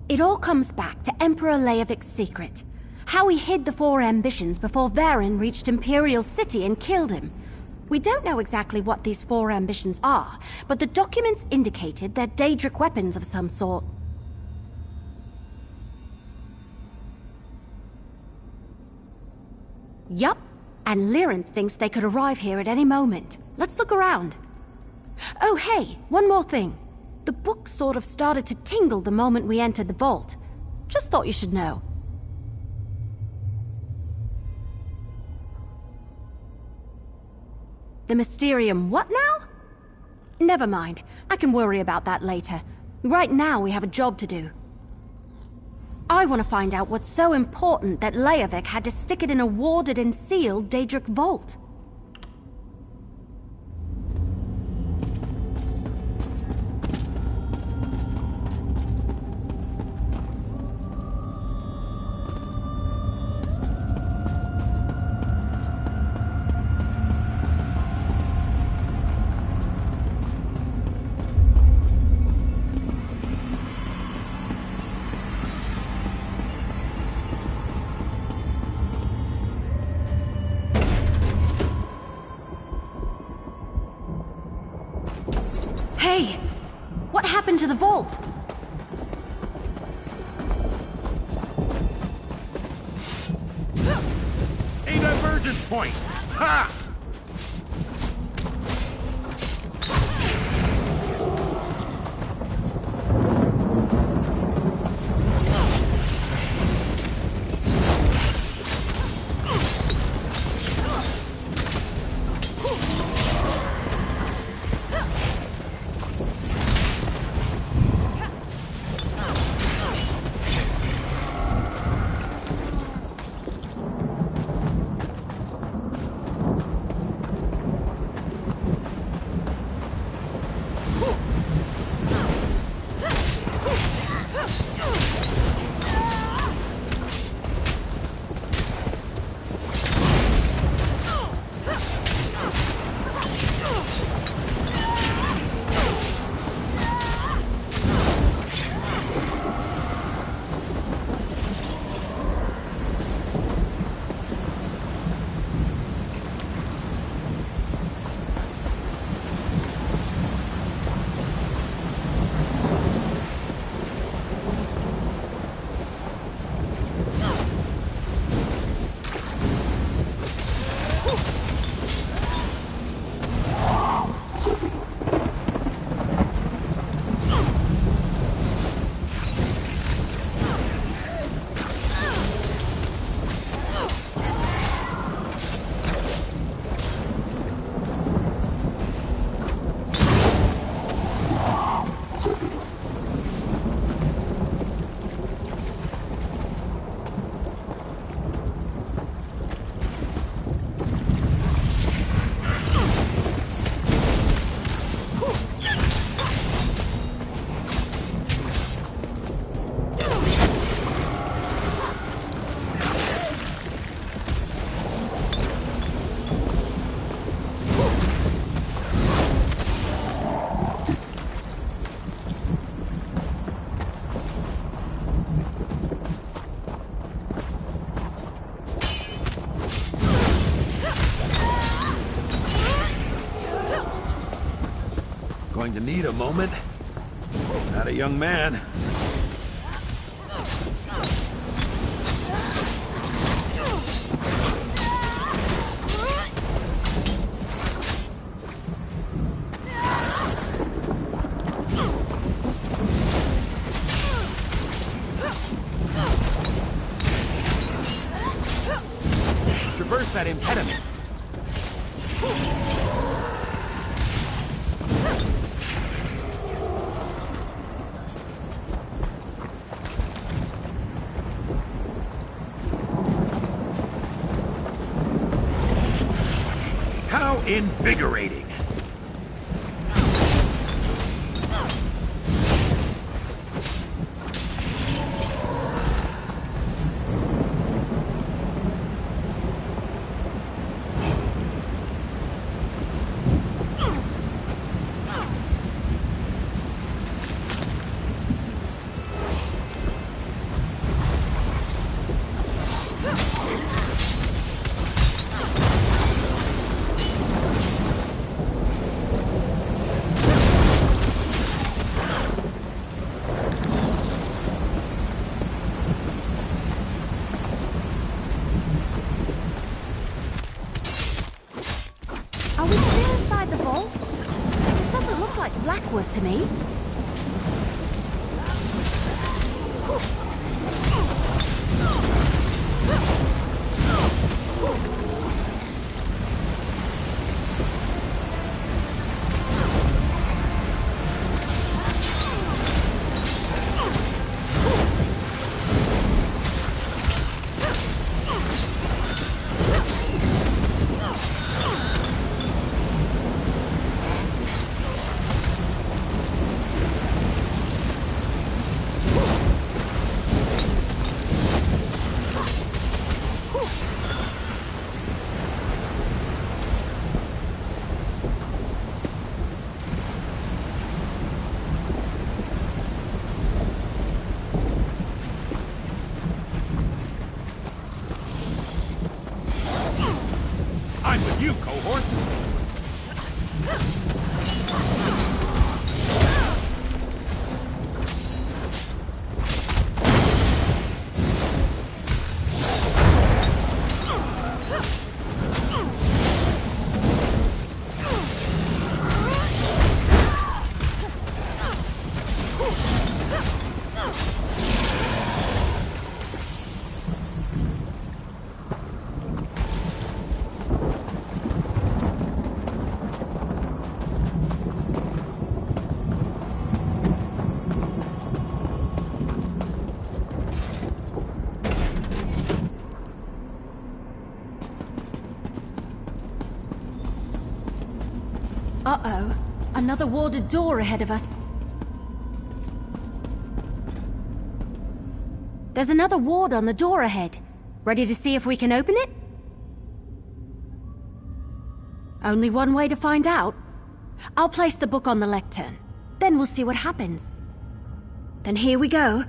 It all comes back to Emperor Leovik's secret. How he hid the four ambitions before Varen reached Imperial City and killed him. We don't know exactly what these four ambitions are, but the documents indicated they're Daedric weapons of some sort. Yup, and Lyranth thinks they could arrive here at any moment. Let's look around. Oh hey, one more thing. The book sort of started to tingle the moment we entered the vault. Just thought you should know. The Mysterium what now? Never mind. I can worry about that later. Right now we have a job to do. I want to find out what's so important that Leovik had to stick it in a warded and sealed Daedric vault. Hey! What happened to the vault? A divergence point! Ha! Going to need a moment. Not a young man. traverse that impediment. How invigorating! Are we still inside the vault? This doesn't look like Blackwood to me. I'm with you, cohort! Uh-oh. Another warded door ahead of us. There's another ward on the door ahead. Ready to see if we can open it? Only one way to find out. I'll place the book on the lectern. Then we'll see what happens. Then here we go.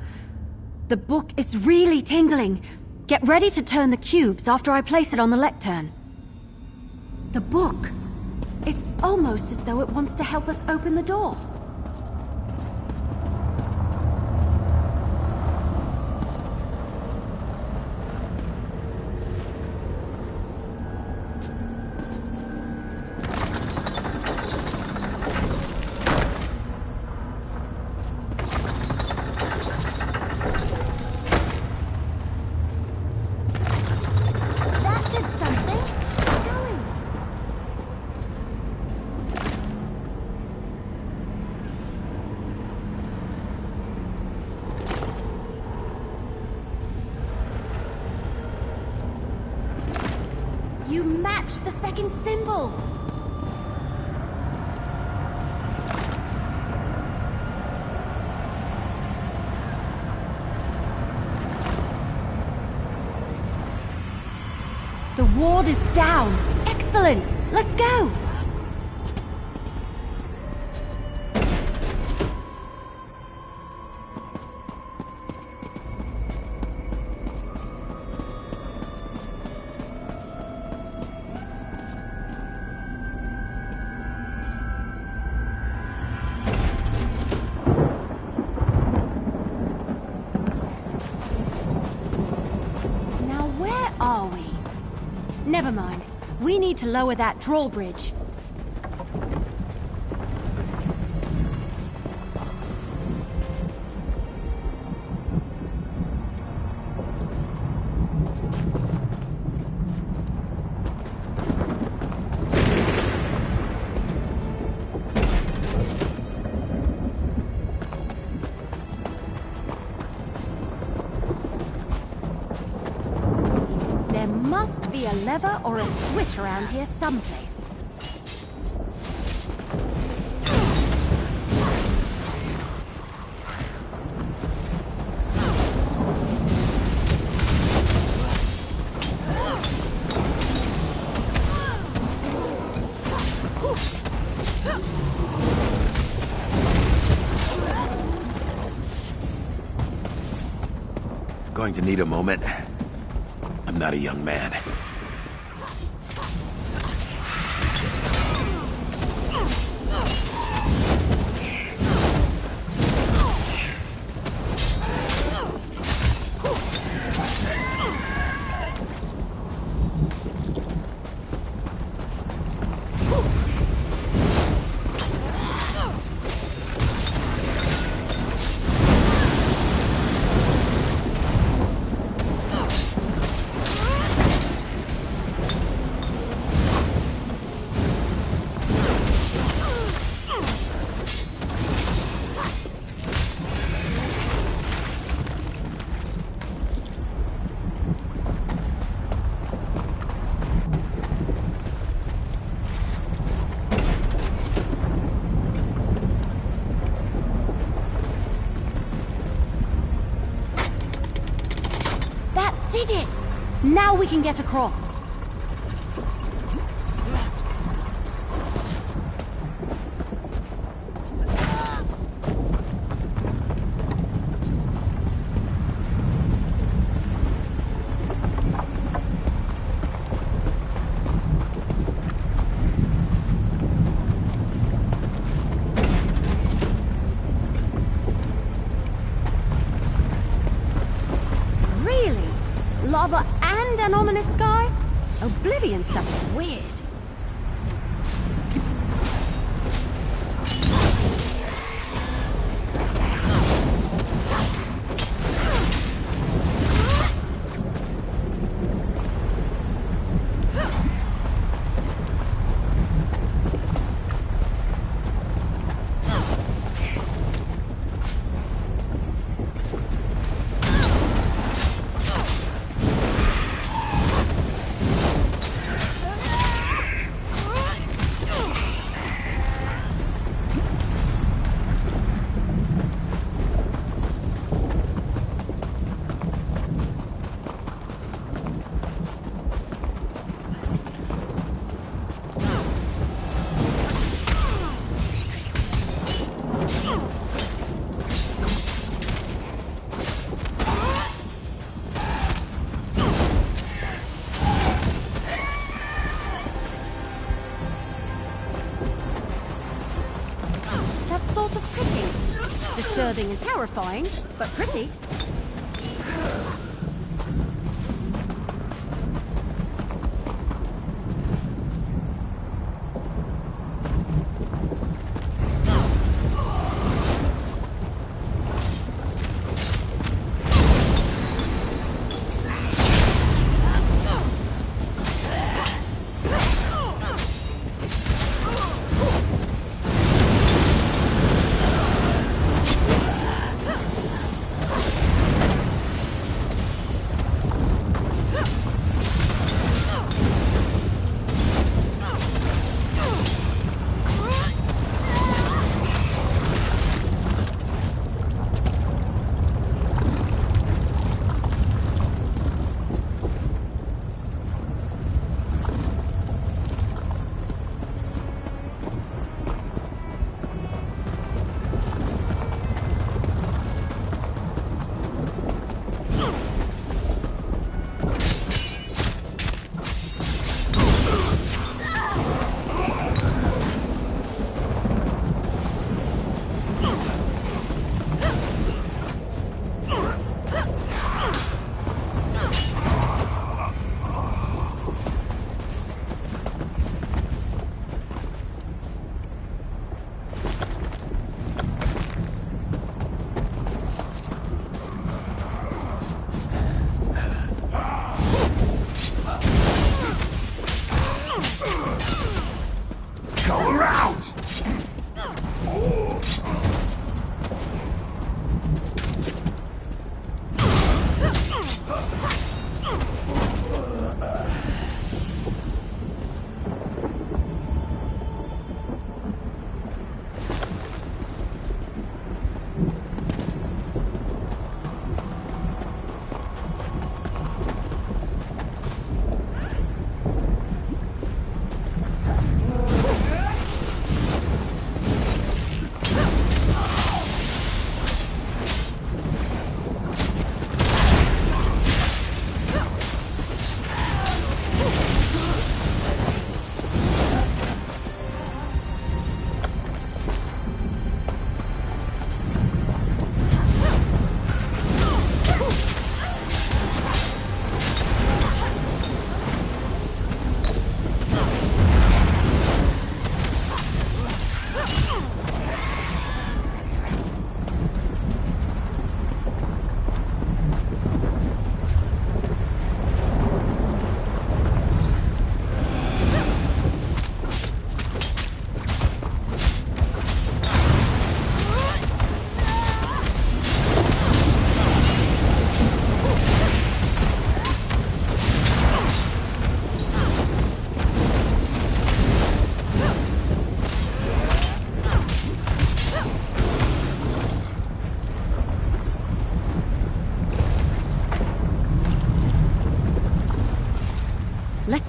The book is really tingling. Get ready to turn the cubes after I place it on the lectern. The book. It's almost as though it wants to help us open the door. That did something. Keep going. You match the second symbol! The ward is down! Excellent! Let's go! Now where are we? Never mind. We need to lower that drawbridge. must be a lever or a switch around here someplace. Going to need a moment. I'm not a young man. Did it! Now we can get across. Lava and an ominous sky? Oblivion stuff is weird. Sort of pretty. Disturbing and terrifying, but pretty.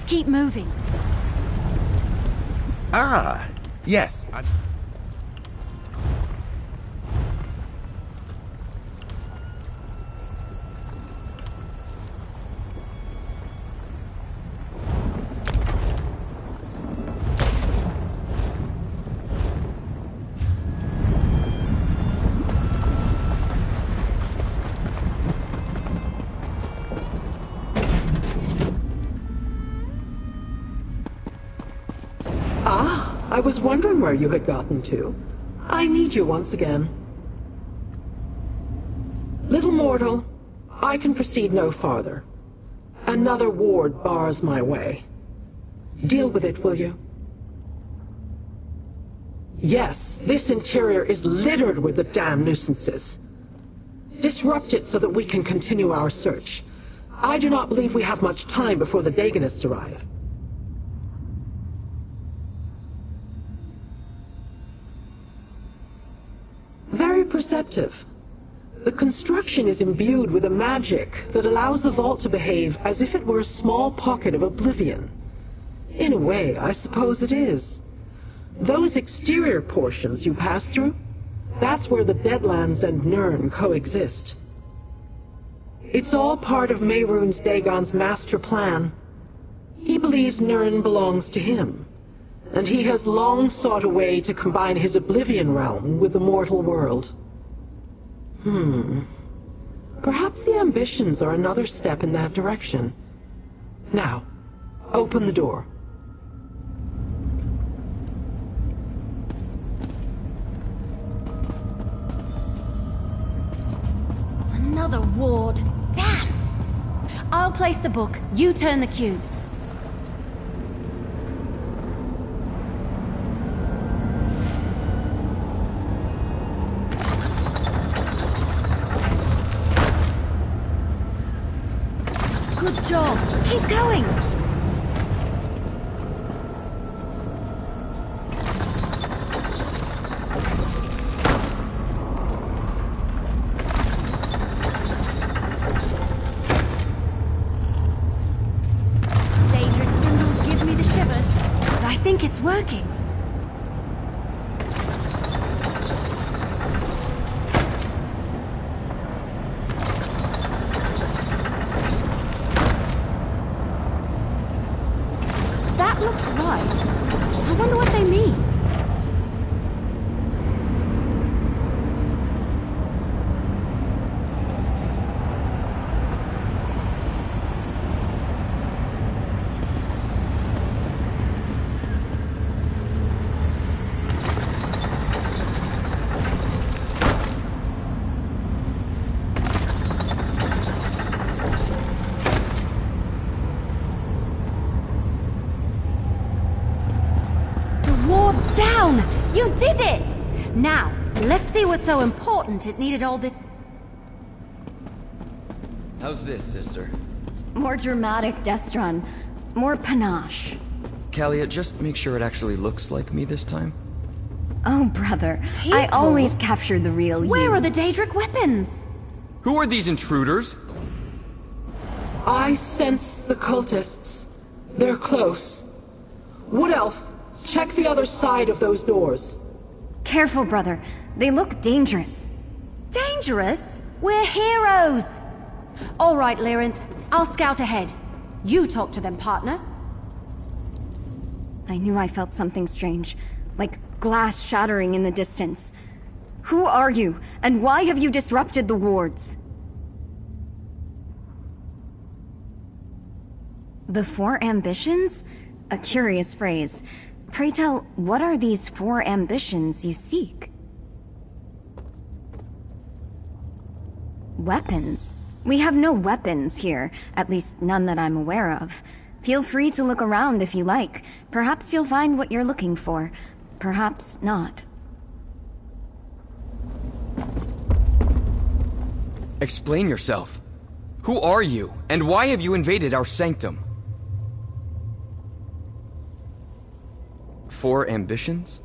keep moving. Ah, yes. I was wondering where you had gotten to. I need you once again. Little mortal, I can proceed no farther. Another ward bars my way. Deal with it, will you? Yes, this interior is littered with the damn nuisances. Disrupt it so that we can continue our search. I do not believe we have much time before the Daganists arrive. Very perceptive. The construction is imbued with a magic that allows the vault to behave as if it were a small pocket of oblivion. In a way, I suppose it is. Those exterior portions you pass through, that's where the Deadlands and Nirn coexist. It's all part of Mehrunes Dagon's master plan. He believes Nirn belongs to him, and he has long sought a way to combine his Oblivion realm with the mortal world. Perhaps the ambitions are another step in that direction. Now, open the door. Another ward. Damn! I'll place the book. You turn the cubes. Good job. Keep going. Daedric symbols give me the shivers, but I think it's working. That looks right. I wonder what they mean. Down! You did it! Now, let's see what's so important it needed all the... How's this, sister? More dramatic, Destron. More panache. Calia, just make sure it actually looks like me this time. Oh, brother. I always capture the real you. Where are the Daedric weapons? Who are these intruders? I sense the cultists. They're close. Wood Elf, check the other side of those doors. Careful, brother. They look dangerous. Dangerous? We're heroes! All right, Lyrinth. I'll scout ahead. You talk to them, partner. I knew I felt something strange. Like glass shattering in the distance. Who are you? And why have you disrupted the wards? The Four Ambitions? A curious phrase. Pray tell, what are these four ambitions you seek? Weapons? We have no weapons here, at least none that I'm aware of. Feel free to look around if you like. Perhaps you'll find what you're looking for. Perhaps not. Explain yourself. Who are you, and why have you invaded our sanctum? Four ambitions?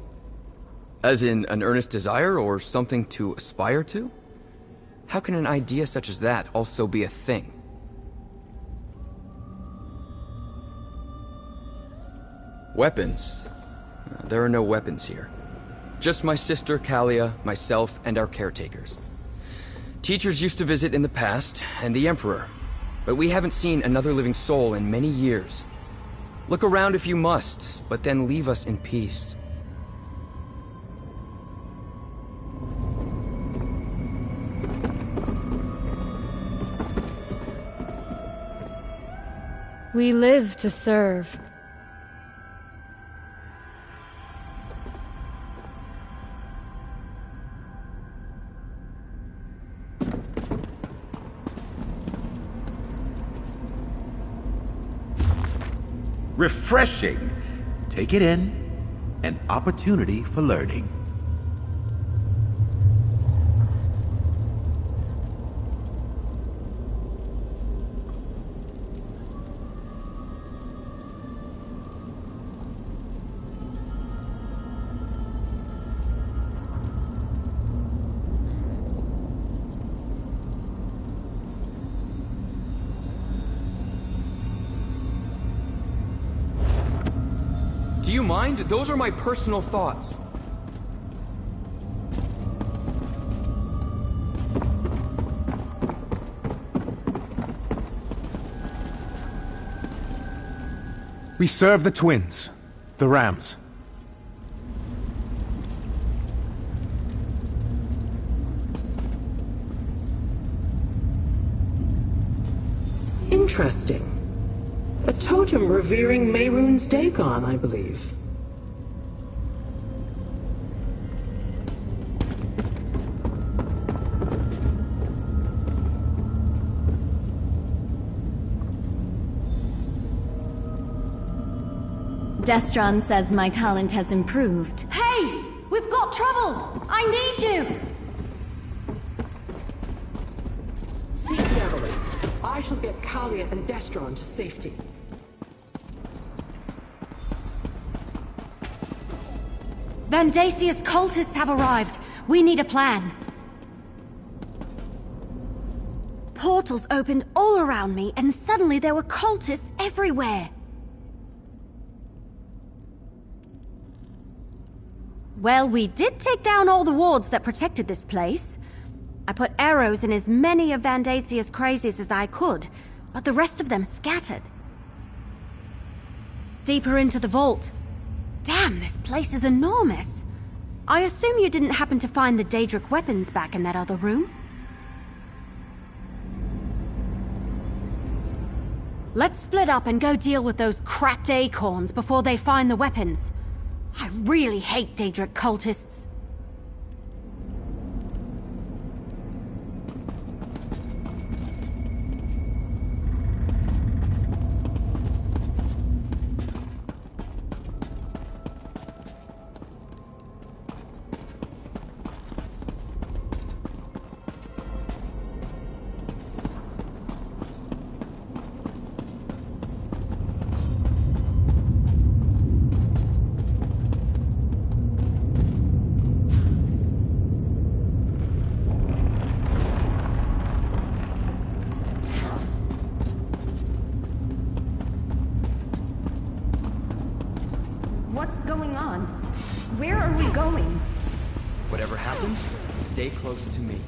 As in an earnest desire or something to aspire to? How can an idea such as that also be a thing? Weapons? There are no weapons here. Just my sister, Kalia, myself, and our caretakers. Teachers used to visit in the past, and the Emperor. But we haven't seen another living soul in many years. Look around if you must, but then leave us in peace. We live to serve. Refreshing. Take it in. An opportunity for learning. Do you mind? Those are my personal thoughts. We serve the twins, the Rams. Interesting. A totem revering Mehrunes Dagon, I believe. Destron says my talent has improved. Hey! We've got trouble! I need you! See to Evelyn. I shall get Kalia and Destron to safety. Vandasia's cultists have arrived. We need a plan. Portals opened all around me, and suddenly there were cultists everywhere. Well, we did take down all the wards that protected this place. I put arrows in as many of Vandasia's crazies as I could, but the rest of them scattered. Deeper into the vault. Damn, this place is enormous. I assume you didn't happen to find the Daedric weapons back in that other room? Let's split up and go deal with those cracked acorns before they find the weapons. I really hate Daedric cultists. What's going on? Where are we going? Whatever happens, stay close to me.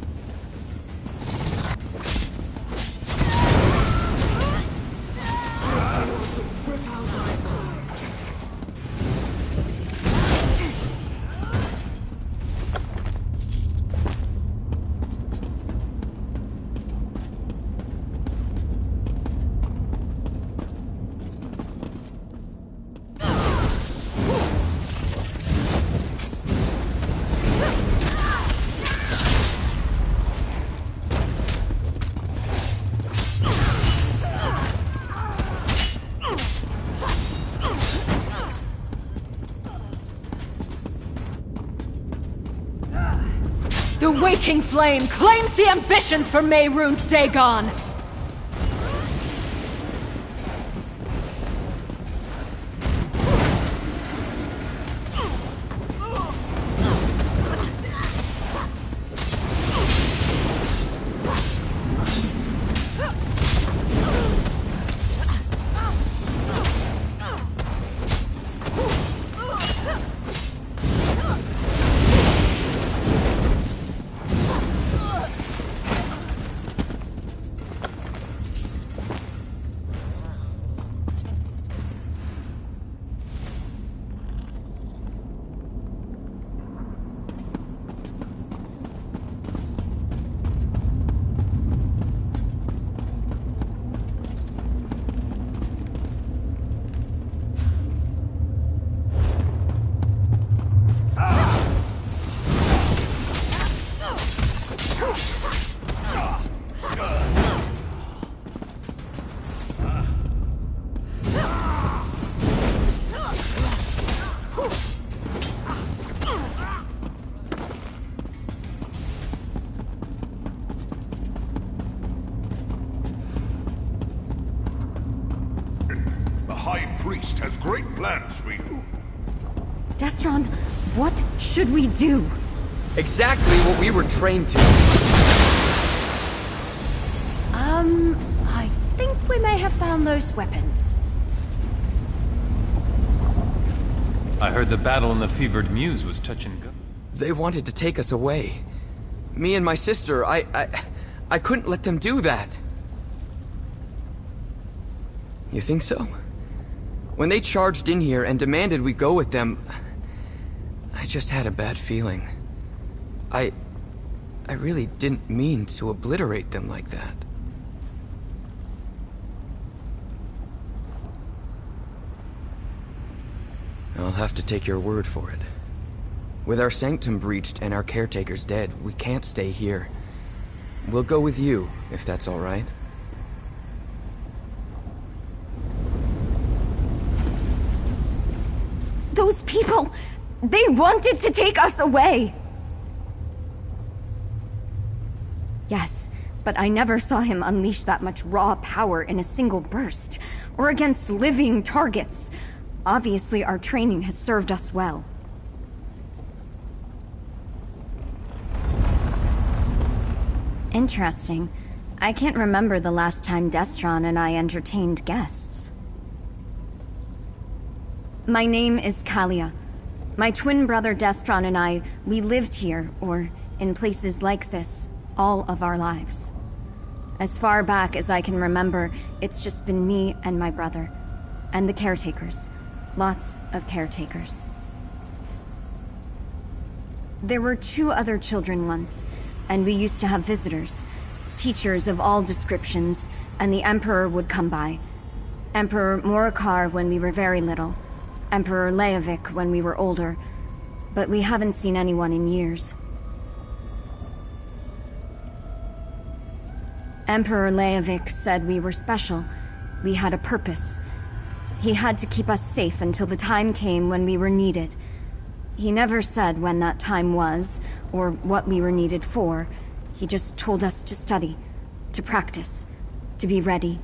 The Waking Flame claims the ambitions for Mehrunes Dagon! High Priest has great plans for you. Destron, what should we do? Exactly what we were trained to. I think we may have found those weapons. I heard the battle in the Fevered Muse was touch and go. They wanted to take us away. Me and my sister, I couldn't let them do that. You think so? When they charged in here and demanded we go with them, I just had a bad feeling. I really didn't mean to obliterate them like that. I'll have to take your word for it. With our sanctum breached and our caretakers dead, we can't stay here. We'll go with you, if that's all right. Those people, they wanted to take us away. Yes, but I never saw him unleash that much raw power in a single burst, or against living targets. Obviously, our training has served us well. Interesting. I can't remember the last time Destron and I entertained guests. My name is Kalia. My twin brother Destron and I, we lived here, or in places like this, all of our lives. As far back as I can remember, it's just been me and my brother. And the caretakers. Lots of caretakers. There were 2 other children once, and we used to have visitors. Teachers of all descriptions, and the Emperor would come by. Emperor Morikar when we were very little. Emperor Leovic when we were older. But we haven't seen anyone in years. Emperor Leovic said we were special. We had a purpose. He had to keep us safe until the time came when we were needed. He never said when that time was, or what we were needed for. He just told us to study, to practice, to be ready.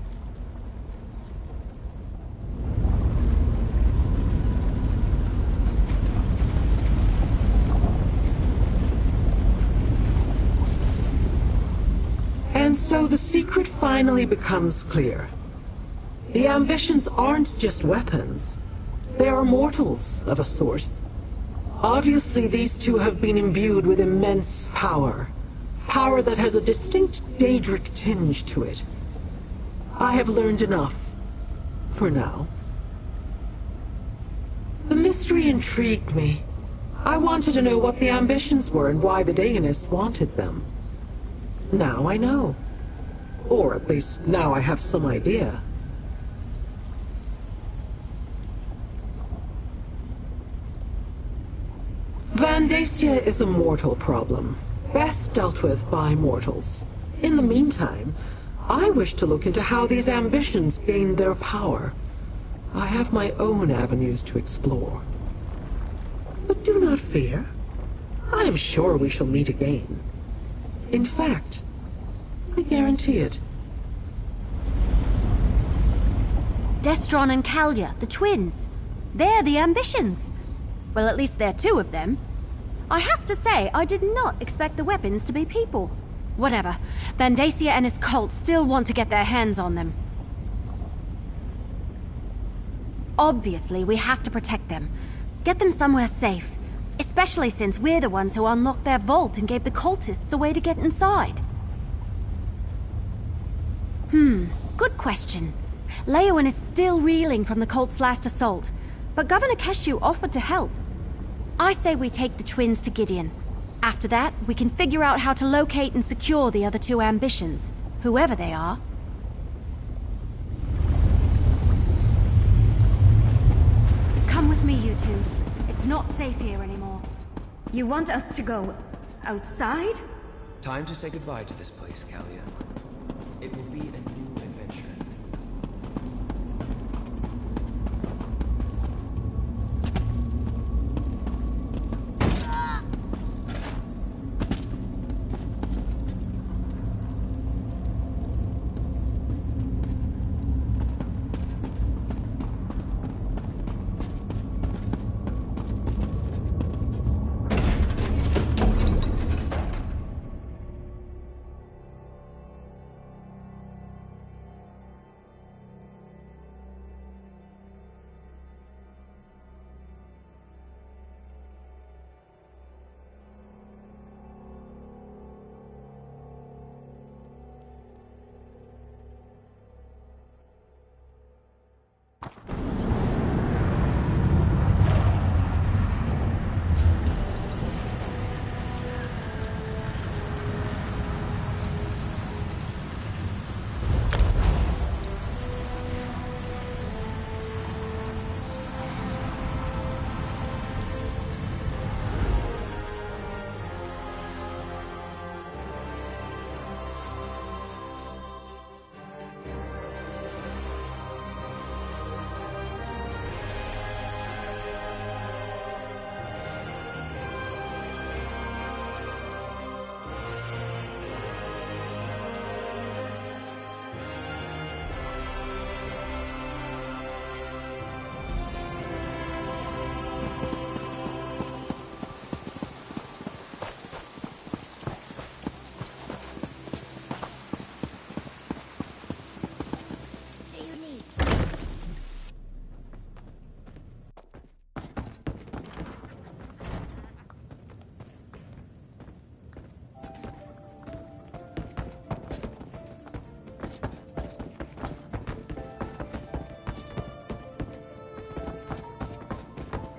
And so the secret finally becomes clear. The ambitions aren't just weapons. They are mortals of a sort. Obviously, these 2 have been imbued with immense power. Power that has a distinct Daedric tinge to it. I have learned enough. For now. The mystery intrigued me. I wanted to know what the ambitions were and why the Dagonist wanted them. Now I know. Or at least, now I have some idea. Vandacia is a mortal problem, best dealt with by mortals. In the meantime, I wish to look into how these ambitions gain their power. I have my own avenues to explore. But do not fear. I am sure we shall meet again. In fact, I guarantee it. Destron and Kalia, the twins. They're the ambitions. Well, at least there are 2 of them. I have to say, I did not expect the weapons to be people. Whatever. Vandacia and his cult still want to get their hands on them. Obviously, we have to protect them. Get them somewhere safe. Especially since we're the ones who unlocked their vault and gave the cultists a way to get inside. Good question. Leowen is still reeling from the cult's last assault, but Governor Keshu offered to help. I say we take the twins to Gideon. After that, we can figure out how to locate and secure the other 2 ambitions, whoever they are. Come with me, you 2. It's not safe here anymore. You want us to go outside? Time to say goodbye to this place, Kalia. It will be a new adventure.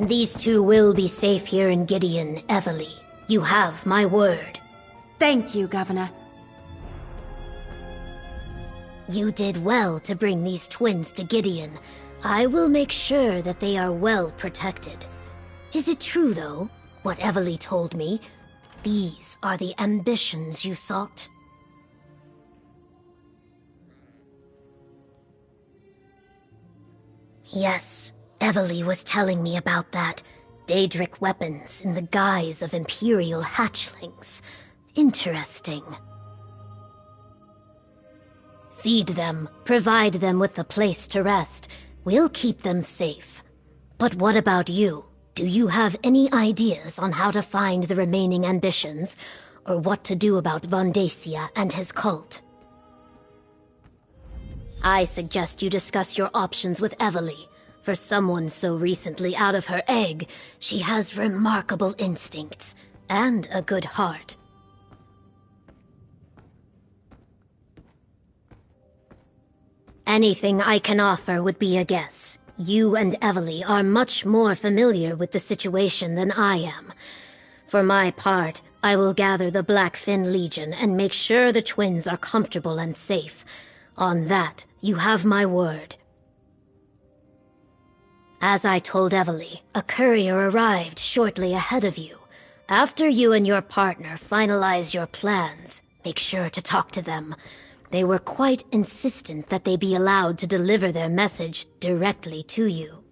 These two will be safe here in Gideon, Evely. You have my word. Thank you, Governor. You did well to bring these twins to Gideon. I will make sure that they are well protected. Is it true, though, what Evely told me? These are the ambitions you sought? Yes, Evely was telling me about that. Daedric weapons in the guise of Imperial hatchlings. Interesting. Feed them, provide them with a place to rest. We'll keep them safe. But what about you? Do you have any ideas on how to find the remaining ambitions? Or what to do about Vandacia and his cult? I suggest you discuss your options with Evely. For someone so recently out of her egg, she has remarkable instincts and a good heart. Anything I can offer would be a guess. You and Evely are much more familiar with the situation than I am. For my part, I will gather the Blackfin Legion and make sure the twins are comfortable and safe. On that, you have my word. As I told Evely, a courier arrived shortly ahead of you. After you and your partner finalize your plans, make sure to talk to them. They were quite insistent that they be allowed to deliver their message directly to you.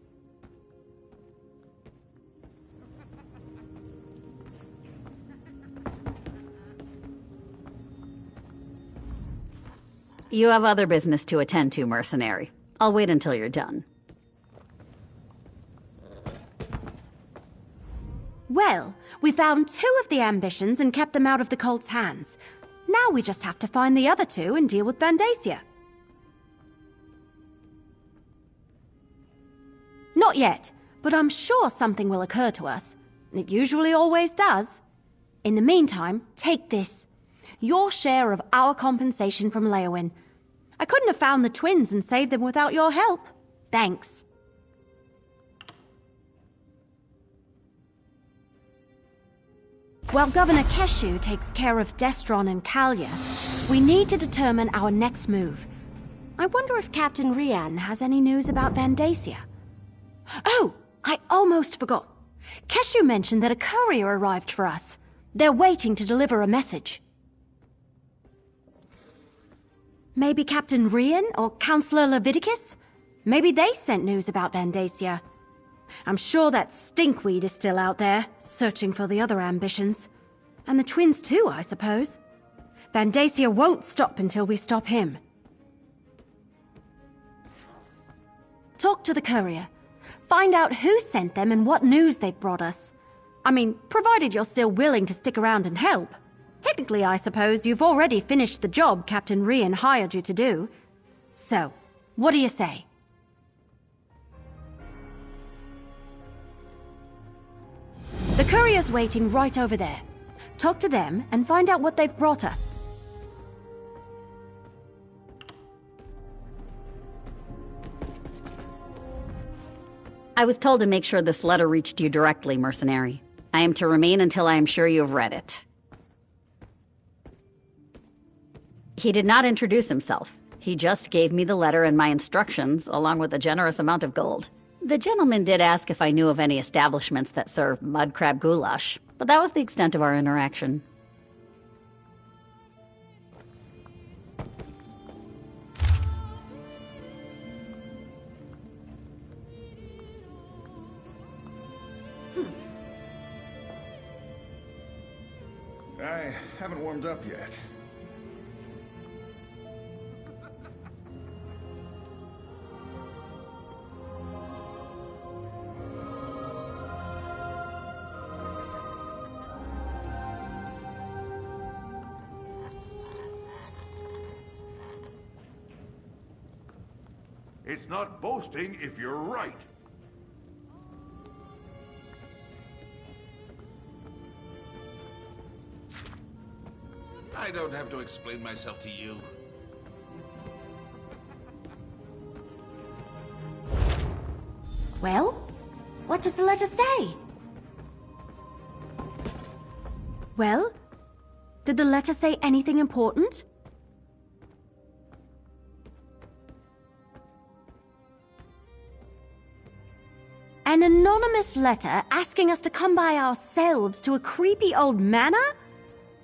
You have other business to attend to, mercenary. I'll wait until you're done. Well, we found 2 of the ambitions and kept them out of the cult's hands. Now we just have to find the other 2 and deal with Vandacia. Not yet, but I'm sure something will occur to us. It usually always does. In the meantime, take this. Your share of our compensation from Leowyn. I couldn't have found the twins and saved them without your help. Thanks. While Governor Keshu takes care of Destron and Kalia, we need to determine our next move. I wonder if Captain Rian has any news about Vandacia. Oh, I almost forgot. Keshu mentioned that a courier arrived for us. They're waiting to deliver a message. Maybe Captain Rian or Counselor Leviticus? Maybe they sent news about Vandacia. I'm sure that Stinkweed is still out there, searching for the other ambitions. And the twins too, I suppose. Vandacia won't stop until we stop him. Talk to the courier. Find out who sent them and what news they've brought us. I mean, provided you're still willing to stick around and help. Technically, I suppose you've already finished the job Captain Rian hired you to do. So, what do you say? The courier's waiting right over there. Talk to them and find out what they've brought us. I was told to make sure this letter reached you directly, mercenary. I am to remain until I am sure you have read it. He did not introduce himself. He just gave me the letter and my instructions, along with a generous amount of gold. The gentleman did ask if I knew of any establishments that serve mud crab goulash, but that was the extent of our interaction. I haven't warmed up yet. It's not boasting if you're right. I don't have to explain myself to you. Well, what what does the letter say? Well, did the letter say anything important? An anonymous letter asking us to come by ourselves to a creepy old manor?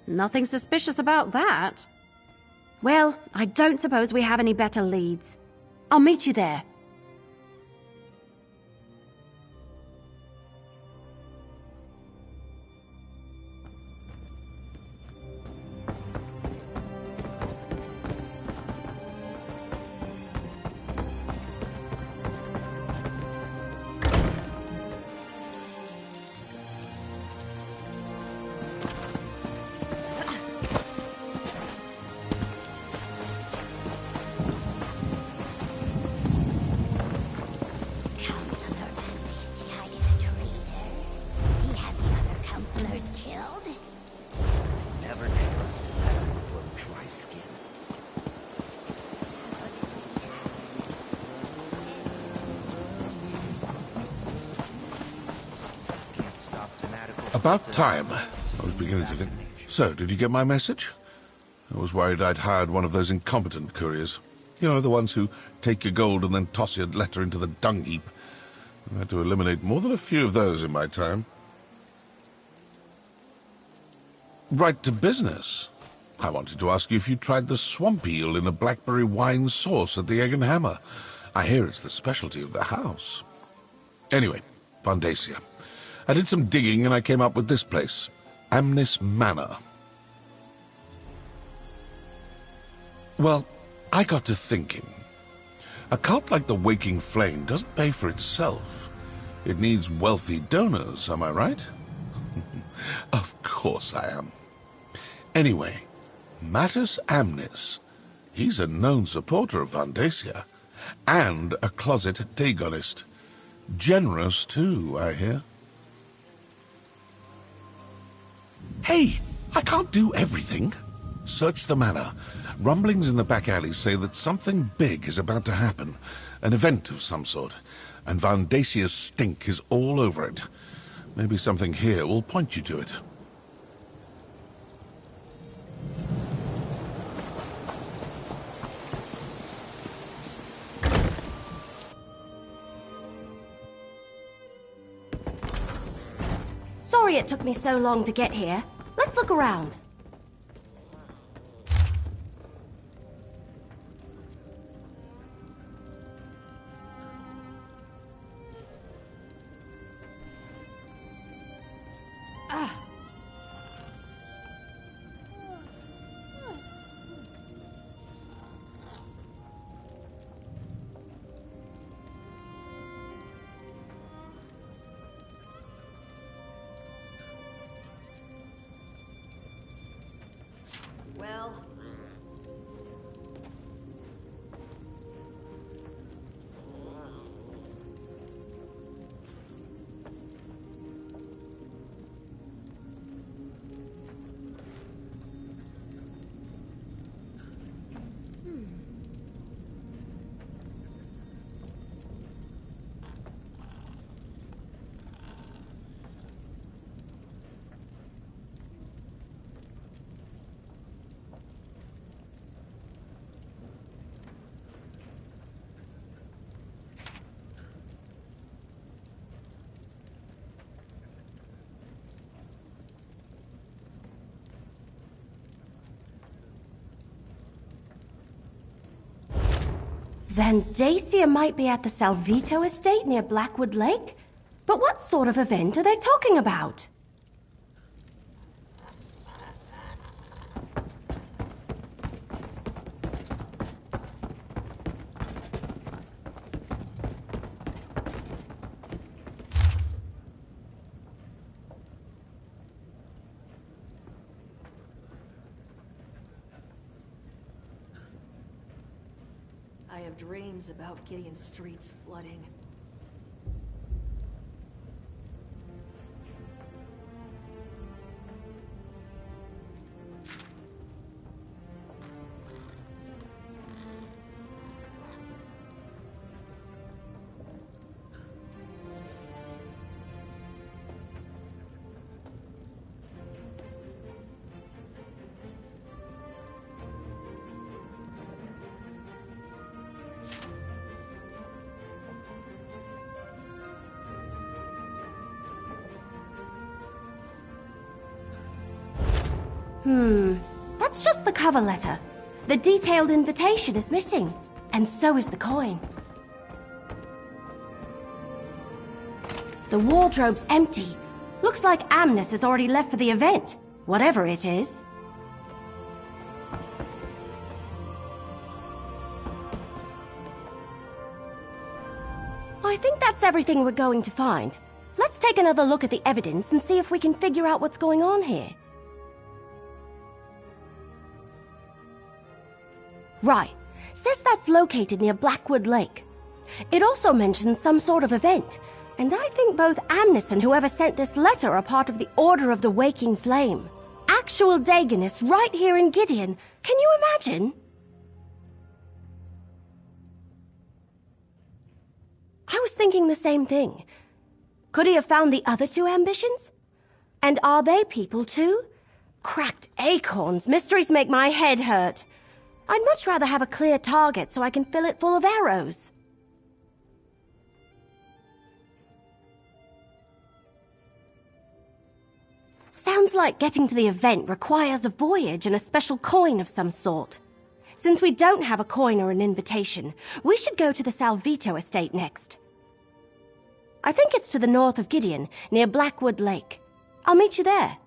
Nothing suspicious about that. Well, I don't suppose we have any better leads. I'll meet you there. About time. I was beginning to think. So, did you get my message? I was worried I'd hired one of those incompetent couriers. You know, the ones who take your gold and then toss your letter into the dung heap. I had to eliminate more than a few of those in my time. Right to business. I wanted to ask you if you tried the swamp eel in a blackberry wine sauce at the Egg and Hammer. I hear it's the specialty of the house. Anyway, Vandacia. I did some digging and I came up with this place. Amnis Manor. Well, I got to thinking. A cult like the Waking Flame doesn't pay for itself. It needs wealthy donors, am I right? Of course I am. Anyway, Mattis Amnis. He's a known supporter of Vandacia. And a closet Dagonist. Generous, too, I hear. Hey, I can't do everything. Search the manor. Rumblings in the back alleys say that something big is about to happen. An event of some sort. And Vandacia's stink is all over it. Maybe something here will point you to it. Sorry it took me so long to get here. Let's look around. Vandacia might be at the Salvito estate near Blackwood Lake? But what sort of event are they talking about? I have dreams about Gideon's streets flooding. That's just the cover letter. The detailed invitation is missing, and so is the coin. The wardrobe's empty. Looks like Amnes has already left for the event, whatever it is. I think that's everything we're going to find. Let's take another look at the evidence and see if we can figure out what's going on here. Right. Says that's located near Blackwood Lake. It also mentions some sort of event, and I think both Amnes and whoever sent this letter are part of the Order of the Waking Flame. Actual Dagonists right here in Gideon. Can you imagine? I was thinking the same thing. Could he have found the other two ambitions? And are they people too? Cracked acorns. Mysteries make my head hurt. I'd much rather have a clear target so I can fill it full of arrows. Sounds like getting to the event requires a voyage and a special coin of some sort. Since we don't have a coin or an invitation, we should go to the Salvito estate next. I think it's to the north of Gideon, near Blackwood Lake. I'll meet you there.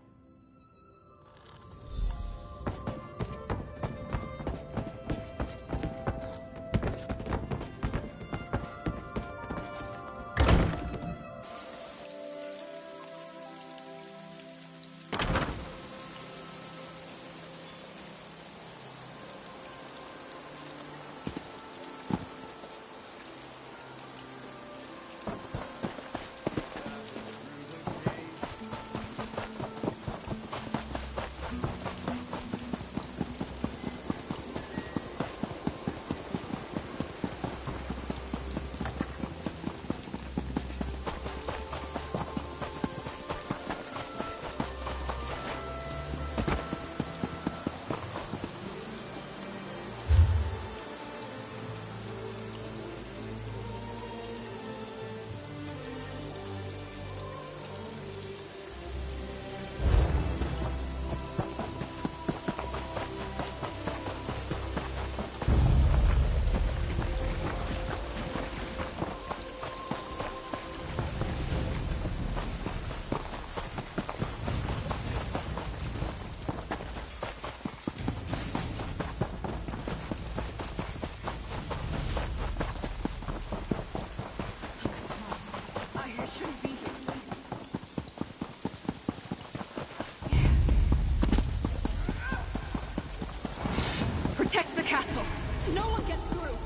Protect the castle. No one gets through.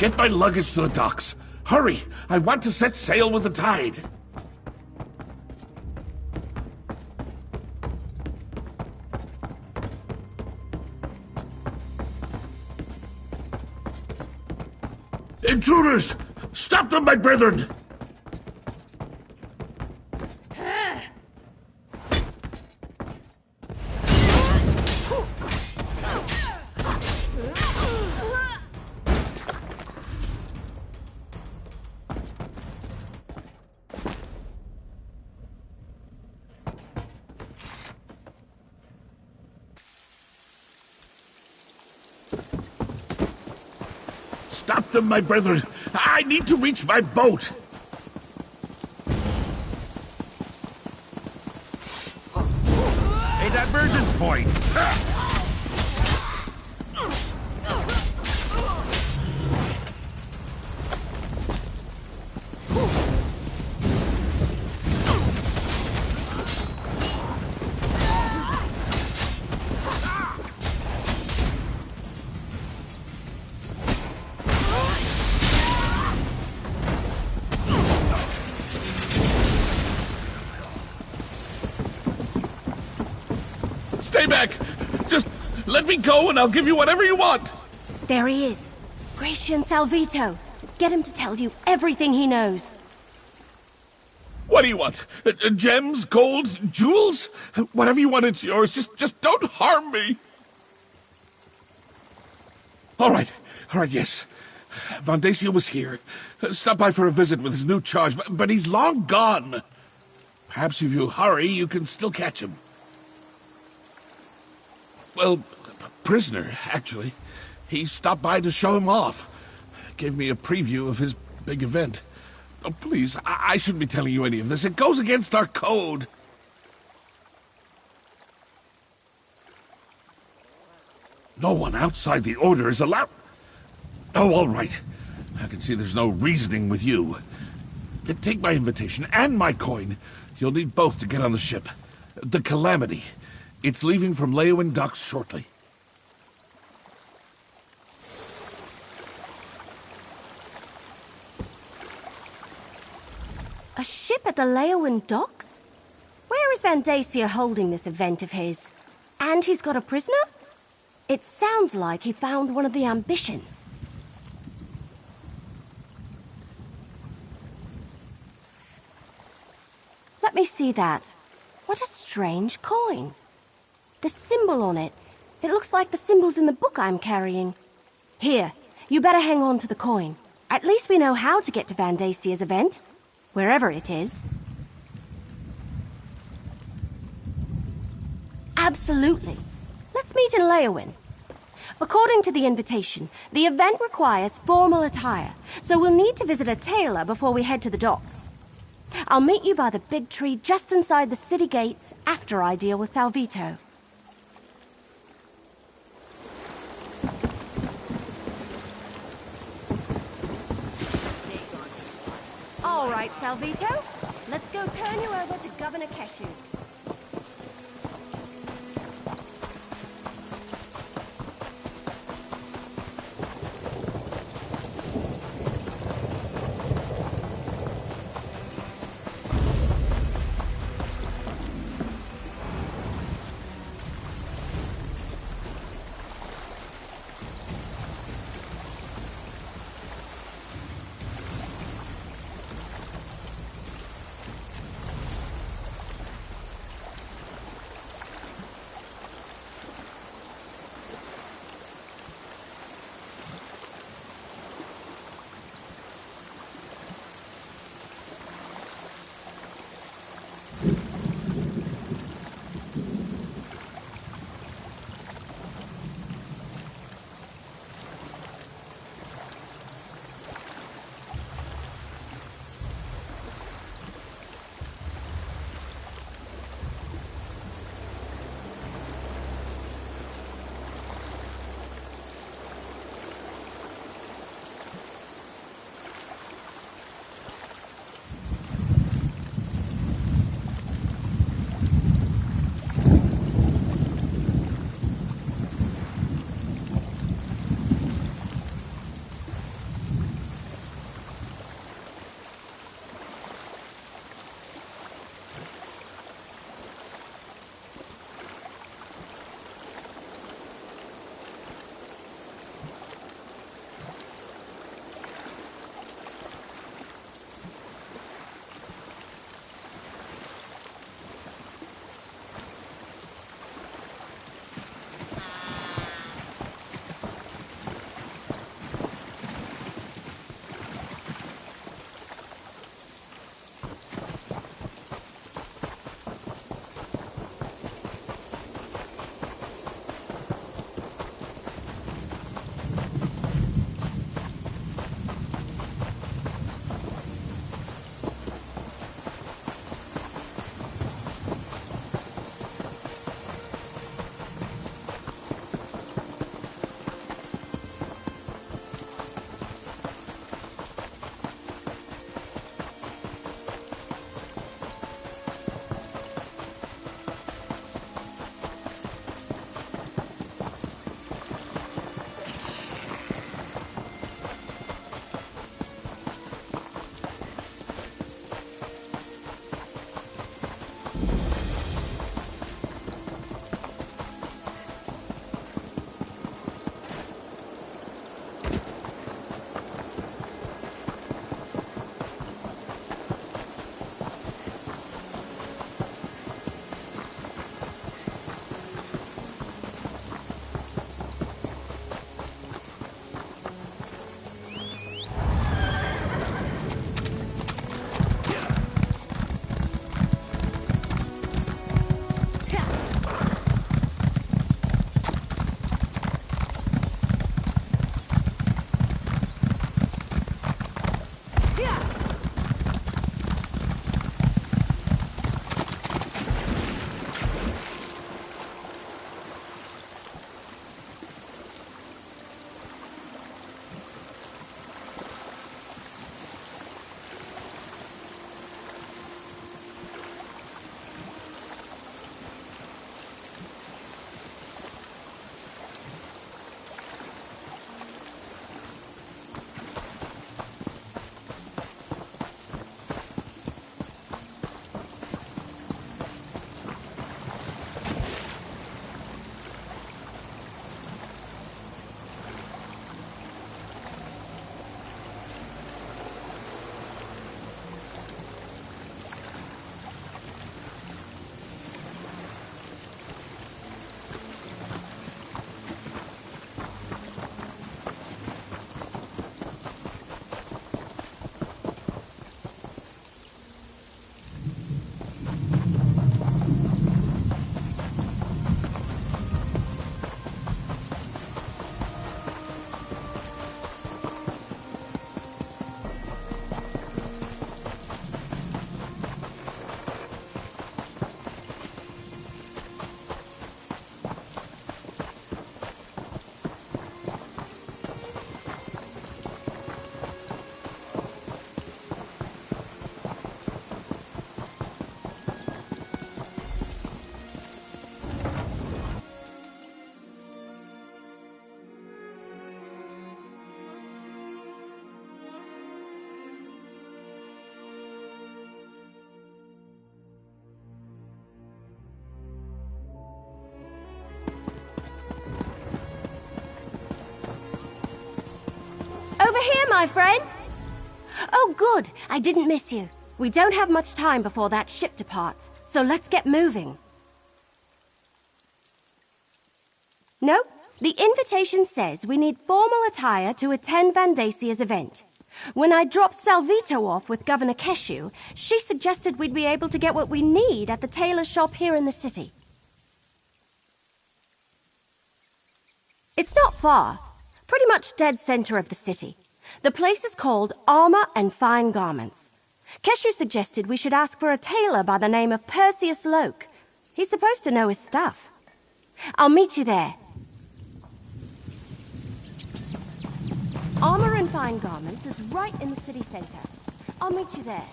Get my luggage to the docks. Hurry! I want to set sail with the tide. Intruders! Stop them, my brethren! Stop them, my brethren! I need to reach my boat! Hey, divergence point! Stay back! Just let me go and I'll give you whatever you want! There he is. Gratian Salvito. Get him to tell you everything he knows. What do you want? Gems? Gold? Jewels? Whatever you want, it's yours. Just don't harm me! All right, yes. Vandacia was here. Stopped by for a visit with his new charge, but he's long gone. Perhaps if you hurry, you can still catch him. Well, prisoner, actually. He stopped by to show him off. Gave me a preview of his big event. Oh, please, I shouldn't be telling you any of this. It goes against our code. No one outside the Order is allowed... Oh, all right. I can see there's no reasoning with you. Take my invitation and my coin. You'll need both to get on the ship. The Calamity. It's leaving from Leyawiin docks shortly. A ship at the Leyawiin docks? Where is Vandacia holding this event of his? And he's got a prisoner? It sounds like he found one of the ambitions. Let me see that. What a strange coin. The symbol on it. It looks like the symbols in the book I'm carrying. Here, you better hang on to the coin. At least we know how to get to Vandacia's event. Wherever it is. Absolutely. Let's meet in Leyawiin. According to the invitation, the event requires formal attire, so we'll need to visit a tailor before we head to the docks. I'll meet you by the big tree just inside the city gates after I deal with Salvito. All right, Salvito. Let's go turn you over to Governor Keshu. my friend! Oh, good. I didn't miss you. We don't have much time before that ship departs, so let's get moving. No, the invitation says we need formal attire to attend Vandasia's event. When I dropped Salvito off with Governor Keshu, she suggested we'd be able to get what we need at the tailor shop here in the city. It's not far. Pretty much dead center of the city. The place is called Armor and Fine Garments. Keshu suggested we should ask for a tailor by the name of Perseus Loke. He's supposed to know his stuff. I'll meet you there. Armor and Fine Garments is right in the city center. I'll meet you there.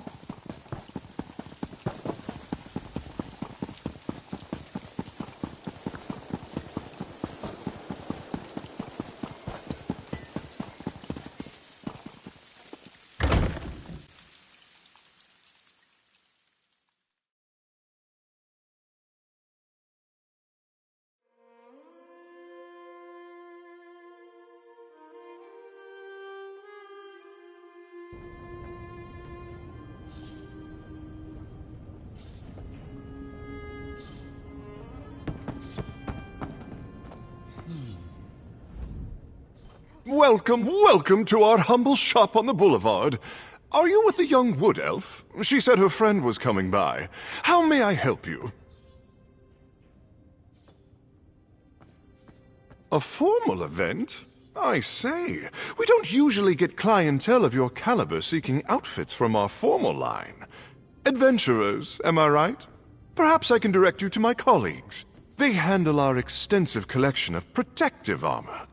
Welcome to our humble shop on the boulevard. Are you with the young wood elf? She said her friend was coming by. How may I help you? A formal event? I say, we don't usually get clientele of your caliber seeking outfits from our formal line. Adventurers, am I right? Perhaps I can direct you to my colleagues. They handle our extensive collection of protective armor.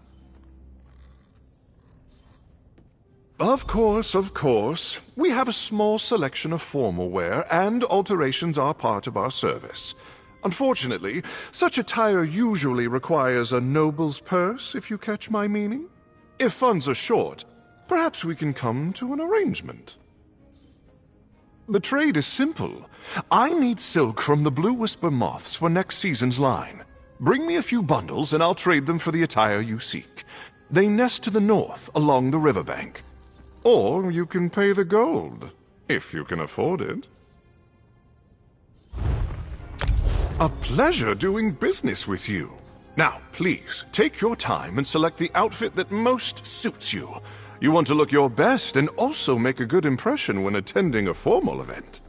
Of course. We have a small selection of formal wear, and alterations are part of our service. Unfortunately, such attire usually requires a noble's purse, if you catch my meaning. If funds are short, perhaps we can come to an arrangement. The trade is simple. I need silk from the Blue Whisper moths for next season's line. Bring me a few bundles, and I'll trade them for the attire you seek. They nest to the north, along the riverbank. Or you can pay the gold, if you can afford it. A pleasure doing business with you. Now, please, take your time and select the outfit that most suits you. You want to look your best and also make a good impression when attending a formal event.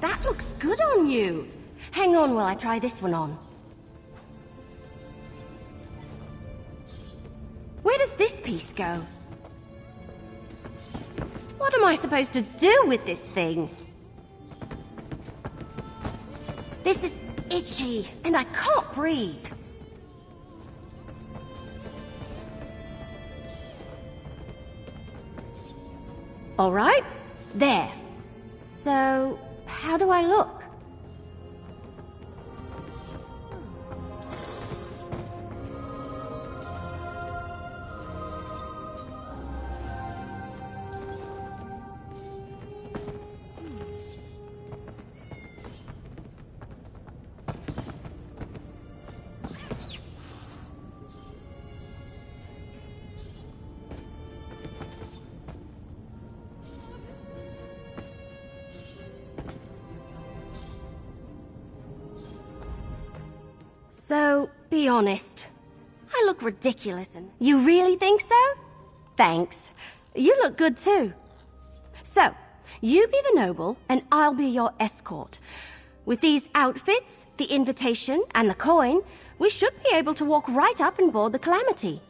That looks good on you. Hang on while I try this one on. Where does this piece go? What am I supposed to do with this thing? This is itchy, and I can't breathe. All right, there. So, how do I look? So, be honest. I look ridiculous and... You really think so? Thanks. You look good too. So, you be the noble and I'll be your escort. With these outfits, the invitation, and the coin, we should be able to walk right up and board the Calamity.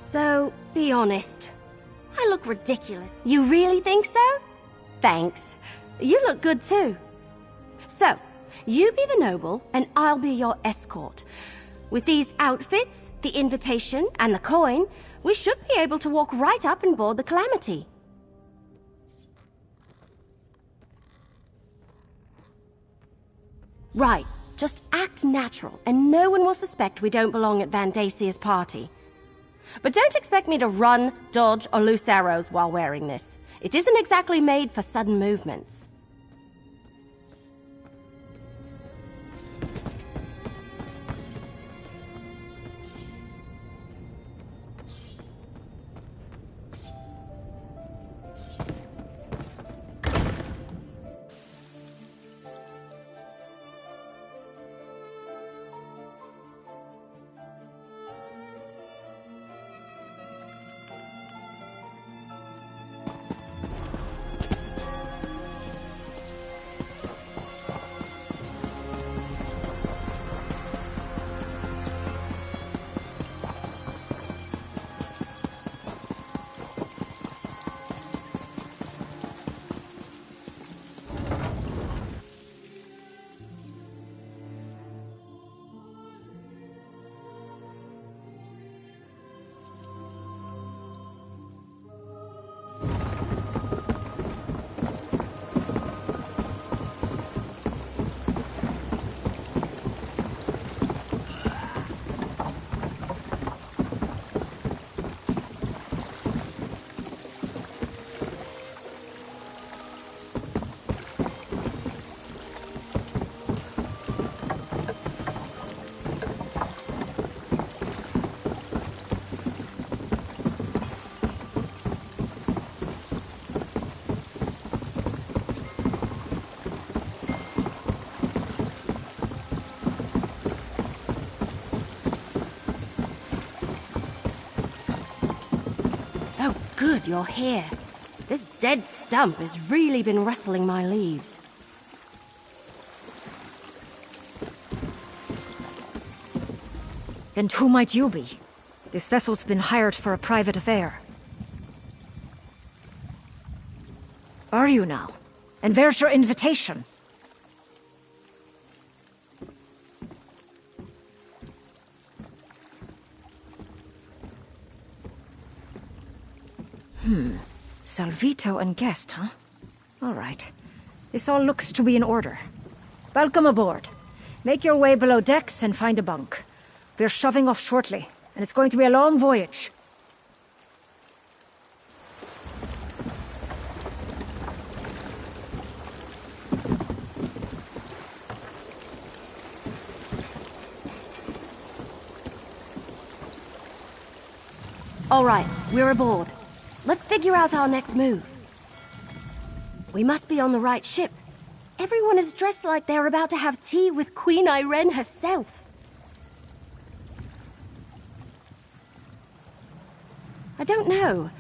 So, be honest. I look ridiculous. You really think so? Thanks. You look good too. So, you be the noble, and I'll be your escort. With these outfits, the invitation, and the coin, we should be able to walk right up and board the Calamity. Right. Just act natural, and no one will suspect we don't belong at Vandasia's party. But don't expect me to run, dodge, or loose arrows while wearing this. It isn't exactly made for sudden movements. Good, you're here. This dead stump has really been rustling my leaves. And who might you be? This vessel's been hired for a private affair. Are you now? And where's your invitation? Salvito and guest, huh? All right. This all looks to be in order. Welcome aboard. Make your way below decks and find a bunk. We're shoving off shortly, and it's going to be a long voyage. All right, we're aboard. Let's figure out our next move. We must be on the right ship. Everyone is dressed like they're about to have tea with Queen Irene herself. I don't know.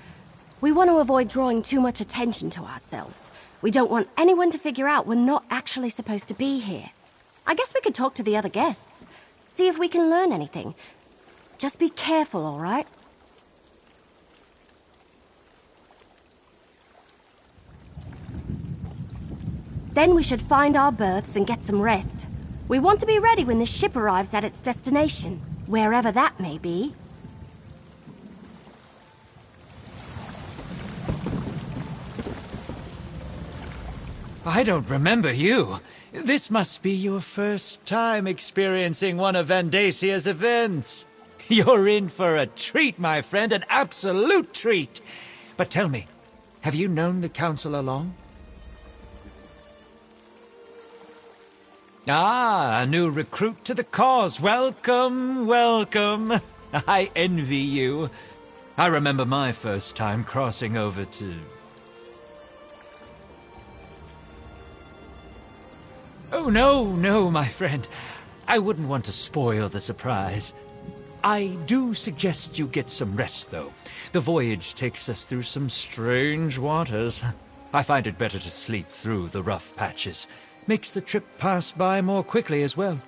We want to avoid drawing too much attention to ourselves. We don't want anyone to figure out we're not actually supposed to be here. I guess we could talk to the other guests. See if we can learn anything. Just be careful, all right? Then we should find our berths and get some rest. We want to be ready when the ship arrives at its destination, wherever that may be. I don't remember you. This must be your first time experiencing one of Vandasia's events. You're in for a treat, my friend, an absolute treat. But tell me, have you known the Council long? Ah, a new recruit to the cause. Welcome, welcome. I envy you. I remember my first time crossing over to... Oh, no, my friend. I wouldn't want to spoil the surprise. I do suggest you get some rest, though. The voyage takes us through some strange waters. I find it better to sleep through the rough patches. Makes the trip pass by more quickly as well.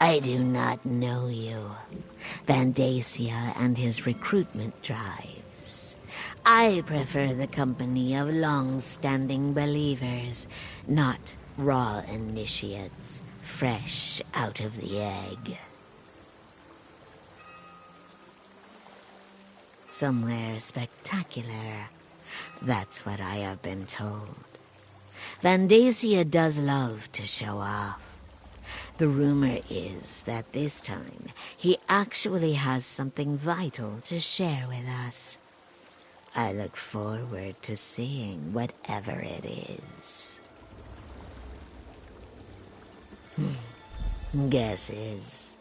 I do not know you. Vandacia and his recruitment drives. I prefer the company of long-standing believers, not raw initiates, fresh out of the egg. Somewhere spectacular. That's what I have been told. Vandacia does love to show off. The rumor is that this time, he actually has something vital to share with us. I look forward to seeing whatever it is. Guesses.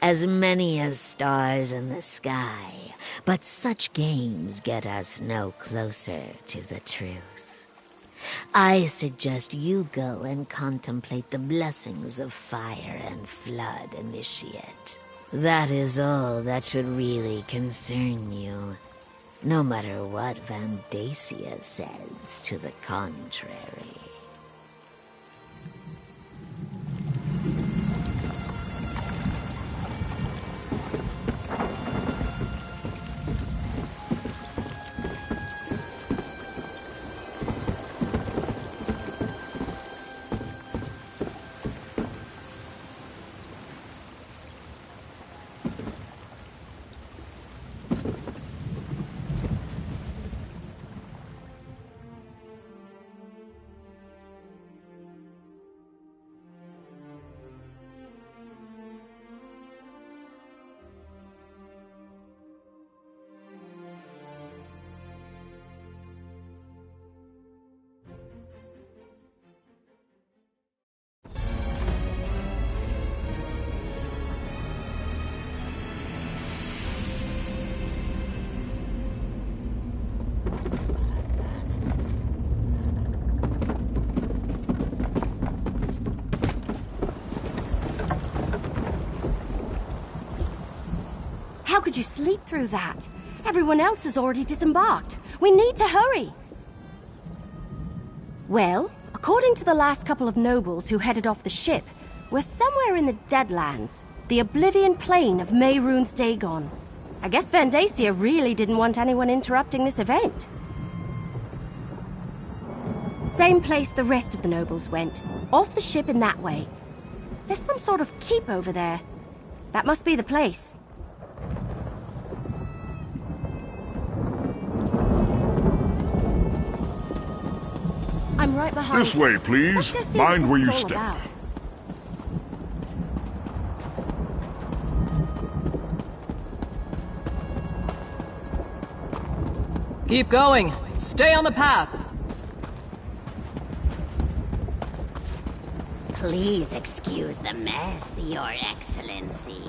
As many as stars in the sky, but such games get us no closer to the truth. I suggest you go and contemplate the blessings of fire and flood, Initiate. That is all that should really concern you, no matter what Vandacia says to the contrary. How could you sleep through that? Everyone else has already disembarked. We need to hurry. Well, according to the last couple of nobles who headed off the ship, we're somewhere in the Deadlands, the Oblivion Plain of Mehrunes Dagon. I guess Vandacia really didn't want anyone interrupting this event. Same place the rest of the nobles went, off the ship in that way. There's some sort of keep over there. That must be the place. I'm right behind This way, please. Mind where you step. Keep going. Stay on the path. Please excuse the mess, Your Excellency.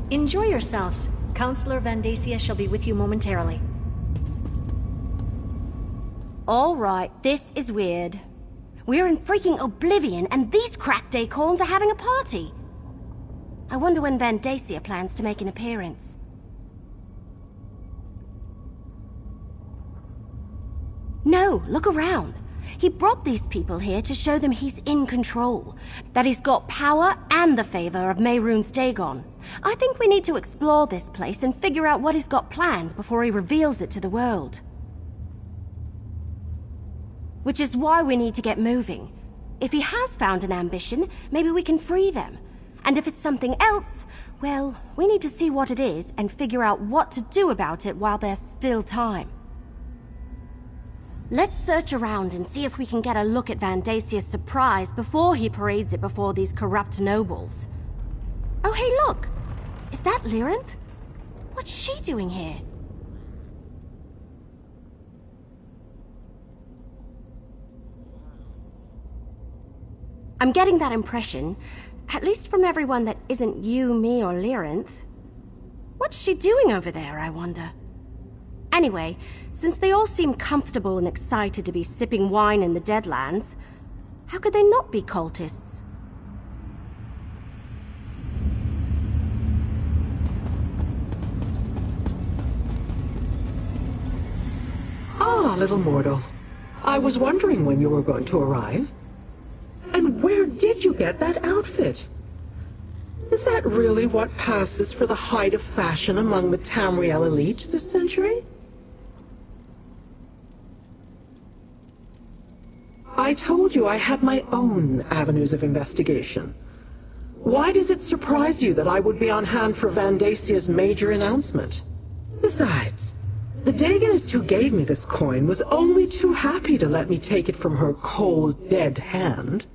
Enjoy yourselves. Counselor Vandacia shall be with you momentarily. All right, this is weird. We're in freaking Oblivion, and these cracked acorns are having a party. I wonder when Vandacia plans to make an appearance. No, look around. He brought these people here to show them he's in control, that he's got power and the favor of Mehrunes Dagon. I think we need to explore this place and figure out what he's got planned before he reveals it to the world. Which is why we need to get moving. If he has found an ambition, maybe we can free them. And if it's something else, well, we need to see what it is and figure out what to do about it while there's still time. Let's search around and see if we can get a look at Vandacia's surprise before he parades it before these corrupt nobles. Oh, hey, look! Is that Lyrinth? What's she doing here? I'm getting that impression, at least from everyone that isn't you, me, or Lyrinth. What's she doing over there, I wonder? Anyway, since they all seem comfortable and excited to be sipping wine in the Deadlands, how could they not be cultists? little mortal. I was wondering when you were going to arrive. And where did you get that outfit? Is that really what passes for the height of fashion among the Tamriel elite this century? I told you I had my own avenues of investigation. Why does it surprise you that I would be on hand for Vandasia's major announcement? Besides, the Dagonist who gave me this coin was only too happy to let me take it from her cold, dead hand.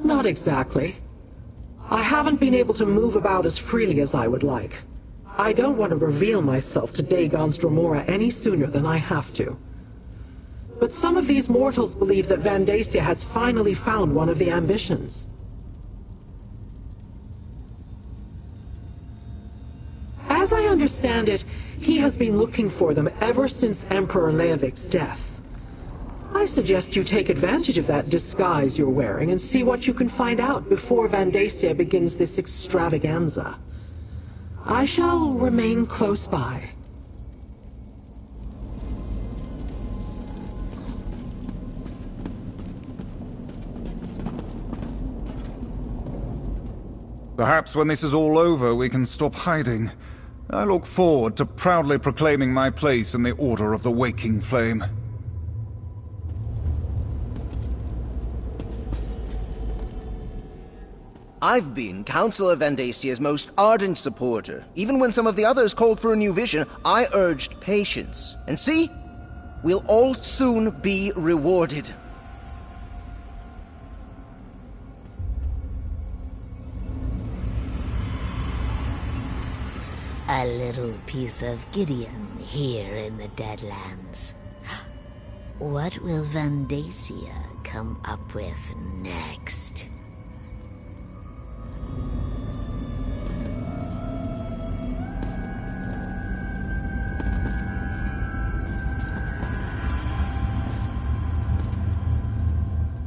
Not exactly. I haven't been able to move about as freely as I would like. I don't want to reveal myself to Dagon's Dromora any sooner than I have to. But some of these mortals believe that Vandacia has finally found one of the ambitions. As I understand it, he has been looking for them ever since Emperor Leovic's death. I suggest you take advantage of that disguise you're wearing and see what you can find out before Vandacia begins this extravaganza. I shall remain close by. Perhaps when this is all over, we can stop hiding. I look forward to proudly proclaiming my place in the Order of the Waking Flame. I've been Councillor Vandacia's most ardent supporter. Even when some of the others called for a new vision, I urged patience. And see? We'll all soon be rewarded. A little piece of Gideon here in the Deadlands. What will Vandacia come up with next?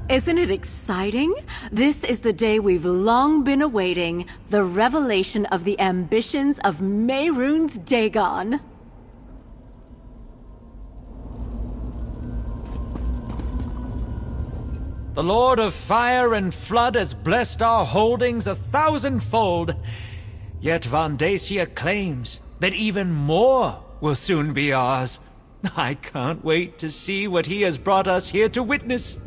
Isn't it exciting? This is the day we've long been awaiting, the revelation of the ambitions of Mehrunes Dagon. The Lord of Fire and Flood has blessed our holdings 1,000-fold. Yet Vandacia claims that even more will soon be ours. I can't wait to see what he has brought us here to witness.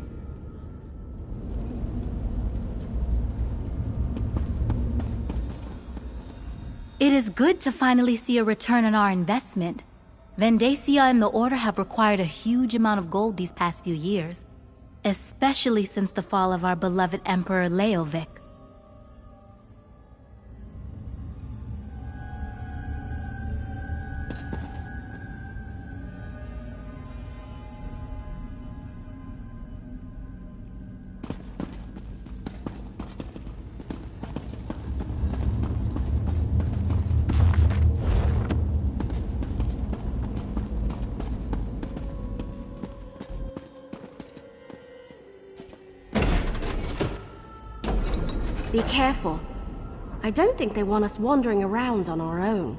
It is good to finally see a return on our investment. Vandacia and the Order have required a huge amount of gold these past few years, especially since the fall of our beloved Emperor Leovic. Be careful. I don't think they want us wandering around on our own.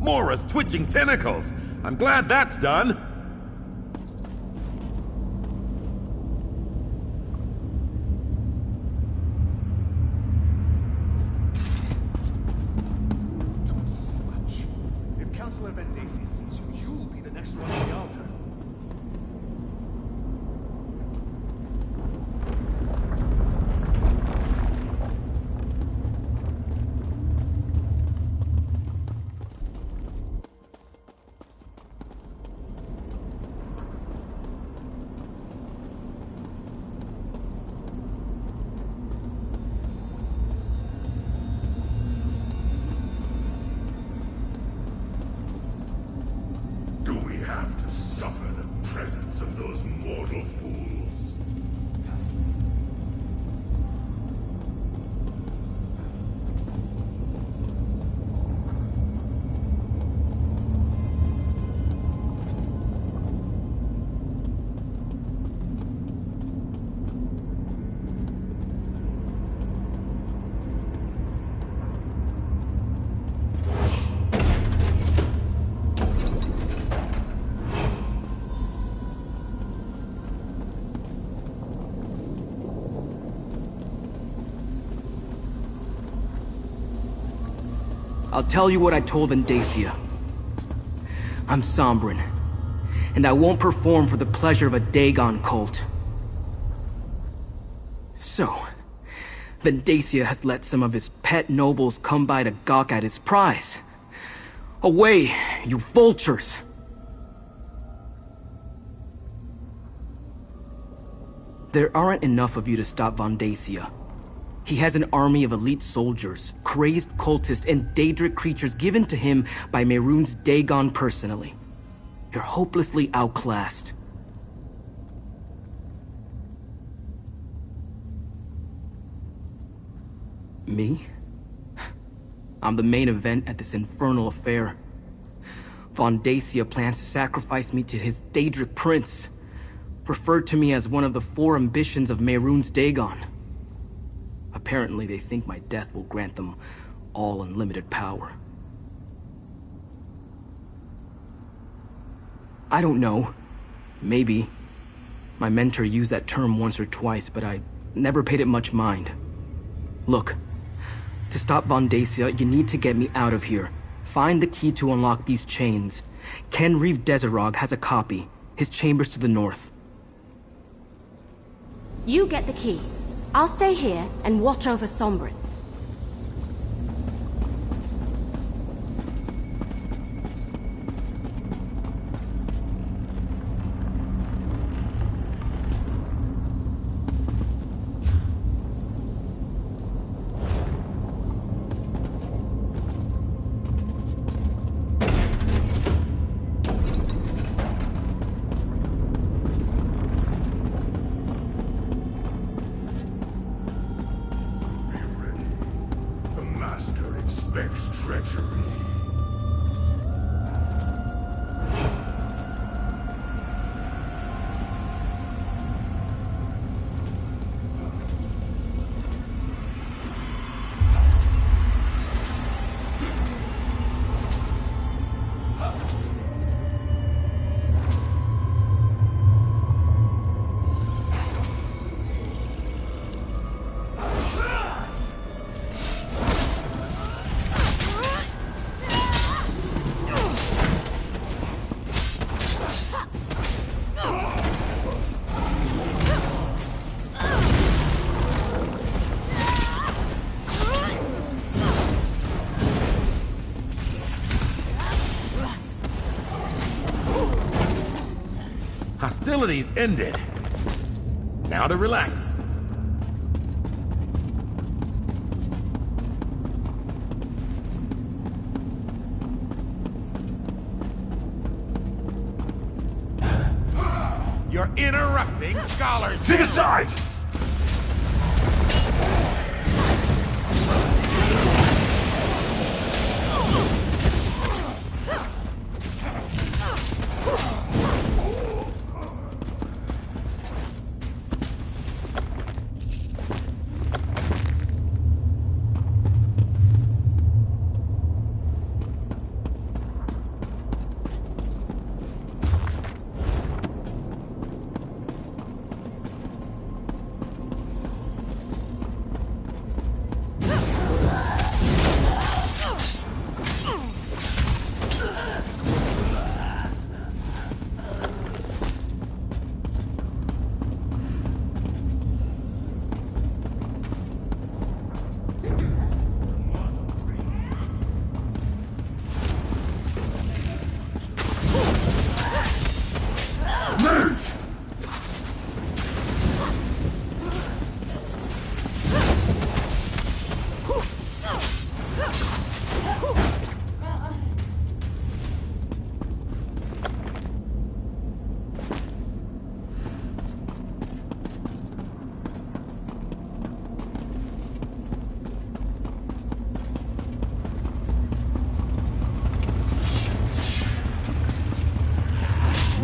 Mora's twitching tentacles. I'm glad that's done. Don't slouch. If Counselor Vendacia sees you, you'll be the next one on the altar. Do we have to suffer the presence of those mortal fools? I'll tell you what I told Vendacia. I'm Sombrin, and I won't perform for the pleasure of a Dagon cult. So, Vendacia has let some of his pet nobles come by to gawk at his prize. Away, you vultures! There aren't enough of you to stop Vendacia. He has an army of elite soldiers, crazed cultists, and Daedric creatures given to him by Mehrunes Dagon personally. You're hopelessly outclassed. Me? I'm the main event at this infernal affair. Vendacia plans to sacrifice me to his Daedric prince, referred to me as one of the 4 ambitions of Mehrunes Dagon. Apparently, they think my death will grant them all unlimited power. I don't know. Maybe. My mentor used that term once or twice, but I never paid it much mind. Look, to stop Vendacia, you need to get me out of here. Find the key to unlock these chains. Kenreeve Desarog has a copy. His chamber's to the north. You get the key. I'll stay here and watch over Sombrin. Expects treachery. Hostilities ended. Now to relax. You're interrupting scholars. Take a side!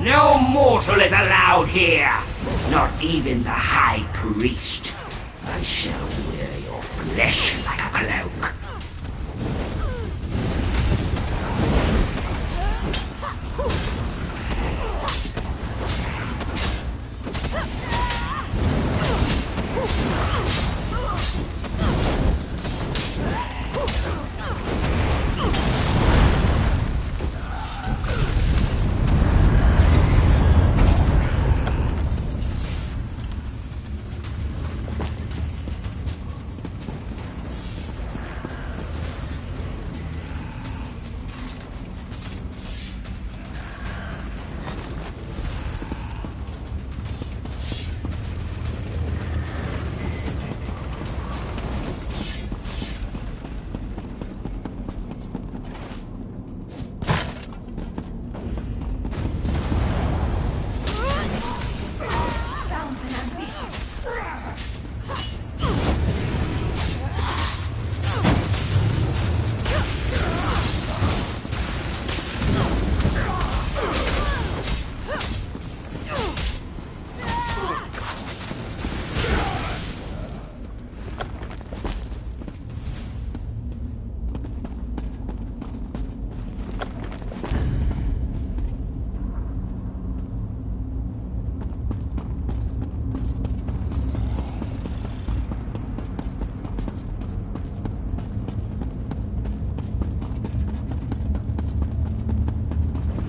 No mortal is allowed here, not even the High Priest. I shall wear your flesh like a cloak.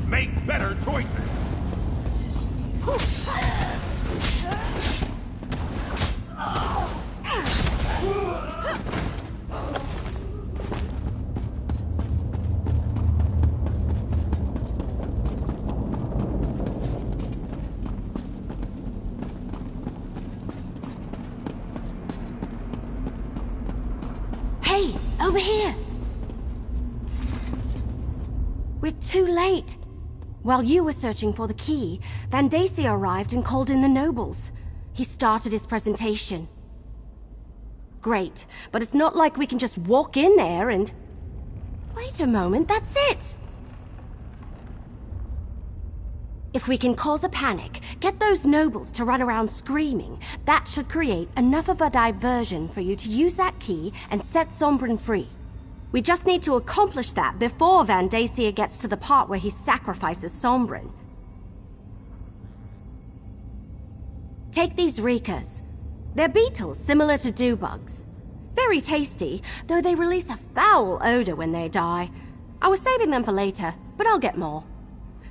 Make better choices. Hey, over here! We're too late. While you were searching for the key, Vandacia arrived and called in the nobles. He started his presentation. Great, but it's not like we can just walk in there and... Wait a moment, that's it! If we can cause a panic, get those nobles to run around screaming, that should create enough of a diversion for you to use that key and set Sombrin free. We just need to accomplish that before Vandacia gets to the part where he sacrifices Sombrin. Take these Rikas. They're beetles similar to dewbugs. Very tasty, though they release a foul odor when they die. I was saving them for later, but I'll get more.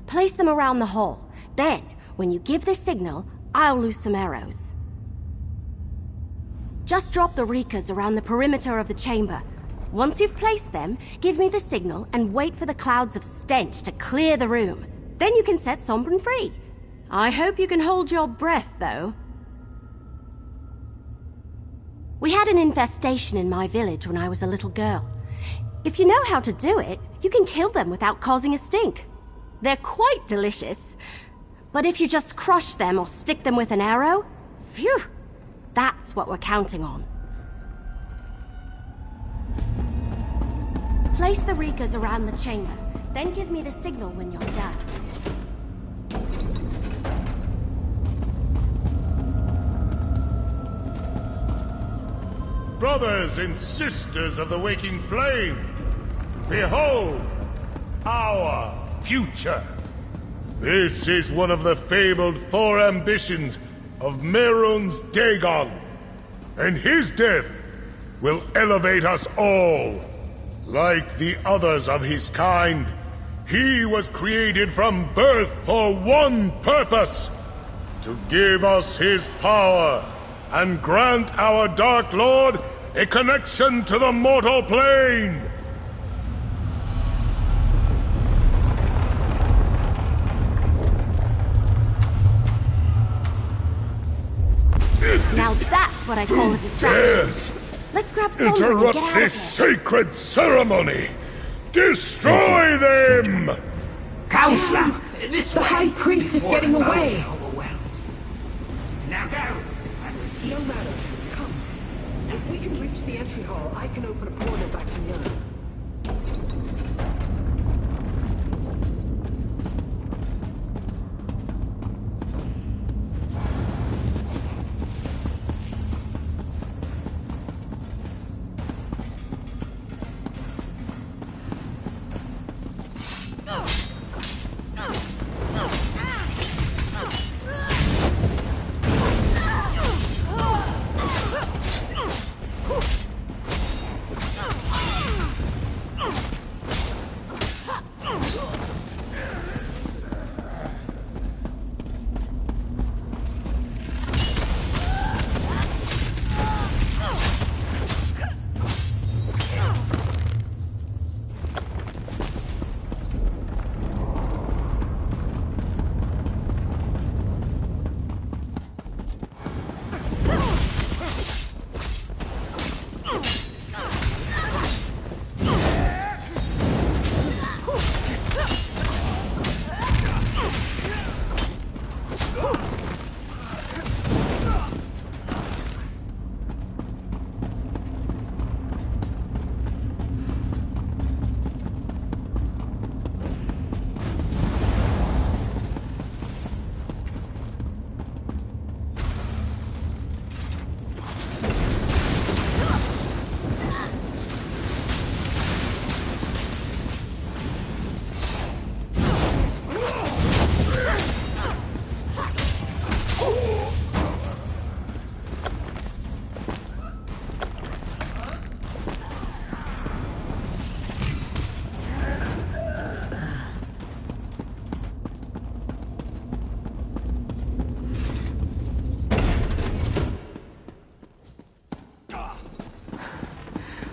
Place them around the hall. Then, when you give the signal, I'll loose some arrows. Just drop the Rikas around the perimeter of the chamber. Once you've placed them, give me the signal and wait for the clouds of stench to clear the room. Then you can set Sombrin free. I hope you can hold your breath, though. We had an infestation in my village when I was a little girl. If you know how to do it, you can kill them without causing a stink. They're quite delicious. But if you just crush them or stick them with an arrow, phew, that's what we're counting on. Place the Rikas around the chamber, then give me the signal when you're done. Brothers and sisters of the waking flame, behold our future. This is one of the fabled 4 ambitions of Mehrunes Dagon, and his death will elevate us all. Like the others of his kind, he was created from birth for one purpose: to give us his power and grant our Dark Lord a connection to the mortal plane. Now that's what I call a distraction. Yes. Let's grab up Sombra and interrupt get out this of here. sacred ceremony! Destroy them! Counselor, this The way! High Priest is getting away! Now go! No matter. Come. If we can reach the entry hall, I can open a portal back to Nurn.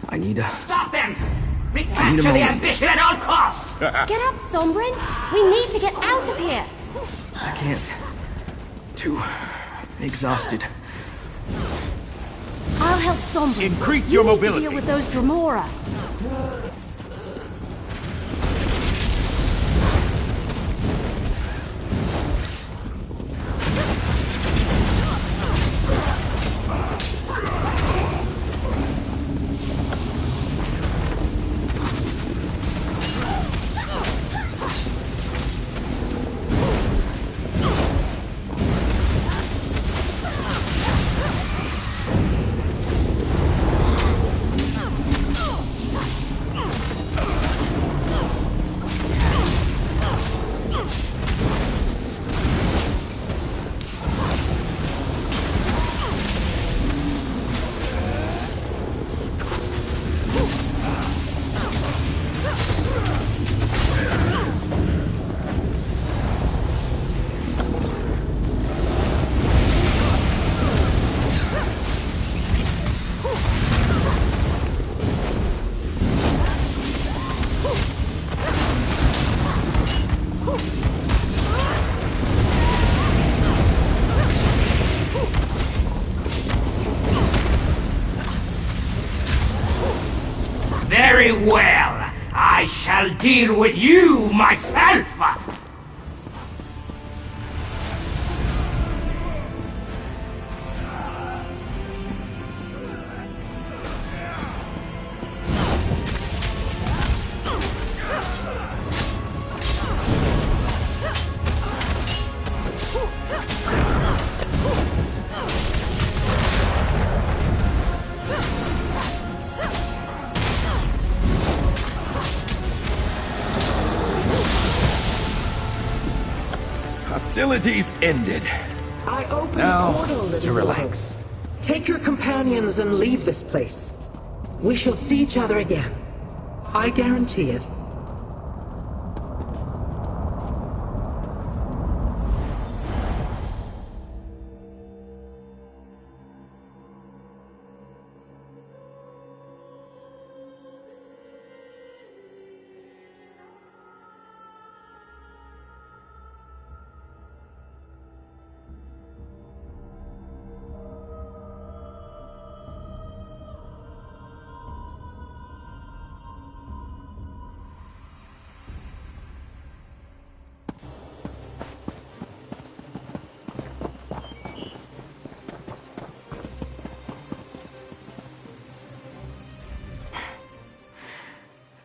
I need a... Stop them! Recapture the ambition at all costs! Get up, Sombrin! We need to get out of here! I can't. Too exhausted. I'll help Sombrin. Increase You your need mobility. to deal with those Dremora. Very well. I shall deal with you myself. Hostilities ended. I open Now, the portal, little to relax. Lord. Take your companions and leave this place. We shall see each other again. I guarantee it.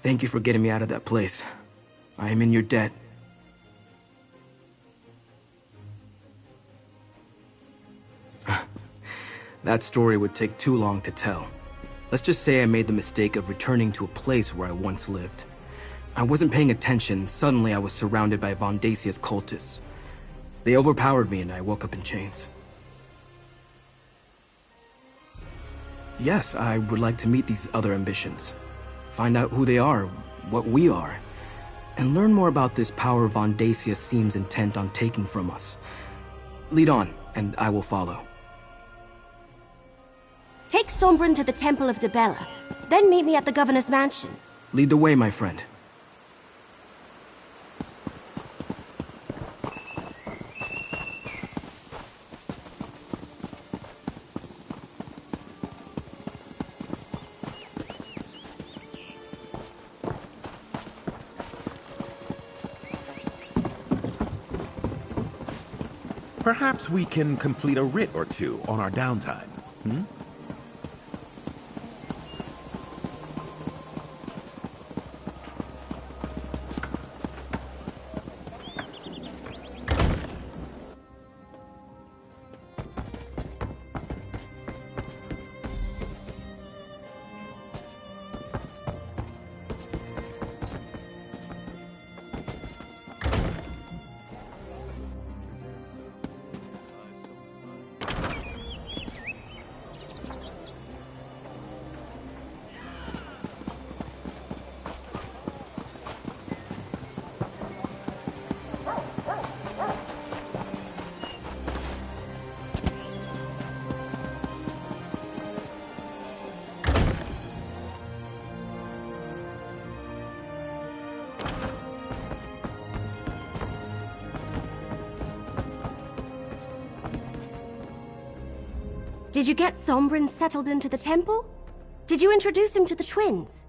Thank you for getting me out of that place. I am in your debt. That story would take too long to tell. Let's just say I made the mistake of returning to a place where I once lived. I wasn't paying attention. Suddenly I was surrounded by Von Dacia's cultists. They overpowered me and I woke up in chains. Yes, I would like to meet these other ambitions. Find out who they are, what we are, and learn more about this power Von Dacia seems intent on taking from us. Lead on, and I will follow. Take Sombrin to the Temple of Dibella, then meet me at the Governor's Mansion. Lead the way, my friend. Perhaps we can complete a writ or two on our downtime, hmm? Did you get Sombrin settled into the temple? Did you introduce him to the twins?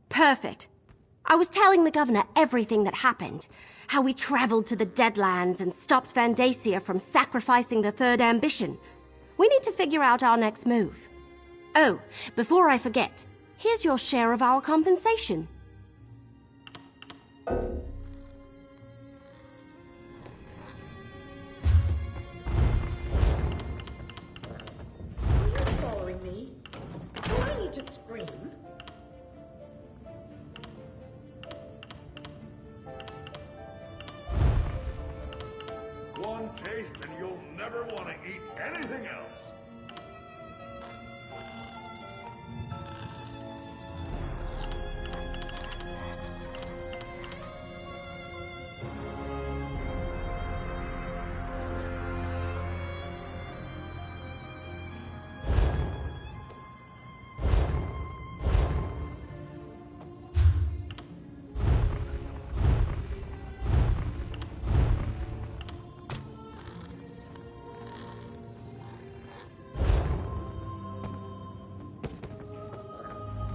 Perfect. I was telling the governor everything that happened. How we traveled to the Deadlands and stopped Van Dacia from sacrificing the third ambition. We need to figure out our next move. Oh, before I forget, here's your share of our compensation. Following me? Do I need to scream? One taste and you'll never want to eat anything else.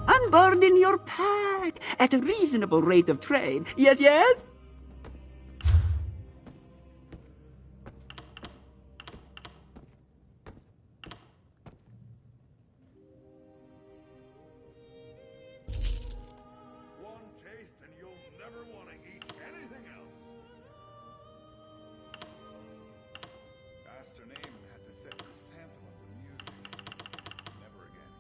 Unburden your pack at a reasonable rate of trade. Yes, yes? One taste and you'll never want to eat anything else. Master Name had to set chrysanthemum to music. Never again.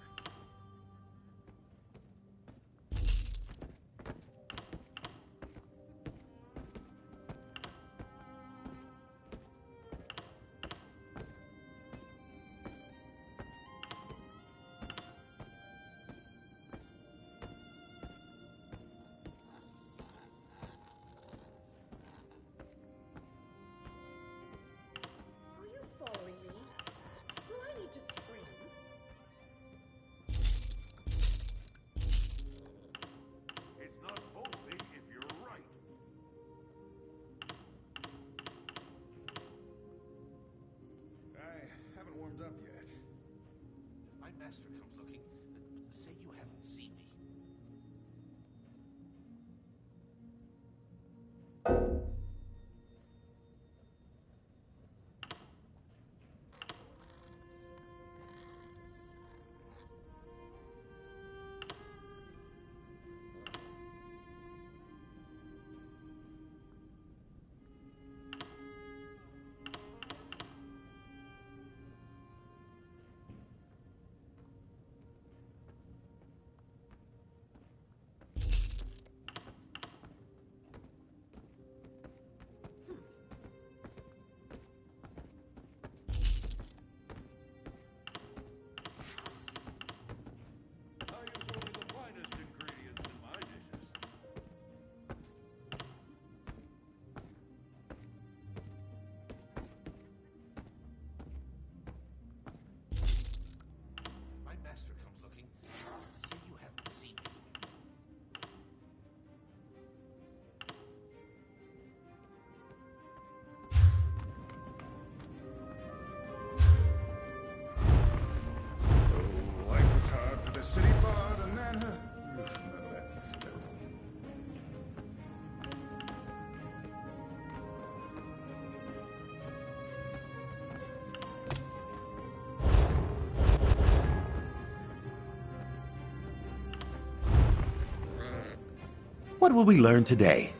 What will we learn today?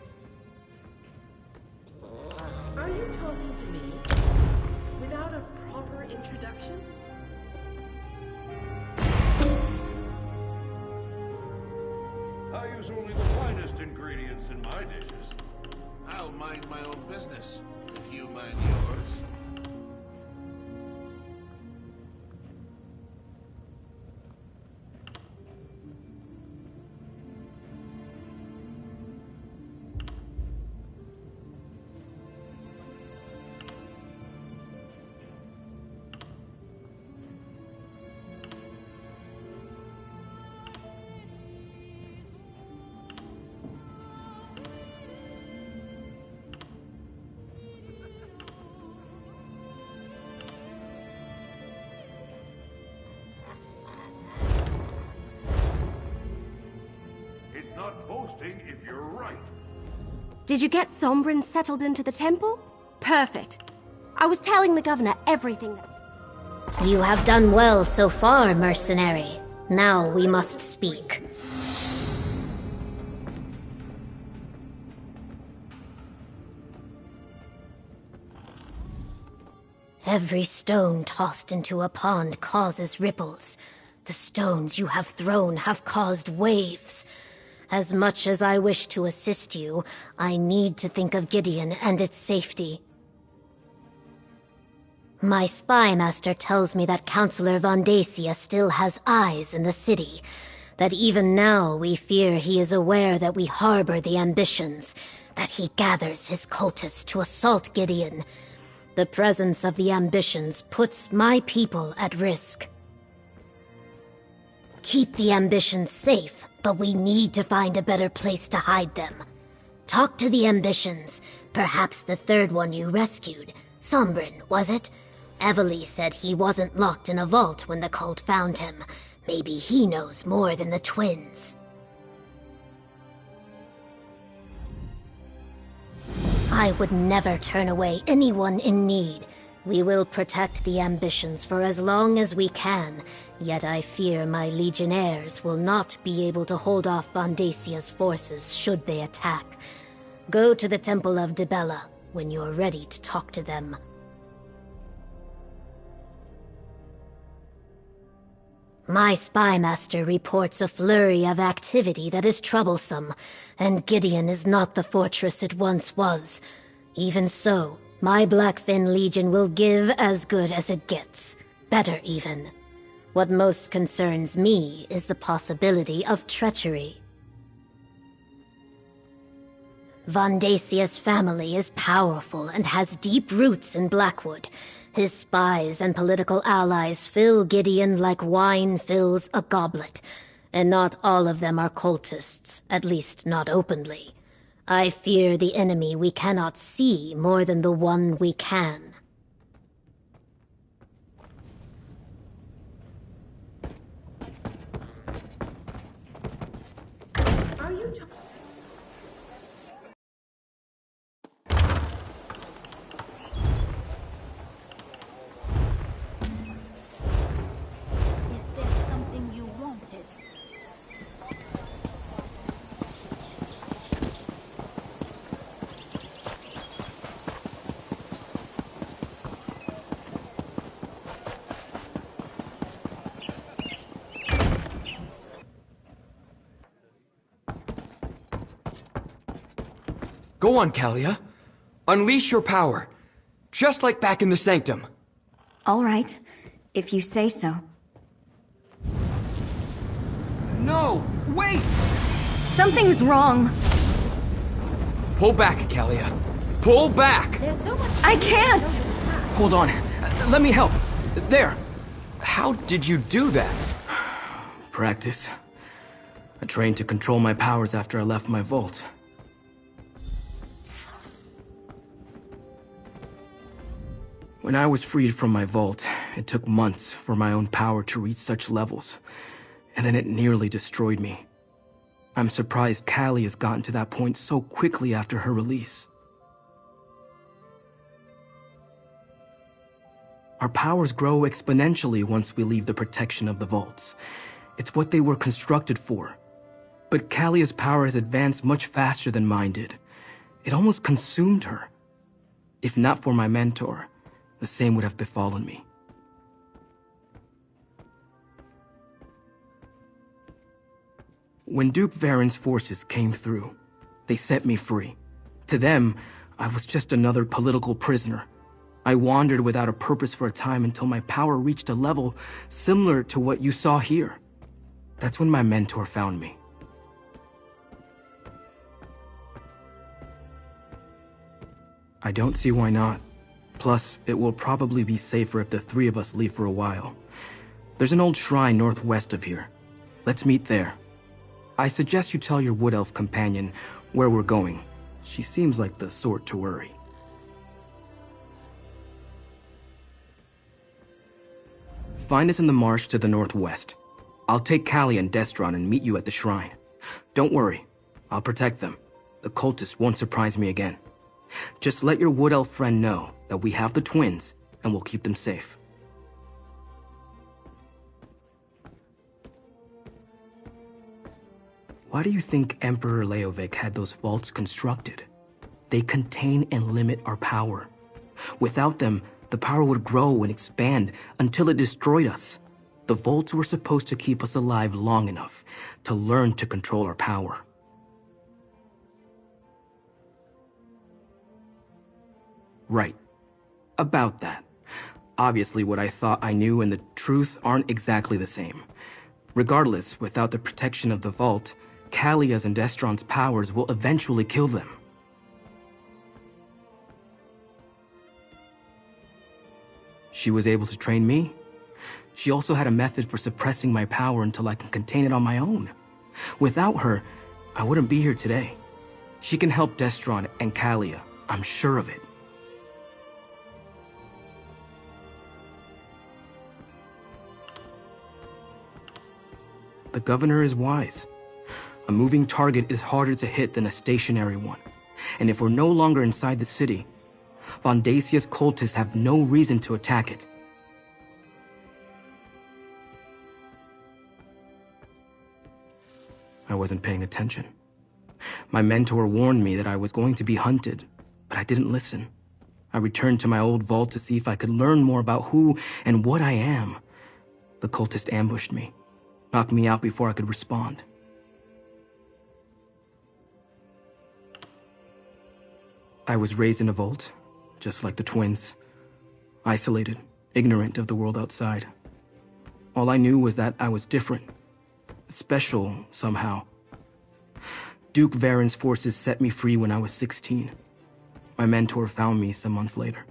Are you talking to me without a proper introduction? I use only the finest ingredients in my dishes. I'll mind my own business, if you mind yours. It's not boasting if you're right. Did you get Sombrin settled into the temple? Perfect. I was telling the governor everything that... You have done well so far, mercenary. Now we must speak. Every stone tossed into a pond causes ripples. The stones you have thrown have caused waves. As much as I wish to assist you, I need to think of Gideon and its safety. My spy master tells me that Councillor Von Dacia still has eyes in the city, that even now we fear he is aware that we harbor the ambitions, that he gathers his cultists to assault Gideon. The presence of the ambitions puts my people at risk. Keep the ambitions safe, but we need to find a better place to hide them. Talk to the ambitions, perhaps the third one you rescued. Sombrin, was it? Evely said he wasn't locked in a vault when the cult found him. Maybe he knows more than the twins. I would never turn away anyone in need. We will protect the ambitions for as long as we can, yet I fear my legionnaires will not be able to hold off Von Dacia's forces should they attack. Go to the Temple of Dibella when you're ready to talk to them. My spy master reports a flurry of activity that is troublesome, and Gideon is not the fortress it once was. Even so, my Blackfin Legion will give as good as it gets. Better even. What most concerns me is the possibility of treachery. Von Dacia's family is powerful and has deep roots in Blackwood. His spies and political allies fill Gideon like wine fills a goblet, and not all of them are cultists, at least not openly. I fear the enemy we cannot see more than the one we can. Are you Is there something you wanted? Go on, Kalia. Unleash your power. Just like back in the Sanctum. All right, if you say so. No! Wait! Something's wrong. Pull back, Kalia. Pull back! There's so much... I can't! Hold on. Let me help. There. How did you do that? Practice. I trained to control my powers after I left my vault. When I was freed from my vault, it took months for my own power to reach such levels, and then it nearly destroyed me. I'm surprised Callie has gotten to that point so quickly after her release. Our powers grow exponentially once we leave the protection of the vaults. It's what they were constructed for. But Kalia's power has advanced much faster than mine did. It almost consumed her. If not for my mentor, the same would have befallen me. When Duke Varen's forces came through, they set me free. To them, I was just another political prisoner. I wandered without a purpose for a time until my power reached a level similar to what you saw here. That's when my mentor found me. I don't see why not. Plus, it will probably be safer if the three of us leave for a while. There's an old shrine northwest of here. Let's meet there. I suggest you tell your wood elf companion where we're going. She seems like the sort to worry. Find us in the marsh to the northwest. I'll take Kali and Destron and meet you at the shrine. Don't worry, I'll protect them. The cultists won't surprise me again. Just let your wood elf friend know that we have the twins and we'll keep them safe. Why do you think Emperor Leovic had those vaults constructed? They contain and limit our power. Without them, the power would grow and expand until it destroyed us. The vaults were supposed to keep us alive long enough to learn to control our power. Right. About that. Obviously, what I thought I knew and the truth aren't exactly the same. Regardless, without the protection of the vault, Kalia's and Destron's powers will eventually kill them. She was able to train me. She also had a method for suppressing my power until I can contain it on my own. Without her, I wouldn't be here today. She can help Destron and Kalia, I'm sure of it. The governor is wise. A moving target is harder to hit than a stationary one. And if we're no longer inside the city, Von Dacia's cultists have no reason to attack it. I wasn't paying attention. My mentor warned me that I was going to be hunted, but I didn't listen. I returned to my old vault to see if I could learn more about who and what I am. The cultist ambushed me, knocked me out before I could respond. I was raised in a vault, just like the twins. Isolated, ignorant of the world outside. All I knew was that I was different. Special, somehow. Duke Varen's forces set me free when I was 16. My mentor found me some months later.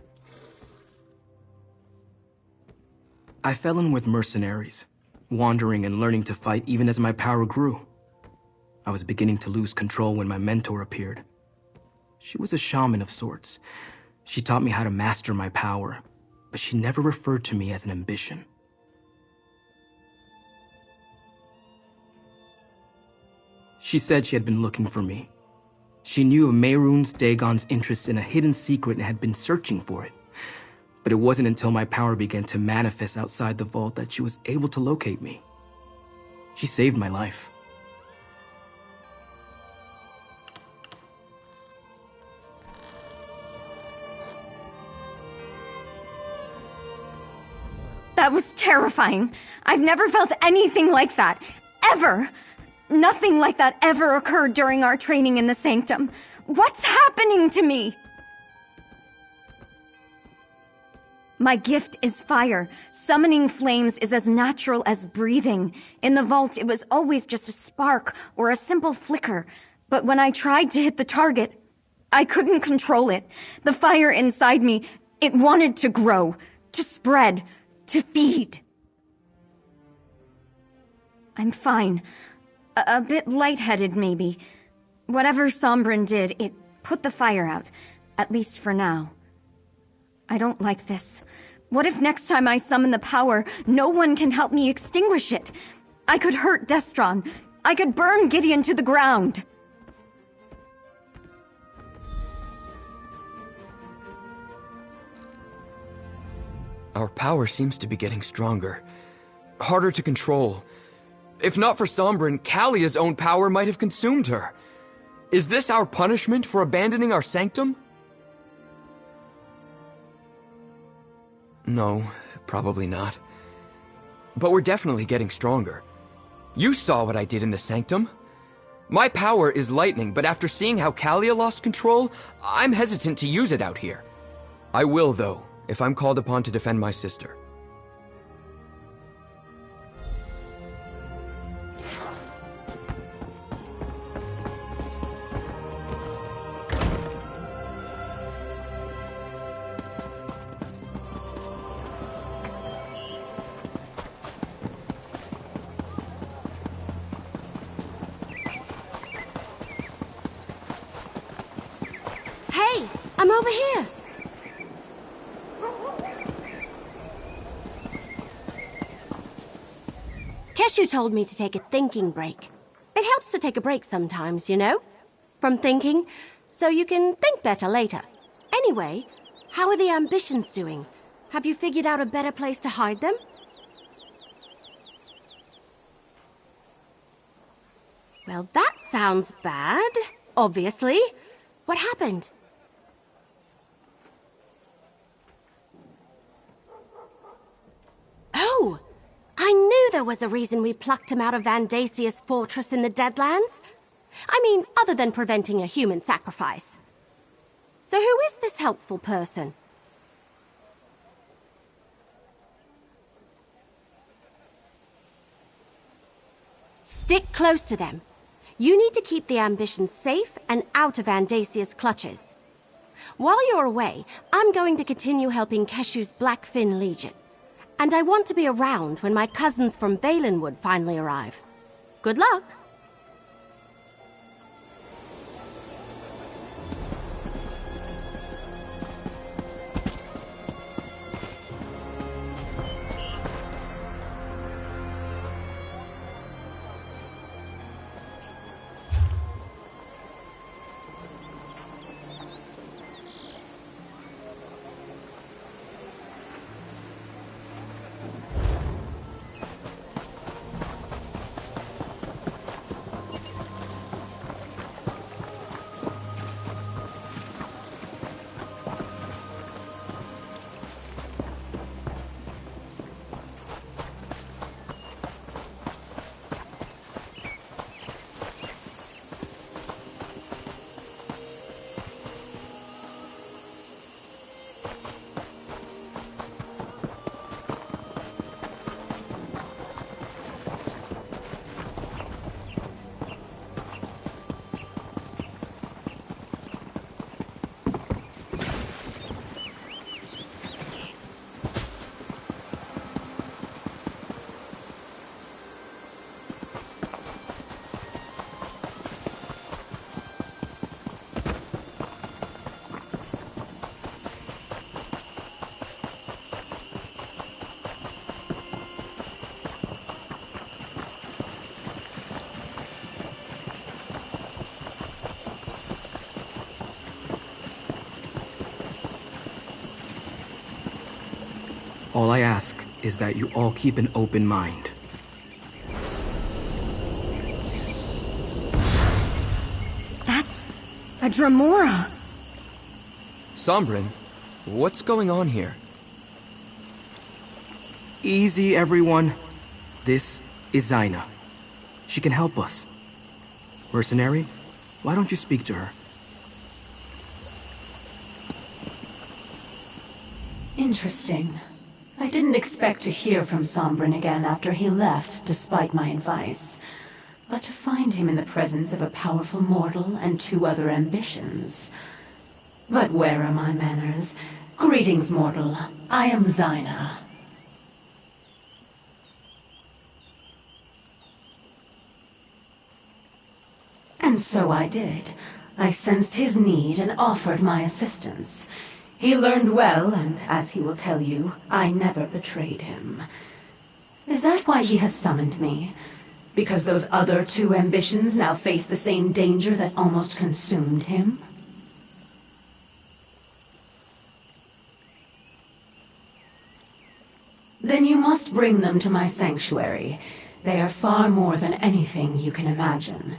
I fell in with mercenaries, wandering and learning to fight even as my power grew. I was beginning to lose control when my mentor appeared. She was a shaman of sorts. She taught me how to master my power, but she never referred to me as an ambition. She said she had been looking for me. She knew of Mehrunes Dagon's interest in a hidden secret and had been searching for it. But it wasn't until my power began to manifest outside the vault that she was able to locate me. She saved my life. That was terrifying. I've never felt anything like that. Ever. Nothing like that ever occurred during our training in the Sanctum. What's happening to me? My gift is fire. Summoning flames is as natural as breathing. In the vault, it was always just a spark or a simple flicker. But when I tried to hit the target, I couldn't control it. The fire inside me, it wanted to grow, to spread, to feed. I'm fine. A bit lightheaded, maybe. Whatever Sombrin did, it put the fire out. At least for now. I don't like this. What if next time I summon the power, no one can help me extinguish it? I could hurt Destron. I could burn Gideon to the ground. Our power seems to be getting stronger. Harder to control. If not for Sombrin, Kalia's own power might have consumed her. Is this our punishment for abandoning our sanctum? No, probably not. But we're definitely getting stronger. You saw what I did in the sanctum. My power is lightning, but after seeing how Kalia lost control, I'm hesitant to use it out here. I will, though, if I'm called upon to defend my sister. Hey, I'm over here. Keshu told me to take a thinking break. It helps to take a break sometimes, you know? From thinking, so you can think better later. Anyway, how are the ambitions doing? Have you figured out a better place to hide them? Well, that sounds bad, obviously. What happened? Oh! I knew there was a reason we plucked him out of Vandasia's fortress in the Deadlands. I mean, other than preventing a human sacrifice. So who is this helpful person? Stick close to them. You need to keep the ambition safe and out of Vandasia's clutches. While you're away, I'm going to continue helping Keshu's Blackfin Legion. And I want to be around when my cousins from Valenwood finally arrive. Good luck! All I ask is that you all keep an open mind. That's a Dremora. Sombrin, what's going on here? Easy, everyone. This is Zaina. She can help us. Mercenary, why don't you speak to her? Interesting. I didn't expect to hear from Sombrin again after he left, despite my advice. But to find him in the presence of a powerful mortal and 2 other ambitions... But where are my manners? Greetings, mortal. I am Zaina. And so I did. I sensed his need and offered my assistance. He learned well, and as he will tell you, I never betrayed him. Is that why he has summoned me? Because those other 2 ambitions now face the same danger that almost consumed him? Then you must bring them to my sanctuary. They are far more than anything you can imagine.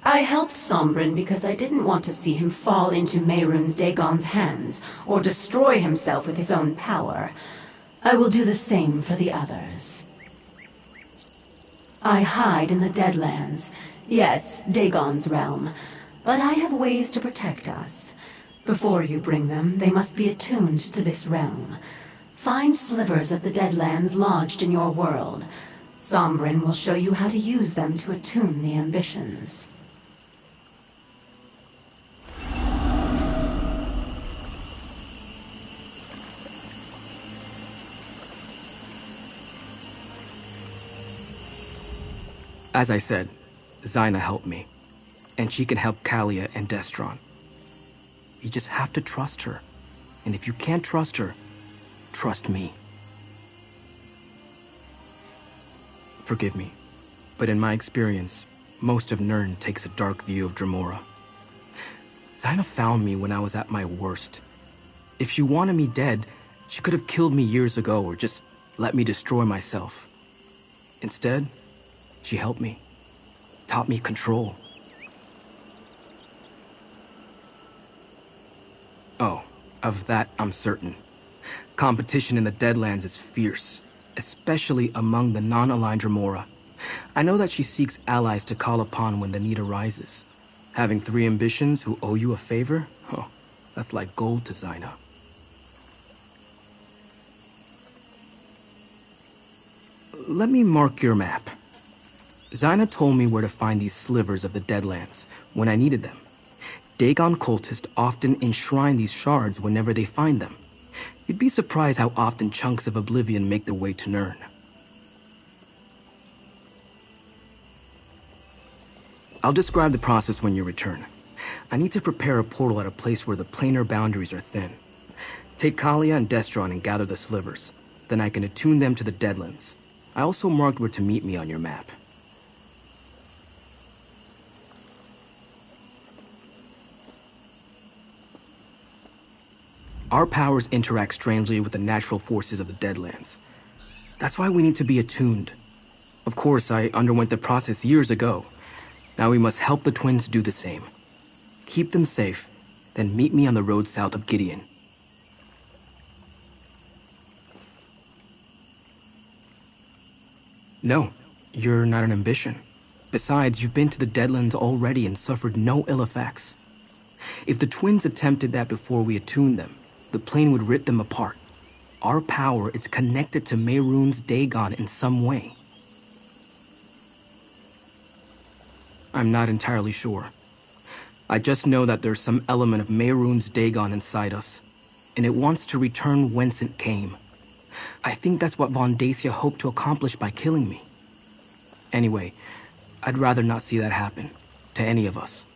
I helped Sombrin because I didn't want to see him fall into Mehrunes Dagon's hands, or destroy himself with his own power. I will do the same for the others. I hide in the Deadlands. Yes, Dagon's realm. But I have ways to protect us. Before you bring them, they must be attuned to this realm. Find slivers of the Deadlands lodged in your world. Sombrin will show you how to use them to attune the ambitions. As I said, Zaina helped me, and she can help Kalia and Destron. You just have to trust her, and if you can't trust her, trust me. Forgive me, but in my experience, most of Nirn takes a dark view of Dremora. Zaina found me when I was at my worst. If she wanted me dead, she could have killed me years ago or just let me destroy myself. Instead, she helped me, taught me control. Oh, of that I'm certain. Competition in the Deadlands is fierce, especially among the non-aligned Dremora. I know that she seeks allies to call upon when the need arises. Having 3 ambitions who owe you a favor? Oh, that's like gold to Zaina. Let me mark your map. Zaina told me where to find these slivers of the Deadlands when I needed them. Dagon cultists often enshrine these shards whenever they find them. You'd be surprised how often chunks of oblivion make their way to Nirn. I'll describe the process when you return. I need to prepare a portal at a place where the planar boundaries are thin. Take Kalia and Destron and gather the slivers. Then I can attune them to the Deadlands. I also marked where to meet me on your map. Our powers interact strangely with the natural forces of the Deadlands. That's why we need to be attuned. Of course, I underwent the process years ago. Now we must help the twins do the same. Keep them safe, then meet me on the road south of Gideon. No, you're not an ambition. Besides, you've been to the Deadlands already and suffered no ill effects. If the twins attempted that before we attuned them, the plane would rip them apart. Our power is connected to Mehrunes Dagon in some way. I'm not entirely sure. I just know that there's some element of Mehrunes Dagon inside us, and it wants to return whence it came. I think that's what Von Dacia hoped to accomplish by killing me. Anyway, I'd rather not see that happen to any of us.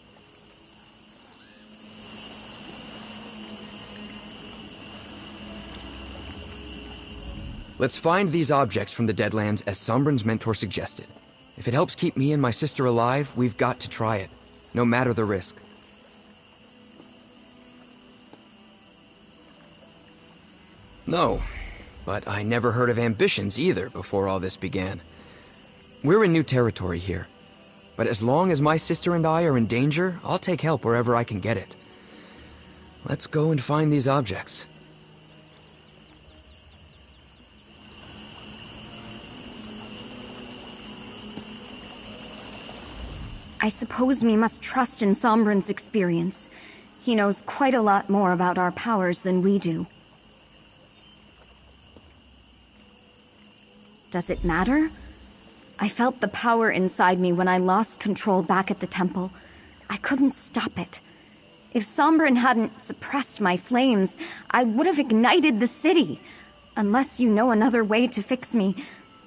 Let's find these objects from the Deadlands as Sombrin's mentor suggested. If it helps keep me and my sister alive, we've got to try it, no matter the risk. No, but I never heard of ambitions either before all this began. We're in new territory here, but as long as my sister and I are in danger, I'll take help wherever I can get it. Let's go and find these objects. I suppose we must trust in Sombrin's experience. He knows quite a lot more about our powers than we do. Does it matter? I felt the power inside me when I lost control back at the temple. I couldn't stop it. If Sombrin hadn't suppressed my flames, I would have ignited the city. Unless you know another way to fix me,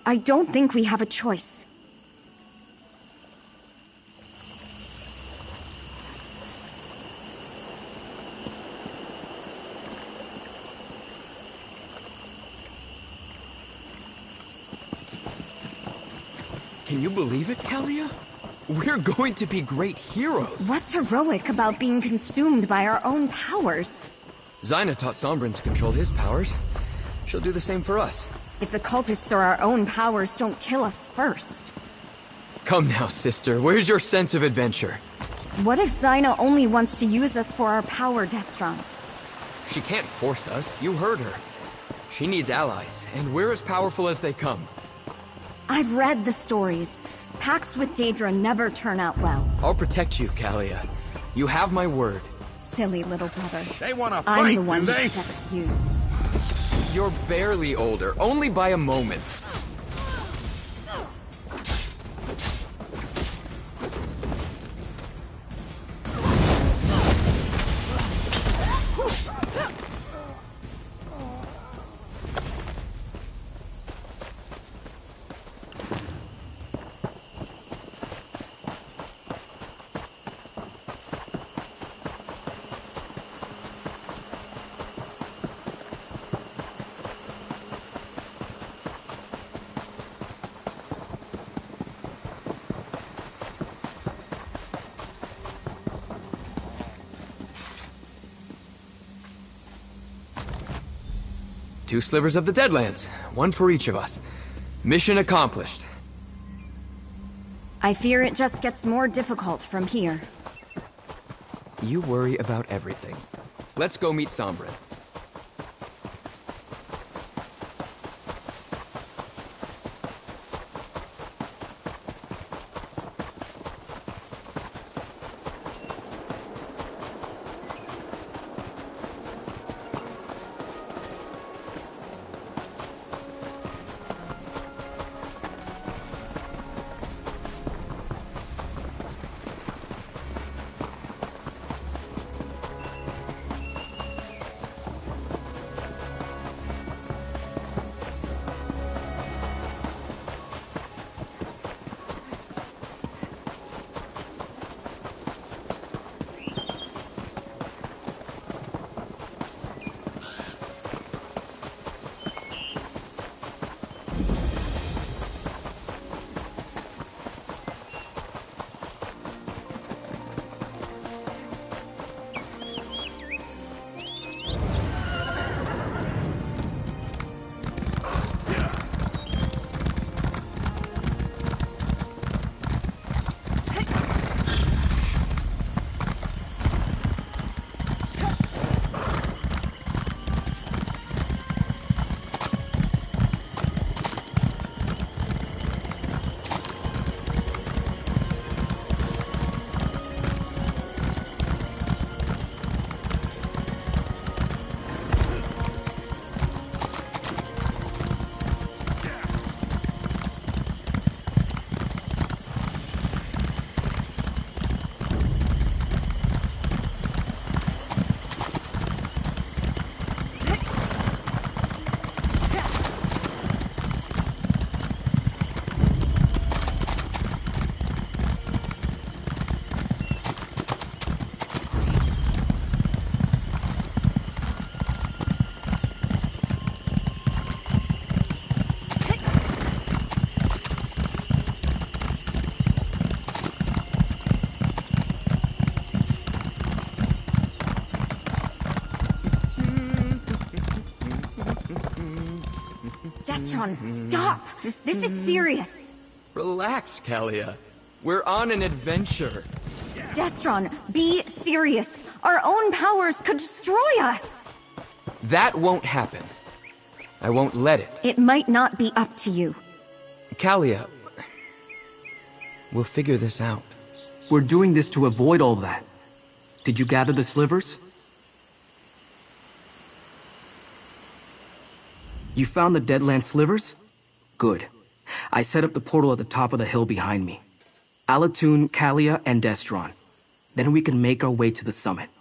I don't think we have a choice. Can you believe it, Kalia? We're going to be great heroes. What's heroic about being consumed by our own powers? Zaina taught Sombrin to control his powers. She'll do the same for us. If the cultists or our own powers don't kill us first. Come now, sister. Where's your sense of adventure? What if Zyna only wants to use us for our power, Destron? She can't force us. You heard her. She needs allies, and we're as powerful as they come. I've read the stories. Pacts with Daedra never turn out well. I'll protect you, Kalia. You have my word. Silly little brother. They want to I'm fight, the one do who they? protects you. You're barely older, only by a moment. Two slivers of the Deadlands, one for each of us. Mission accomplished. I fear it just gets more difficult from here. You worry about everything. Let's go meet Sombrin. Destron, stop! This is serious! Relax, Kalia. We're on an adventure. Destron, be serious! Our own powers could destroy us! That won't happen. I won't let it. It might not be up to you. Kalia, we'll figure this out. We're doing this to avoid all that. Did you gather the slivers? You found the Deadland slivers? Good. I set up the portal at the top of the hill behind me. Alatun, Kalia, and Destron. Then we can make our way to the summit.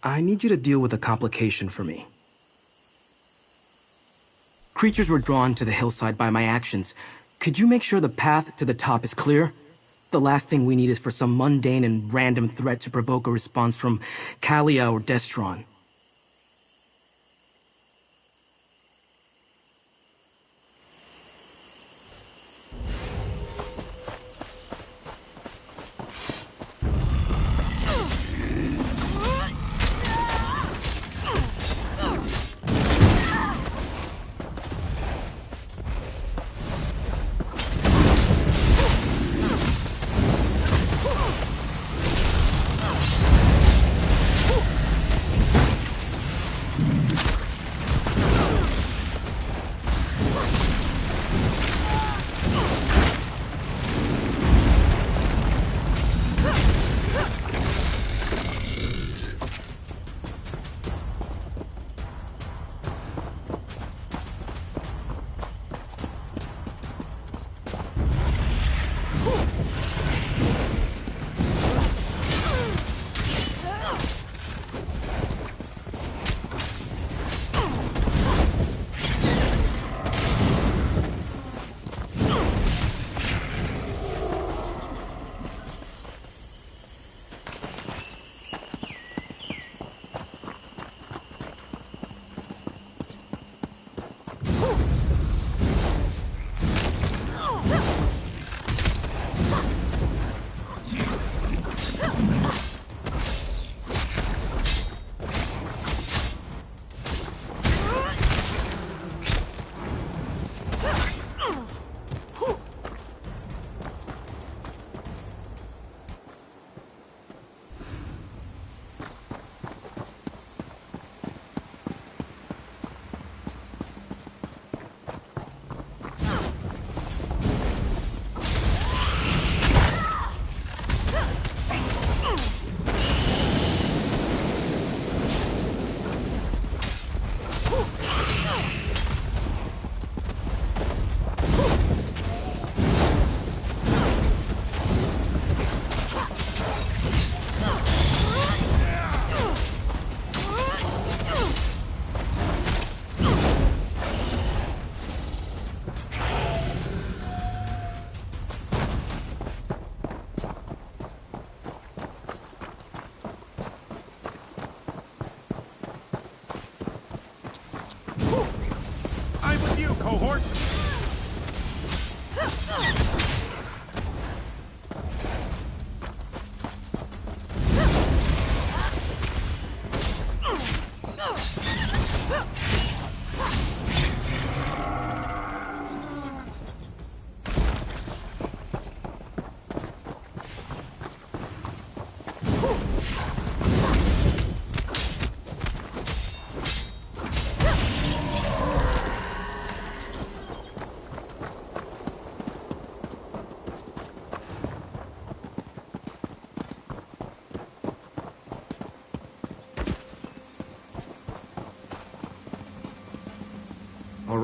I need you to deal with a complication for me. Creatures were drawn to the hillside by my actions. Could you make sure the path to the top is clear? The last thing we need is for some mundane and random threat to provoke a response from Kalia or Destron.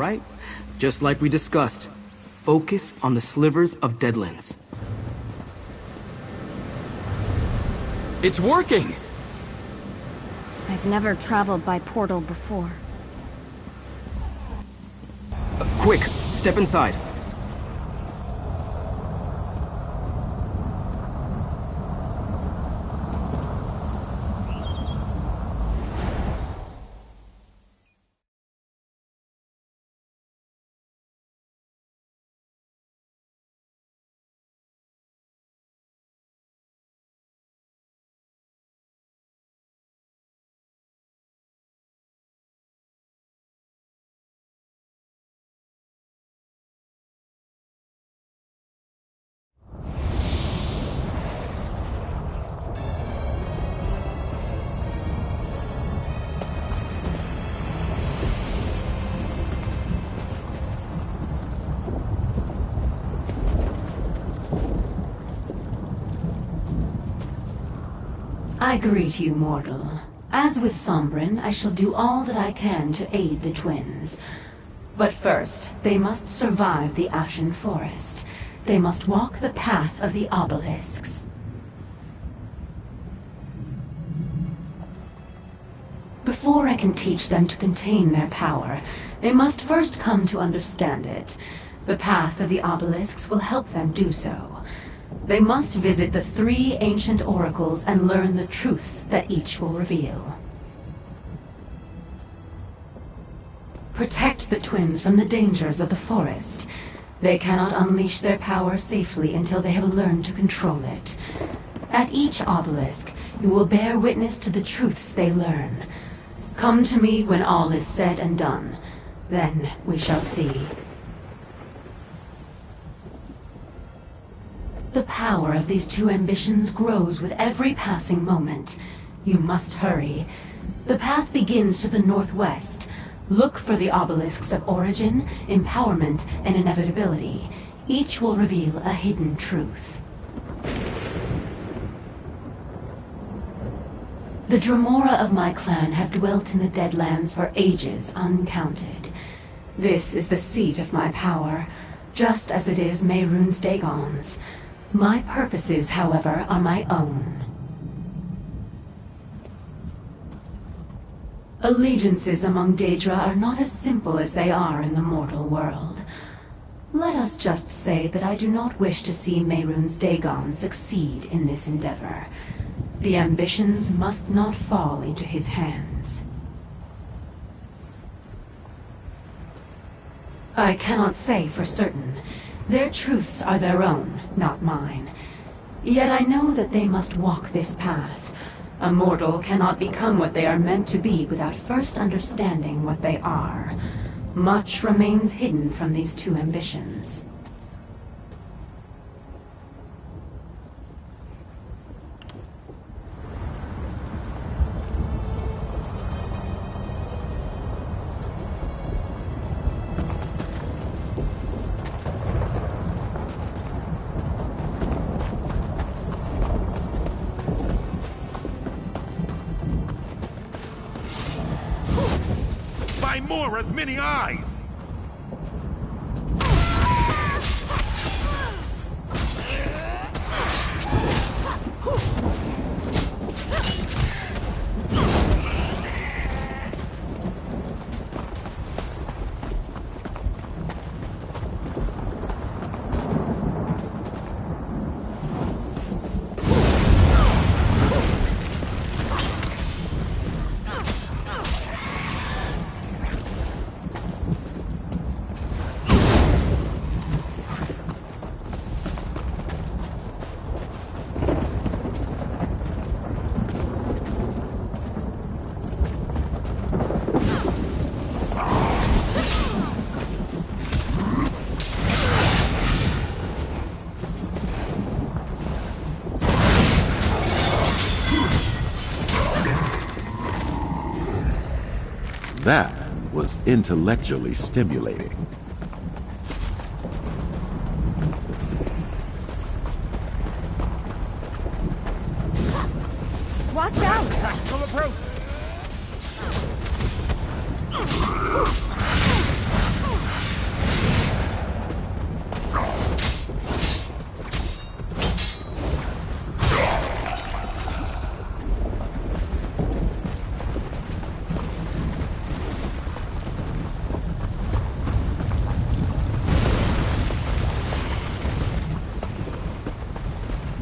right? Just like we discussed. Focus on the slivers of Deadlands. It's working! I've never traveled by portal before. Quick, step inside. I greet you, mortal. As with Sombrin, I shall do all that I can to aid the twins. But first, they must survive the Ashen Forest. They must walk the path of the obelisks. Before I can teach them to contain their power, they must first come to understand it. The path of the obelisks will help them do so. They must visit the 3 ancient oracles and learn the truths that each will reveal. Protect the twins from the dangers of the forest. They cannot unleash their power safely until they have learned to control it. At each obelisk, you will bear witness to the truths they learn. Come to me when all is said and done. Then we shall see. The power of these 2 ambitions grows with every passing moment. You must hurry. The path begins to the northwest. Look for the obelisks of origin, empowerment, and inevitability. Each will reveal a hidden truth. The Dremora of my clan have dwelt in the Deadlands for ages uncounted. This is the seat of my power, just as it is Mehrunes Dagon's. My purposes, however, are my own. Allegiances among Daedra are not as simple as they are in the mortal world. Let us just say that I do not wish to see Mehrunes Dagon succeed in this endeavor. The ambitions must not fall into his hands. I cannot say for certain. Their truths are their own, not mine. Yet I know that they must walk this path. A mortal cannot become what they are meant to be without first understanding what they are. Much remains hidden from these 2 ambitions. As many eyes! That was intellectually stimulating. Watch out! Tactical approach!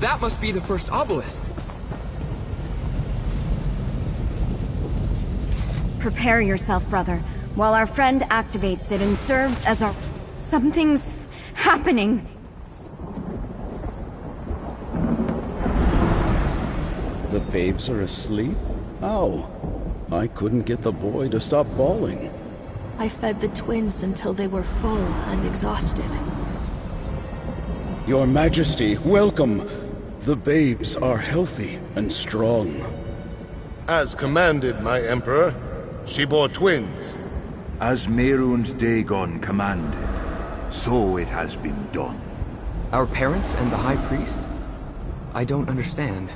That must be the first obelisk. Prepare yourself, brother, while our friend activates it and serves as our... Something's happening. The babes are asleep? How? I couldn't get the boy to stop bawling. I fed the twins until they were full and exhausted. Your Majesty, welcome. The babes are healthy and strong. As commanded, my Emperor. She bore twins. As Mehrunes Dagon commanded, so it has been done. Our parents and the High Priest? I don't understand.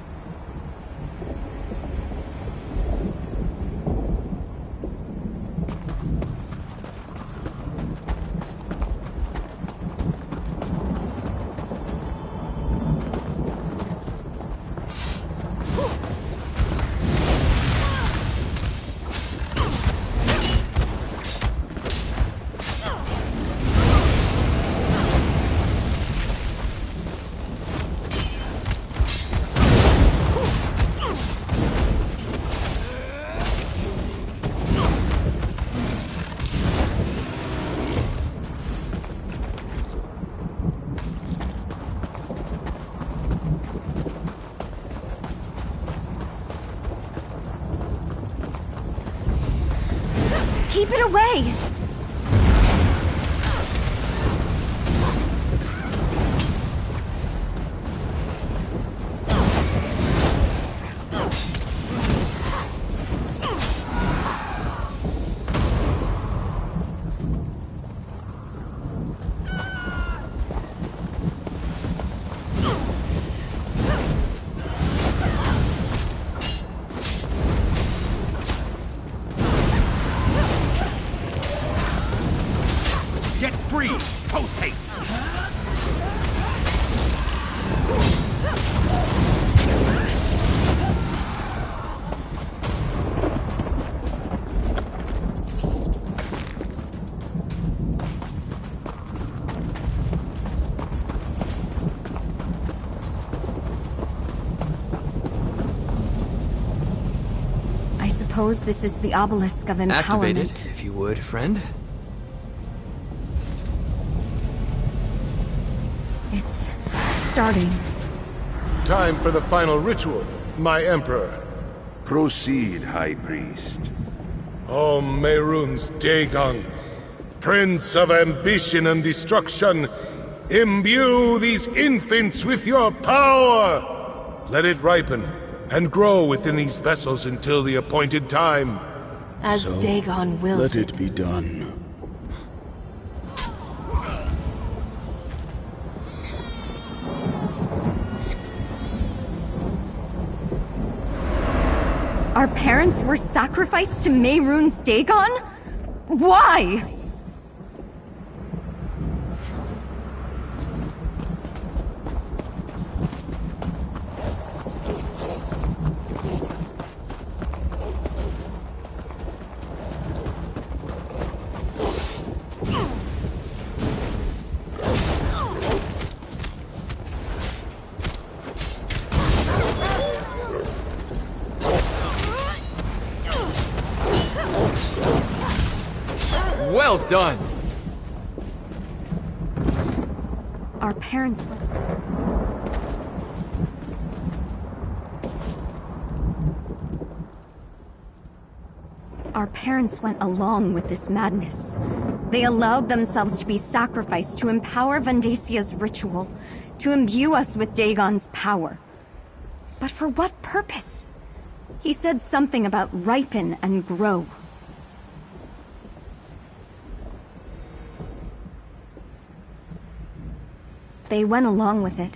Keep it away! Get free! Post haste! I suppose this is the obelisk of empowerment. Activate it, if you would, friend. It's starting. Time for the final ritual, my Emperor. Proceed, High Priest. O Mehrunes Dagon, Prince of Ambition and Destruction, imbue these infants with your power! Let it ripen and grow within these vessels until the appointed time. As Dagon wills Let it be done. Our parents were sacrificed to Mehrunes Dagon? Why? Well done! Our parents were... Our parents went along with this madness. They allowed themselves to be sacrificed to empower Vandasia's ritual, to imbue us with Dagon's power. But for what purpose? He said something about ripen and grow. They went along with it,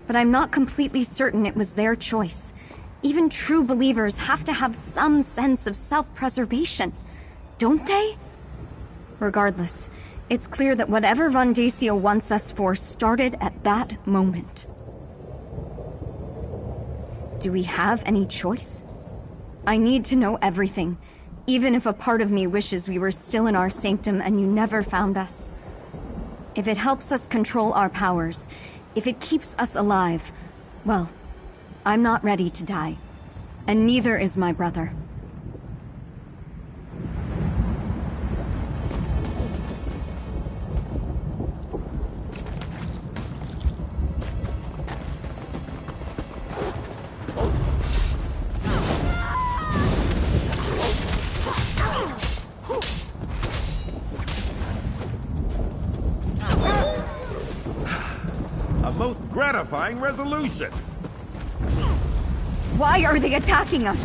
but I'm not completely certain it was their choice. Even true believers have to have some sense of self-preservation, don't they? Regardless, it's clear that whatever Vandacia wants us for started at that moment. Do we have any choice? I need to know everything, even if a part of me wishes we were still in our sanctum and you never found us. If it helps us control our powers, if it keeps us alive, Well, I'm not ready to die. And neither is my brother. A most gratifying resolution. Why are they attacking us?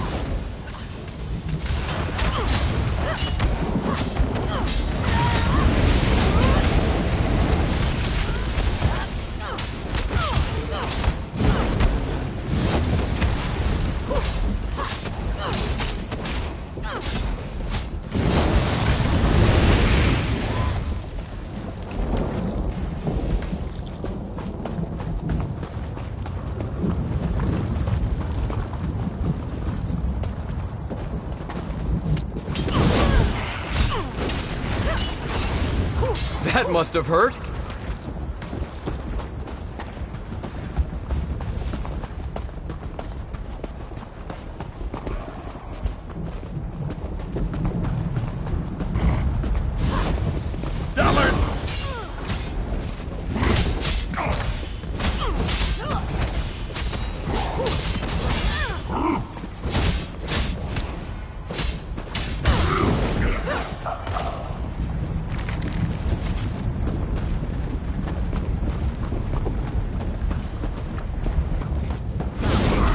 That must have hurt.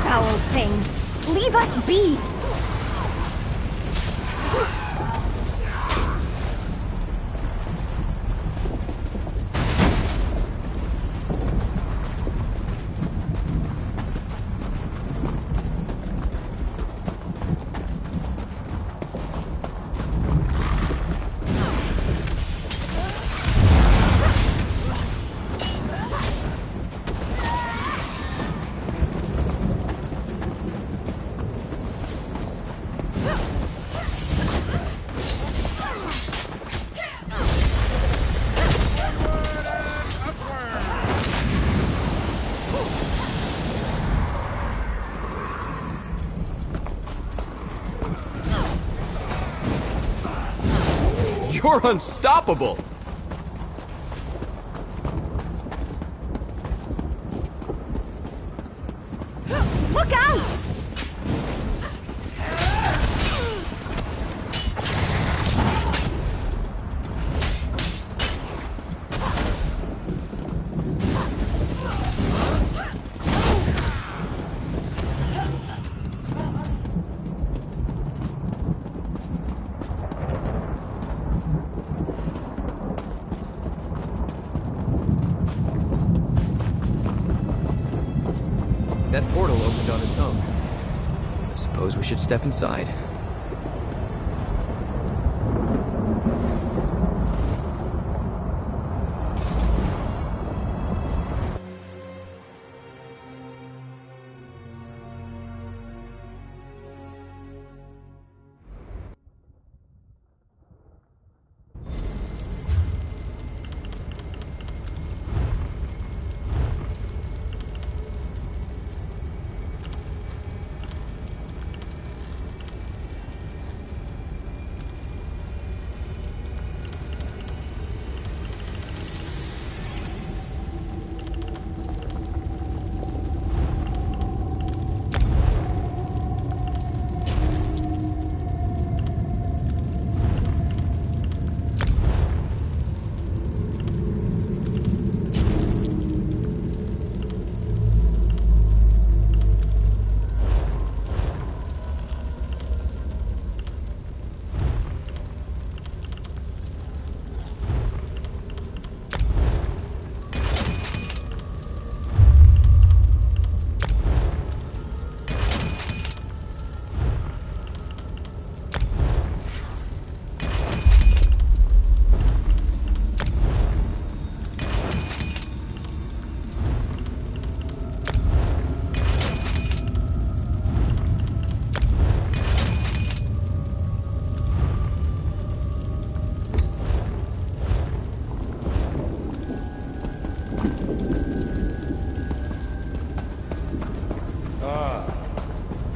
Foul thing! Leave us be! You're unstoppable! Look out! That portal opened on its own. I suppose we should step inside.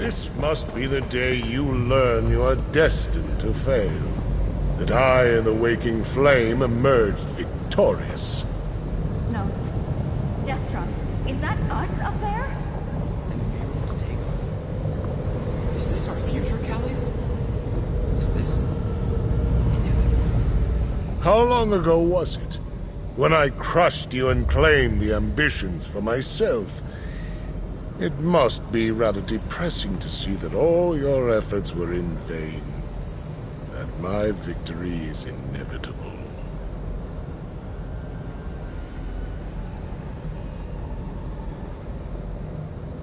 This must be the day you learn you are destined to fail. That I and the Waking Flame emerged victorious. No. Destra, is that us up there? Is this our future, Kalia? Is this... How long ago was it? When I crushed you and claimed the ambitions for myself. It must be rather depressing to see that all your efforts were in vain. That my victory is inevitable.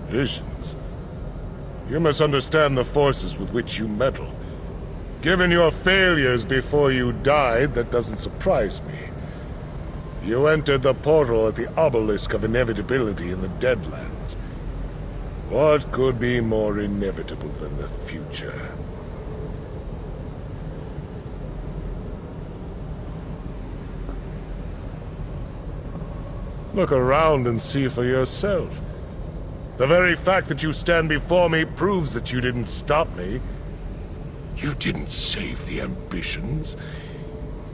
Visions? You must understand the forces with which you meddle. Given your failures before you died, that doesn't surprise me. You entered the portal at the obelisk of inevitability in the Deadlands. What could be more inevitable than the future? Look around and see for yourself. The very fact that you stand before me proves that you didn't stop me. You didn't save the ambitions.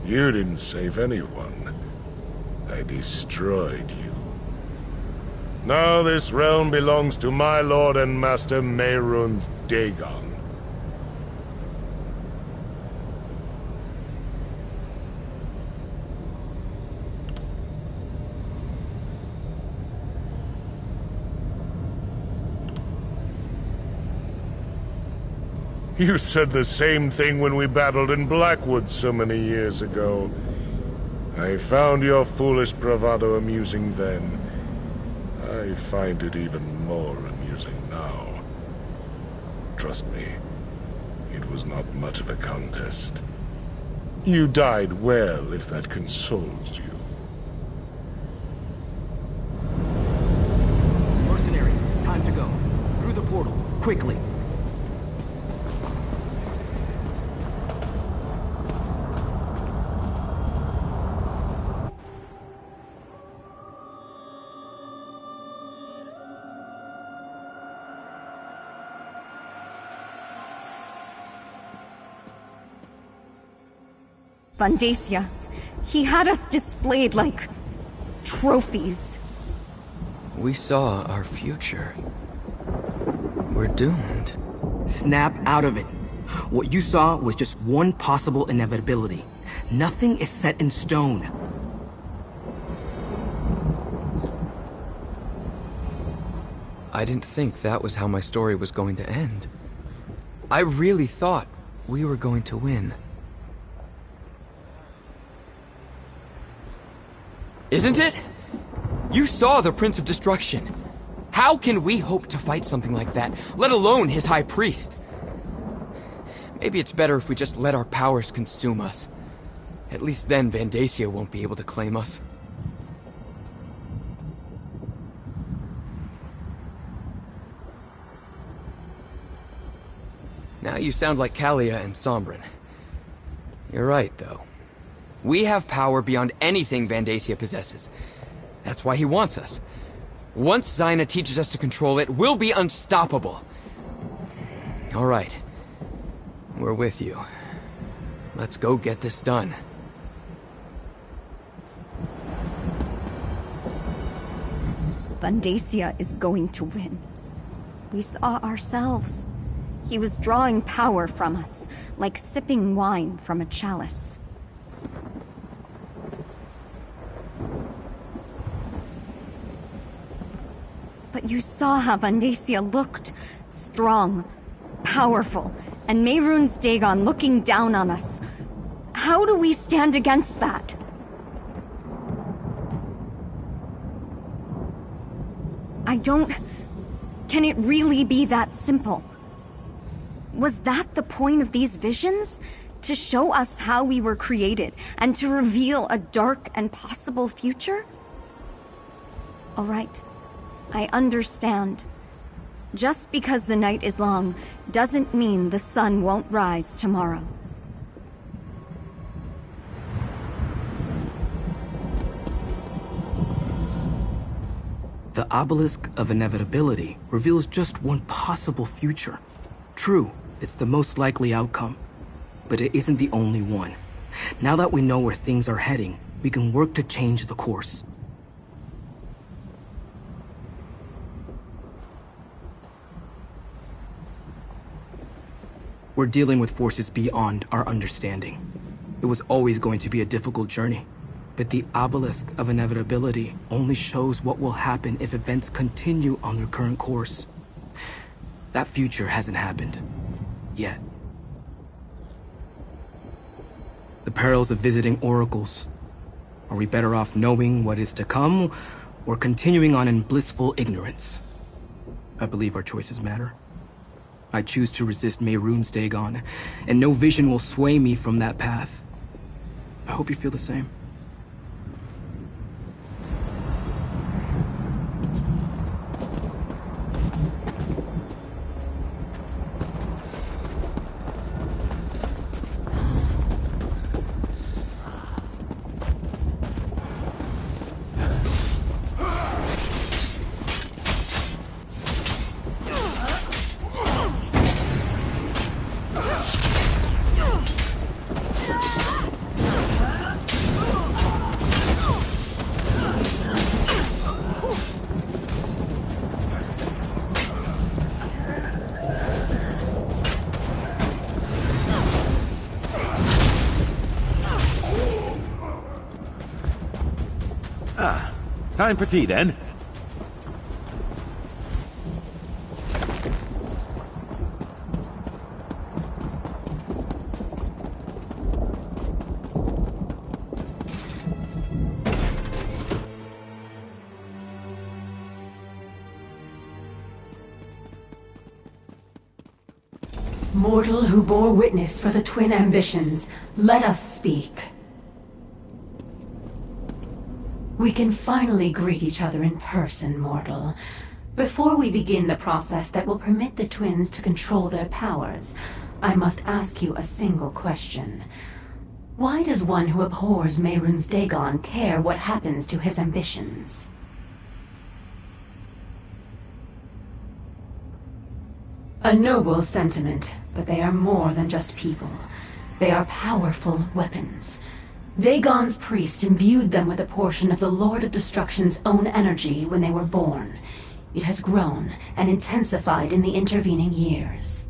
You didn't save anyone. I destroyed you. Now this realm belongs to my lord and master Mehrunes Dagon. You said the same thing when we battled in Blackwood so many years ago. I found your foolish bravado amusing then. I find it even more amusing now. Trust me, it was not much of a contest. You died well, if that consoles you. Mercenary, time to go. Through the portal, quickly. Vandacia. He had us displayed like... trophies. We saw our future. We're doomed. Snap out of it. What you saw was just one possible inevitability. Nothing is set in stone. I didn't think that was how my story was going to end. I really thought we were going to win. Isn't it? You saw the Prince of Destruction. How can we hope to fight something like that, let alone his High Priest? Maybe it's better if we just let our powers consume us. At least then Vandacia won't be able to claim us. Now you sound like Kalia and Sombrin. You're right, though. We have power beyond anything Vandacia possesses. That's why he wants us. Once Zaina teaches us to control it, we'll be unstoppable. All right. We're with you. Let's go get this done. Vandacia is going to win. We saw ourselves. He was drawing power from us, like sipping wine from a chalice. But you saw how Vandacia looked. Strong, powerful, and Mehrunes Dagon looking down on us. How do we stand against that? Can it really be that simple? Was that the point of these visions? To show us how we were created, and to reveal a dark and possible future? All right. I understand. Just because the night is long doesn't mean the sun won't rise tomorrow. The Obelisk of Inevitability reveals just one possible future. True, it's the most likely outcome, but it isn't the only one. Now that we know where things are heading, we can work to change the course. We're dealing with forces beyond our understanding. It was always going to be a difficult journey, but the Obelisk of Inevitability only shows what will happen if events continue on their current course. That future hasn't happened. Yet. The perils of visiting oracles. Are we better off knowing what is to come, or continuing on in blissful ignorance? I believe our choices matter. I choose to resist Mehrunes Dagon, and no vision will sway me from that path. I hope you feel the same. Time for tea, then. Mortal who bore witness for the twin ambitions, let us speak. We can finally greet each other in person, mortal. Before we begin the process that will permit the twins to control their powers, I must ask you a single question. Why does one who abhors Mehrunes Dagon care what happens to his ambitions? A noble sentiment, but they are more than just people. They are powerful weapons. Dagon's priest imbued them with a portion of the Lord of Destruction's own energy when they were born. It has grown and intensified in the intervening years.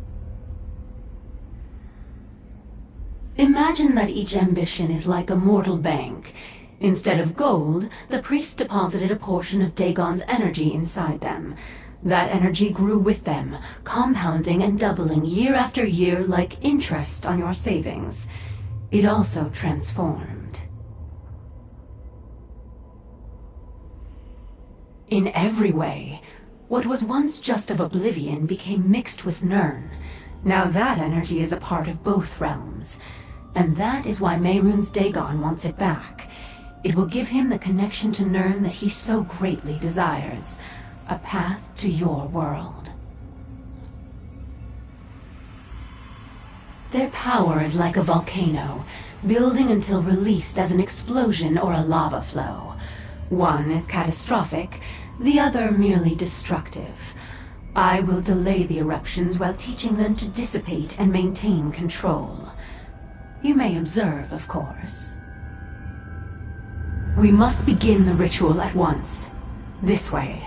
Imagine that each ambition is like a mortal bank. Instead of gold, the priest deposited a portion of Dagon's energy inside them. That energy grew with them, compounding and doubling year after year like interest on your savings. It also transformed. In every way, what was once just of Oblivion became mixed with Nirn. Now that energy is a part of both realms. And that is why Mehrunes Dagon wants it back. It will give him the connection to Nirn that he so greatly desires. A path to your world. Their power is like a volcano, building until released as an explosion or a lava flow. One is catastrophic, the other merely destructive. I will delay the eruptions while teaching them to dissipate and maintain control. You may observe, of course. We must begin the ritual at once. This way.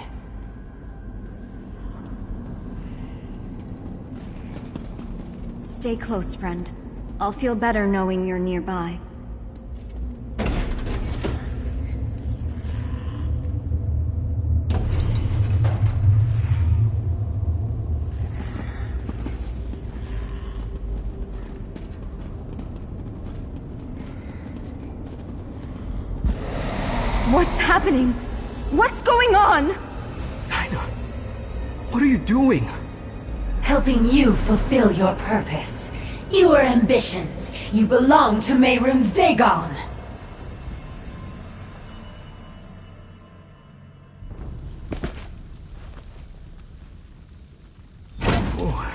Stay close, friend. I'll feel better knowing you're nearby. What's happening? What's going on? Zaina, what are you doing? Helping you fulfill your purpose. Your ambitions. You belong to Mehrunes Dagon. Oh,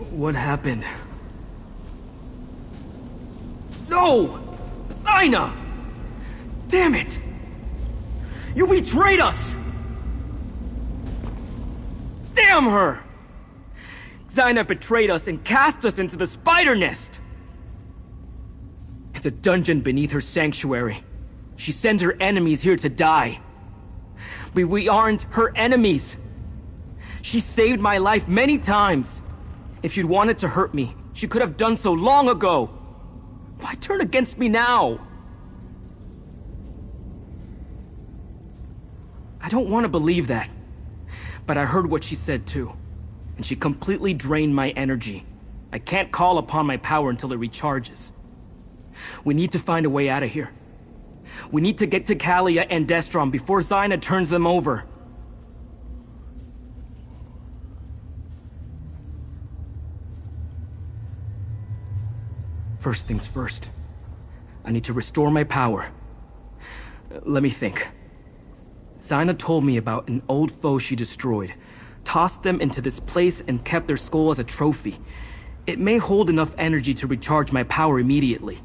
what happened? No! Zaina! Damn it! You betrayed us! Damn her! Xayna betrayed us and cast us into the Spider Nest! It's a dungeon beneath her sanctuary. She sends her enemies here to die. We aren't her enemies. She saved my life many times. If she'd wanted to hurt me, she could have done so long ago. Why turn against me now? I don't want to believe that. But I heard what she said too. And she completely drained my energy. I can't call upon my power until it recharges. We need to find a way out of here. We need to get to Kalia and Destron before Xayna turns them over. First things first. I need to restore my power. Let me think. Xayna told me about an old foe she destroyed, tossed them into this place and kept their skull as a trophy. It may hold enough energy to recharge my power immediately.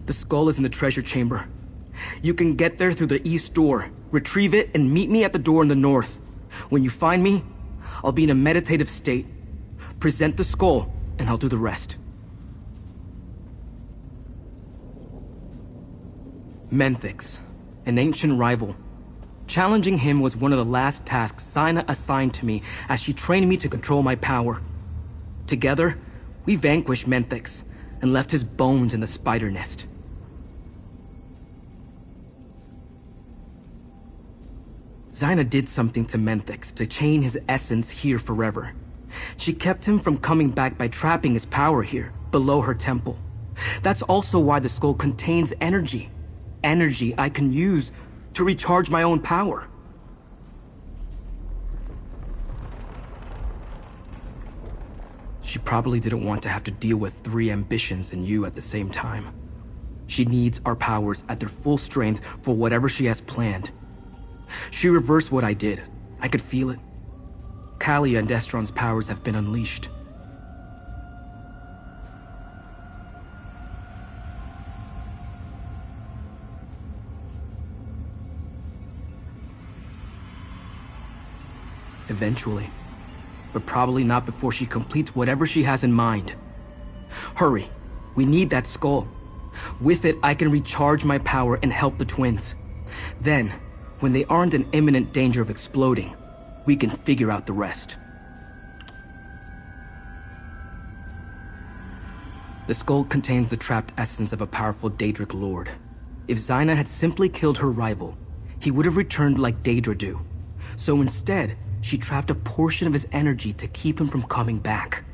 The skull is in the treasure chamber. You can get there through the east door, retrieve it, and meet me at the door in the north. When you find me, I'll be in a meditative state. Present the skull, and I'll do the rest. Menthyx, an ancient rival. Challenging him was one of the last tasks Xayna assigned to me as she trained me to control my power. Together, we vanquished Menthyx and left his bones in the Spider Nest. Xayna did something to Menthyx to chain his essence here forever. She kept him from coming back by trapping his power here, below her temple. That's also why the skull contains energy. Energy I can use to recharge my own power. She probably didn't want to have to deal with 3 ambitions and you at the same time. She needs our powers at their full strength for whatever she has planned. She reversed what I did. I could feel it. Kalia and Destron's powers have been unleashed. Eventually. But probably not before she completes whatever she has in mind. Hurry. We need that skull. With it, I can recharge my power and help the twins. Then, when they aren't in imminent danger of exploding, we can figure out the rest. The skull contains the trapped essence of a powerful Daedric lord. If Xayna had simply killed her rival, he would have returned like Daedra do. So instead, she trapped a portion of his energy to keep him from coming back.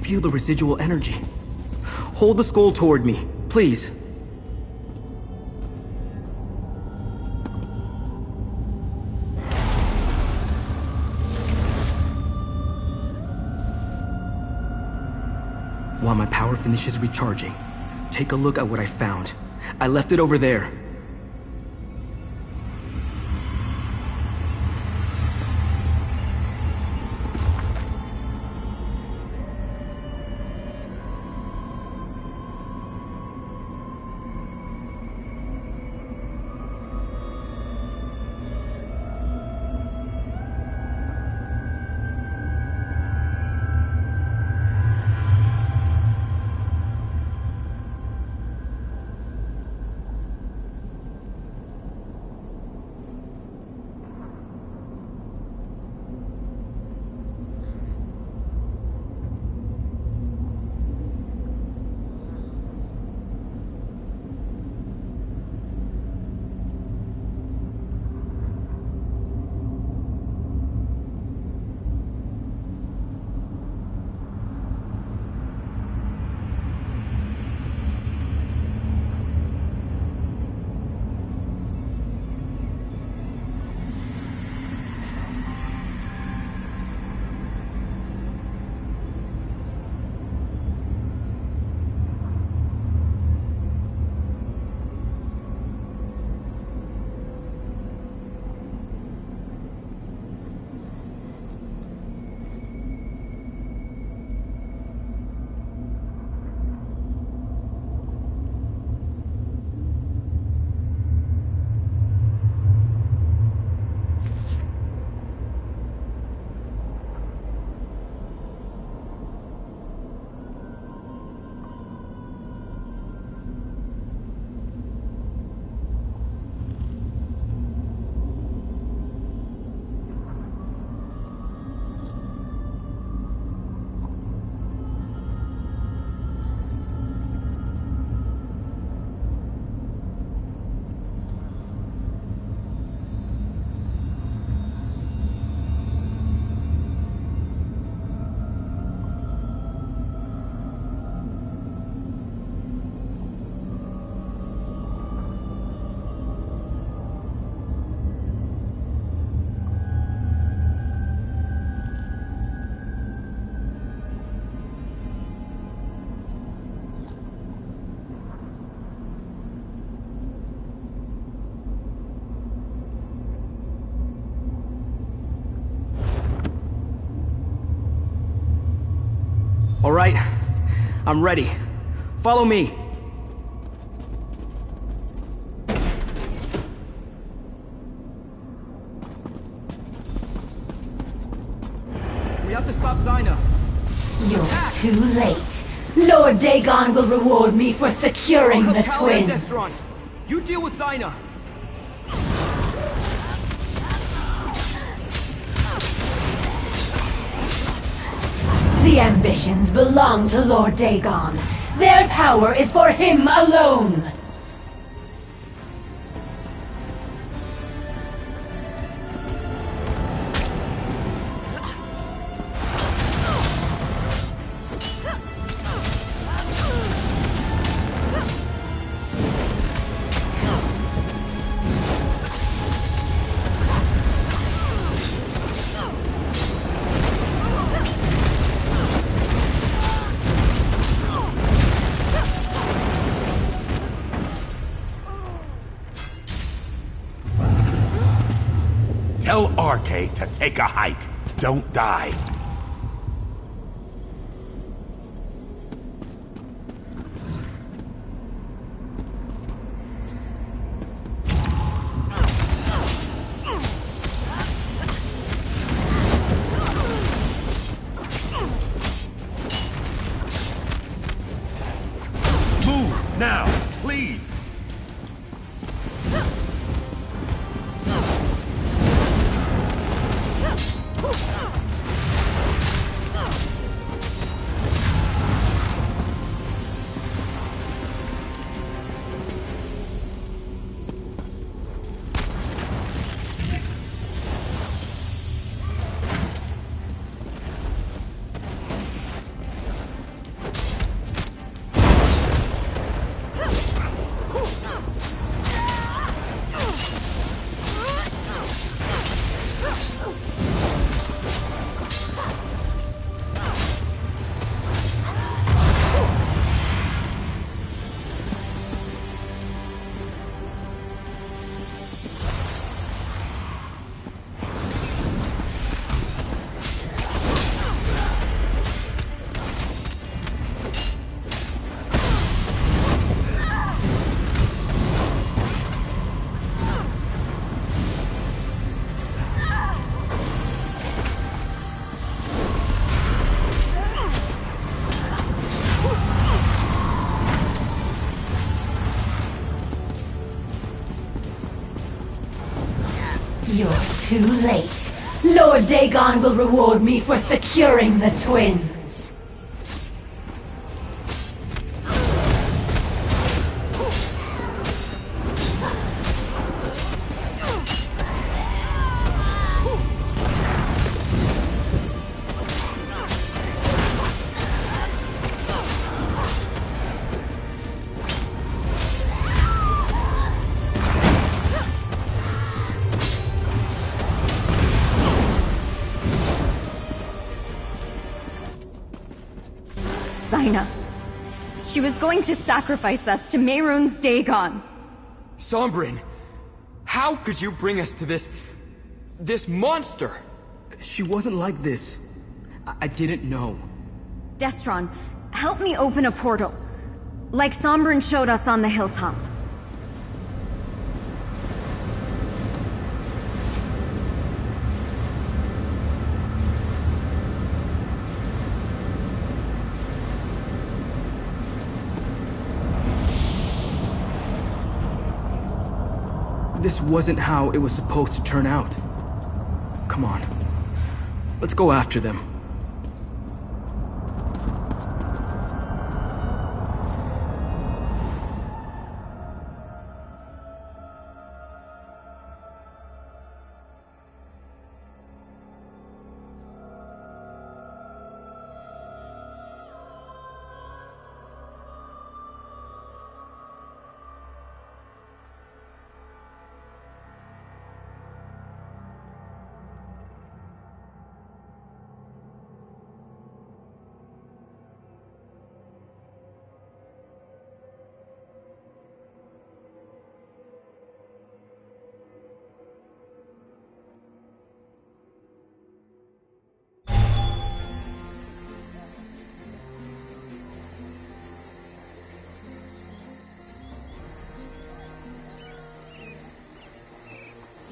Feel the residual energy. Hold the skull toward me, please. While my power finishes recharging, take a look at what I found. I left it over there. All right, I'm ready. Follow me. We have to stop Zyna. You're too late. Lord Dagon will reward me for securing the twins. Destron. You deal with Zyna. The ambitions belong to Lord Dagon. Their power is for him alone. Tell RK to take a hike. Don't die. Move now, please. You're too late. Lord Dagon will reward me for securing the twins. Zyna. She was going to sacrifice us to Mehrunes Dagon. Sombrin, how could you bring us to this monster? She wasn't like this. I didn't know. Destron, help me open a portal. Like Sombrin showed us on the hilltop. This wasn't how it was supposed to turn out. Come on. Let's go after them.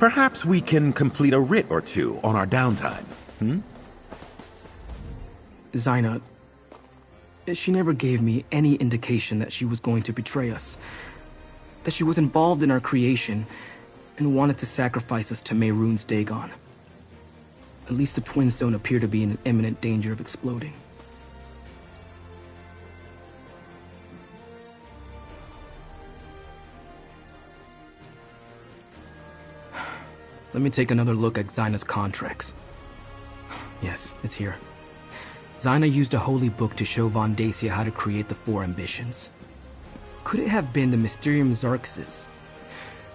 Perhaps we can complete a writ or two on our downtime, Zaina, she never gave me any indication that she was going to betray us. That she was involved in our creation and wanted to sacrifice us to Mehrunes Dagon. At least the twins don't appear to be in imminent danger of exploding. Let me take another look at Zaina's contracts. Yes, it's here. Zaina used a holy book to show Von Dacia how to create the 4 ambitions. Could it have been the Mysterium Xarxus?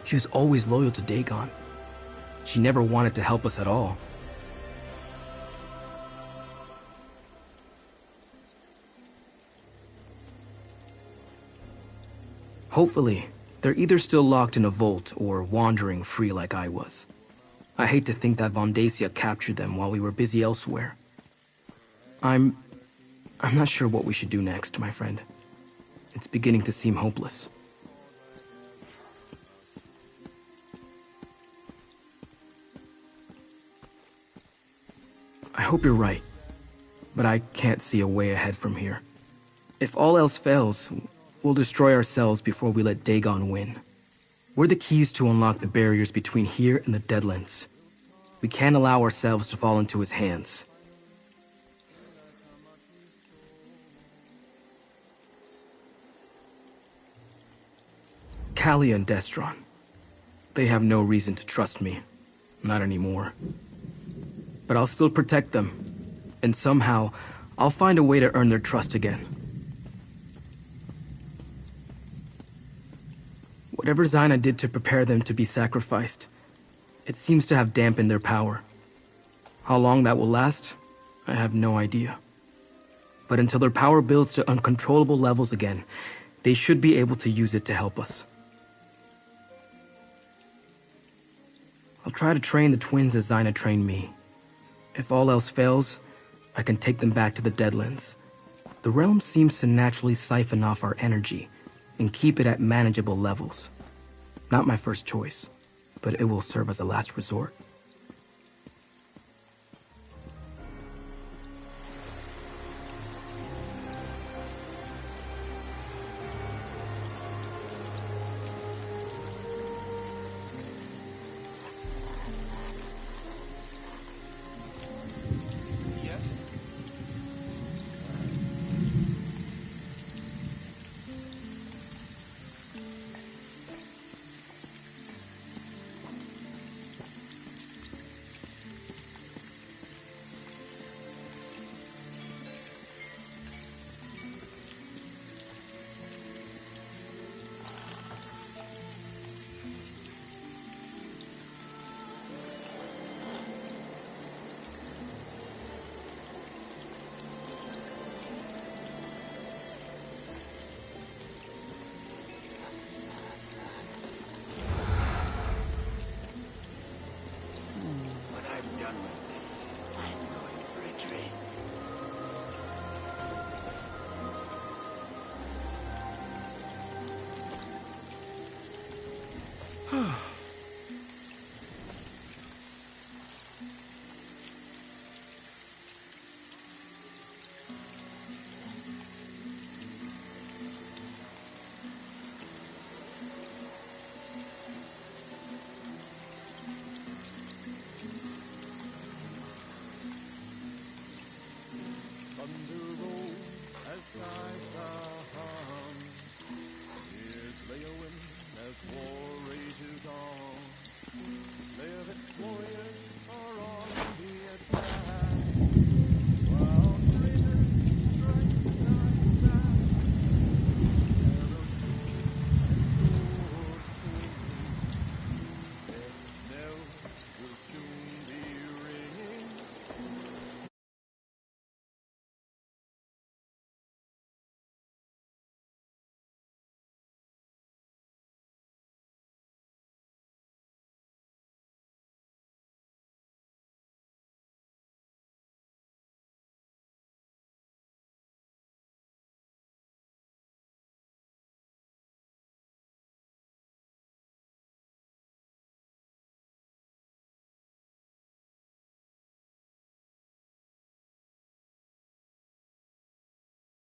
She was always loyal to Dagon. She never wanted to help us at all. Hopefully, they're either still locked in a vault or wandering free like I was. I hate to think that Von Dacia captured them while we were busy elsewhere. I'm not sure what we should do next, my friend. It's beginning to seem hopeless. I hope you're right, but I can't see a way ahead from here. If all else fails, we'll destroy ourselves before we let Dagon win. We're the keys to unlock the barriers between here and the Deadlands. We can't allow ourselves to fall into his hands. Callia and Destron. They have no reason to trust me. Not anymore. But I'll still protect them. And somehow, I'll find a way to earn their trust again. Whatever Zaina did to prepare them to be sacrificed, it seems to have dampened their power. How long that will last, I have no idea. But until their power builds to uncontrollable levels again, they should be able to use it to help us. I'll try to train the twins as Zaina trained me. If all else fails, I can take them back to the Deadlands. The realm seems to naturally siphon off our energy and keep it at manageable levels. Not my first choice, but it will serve as a last resort.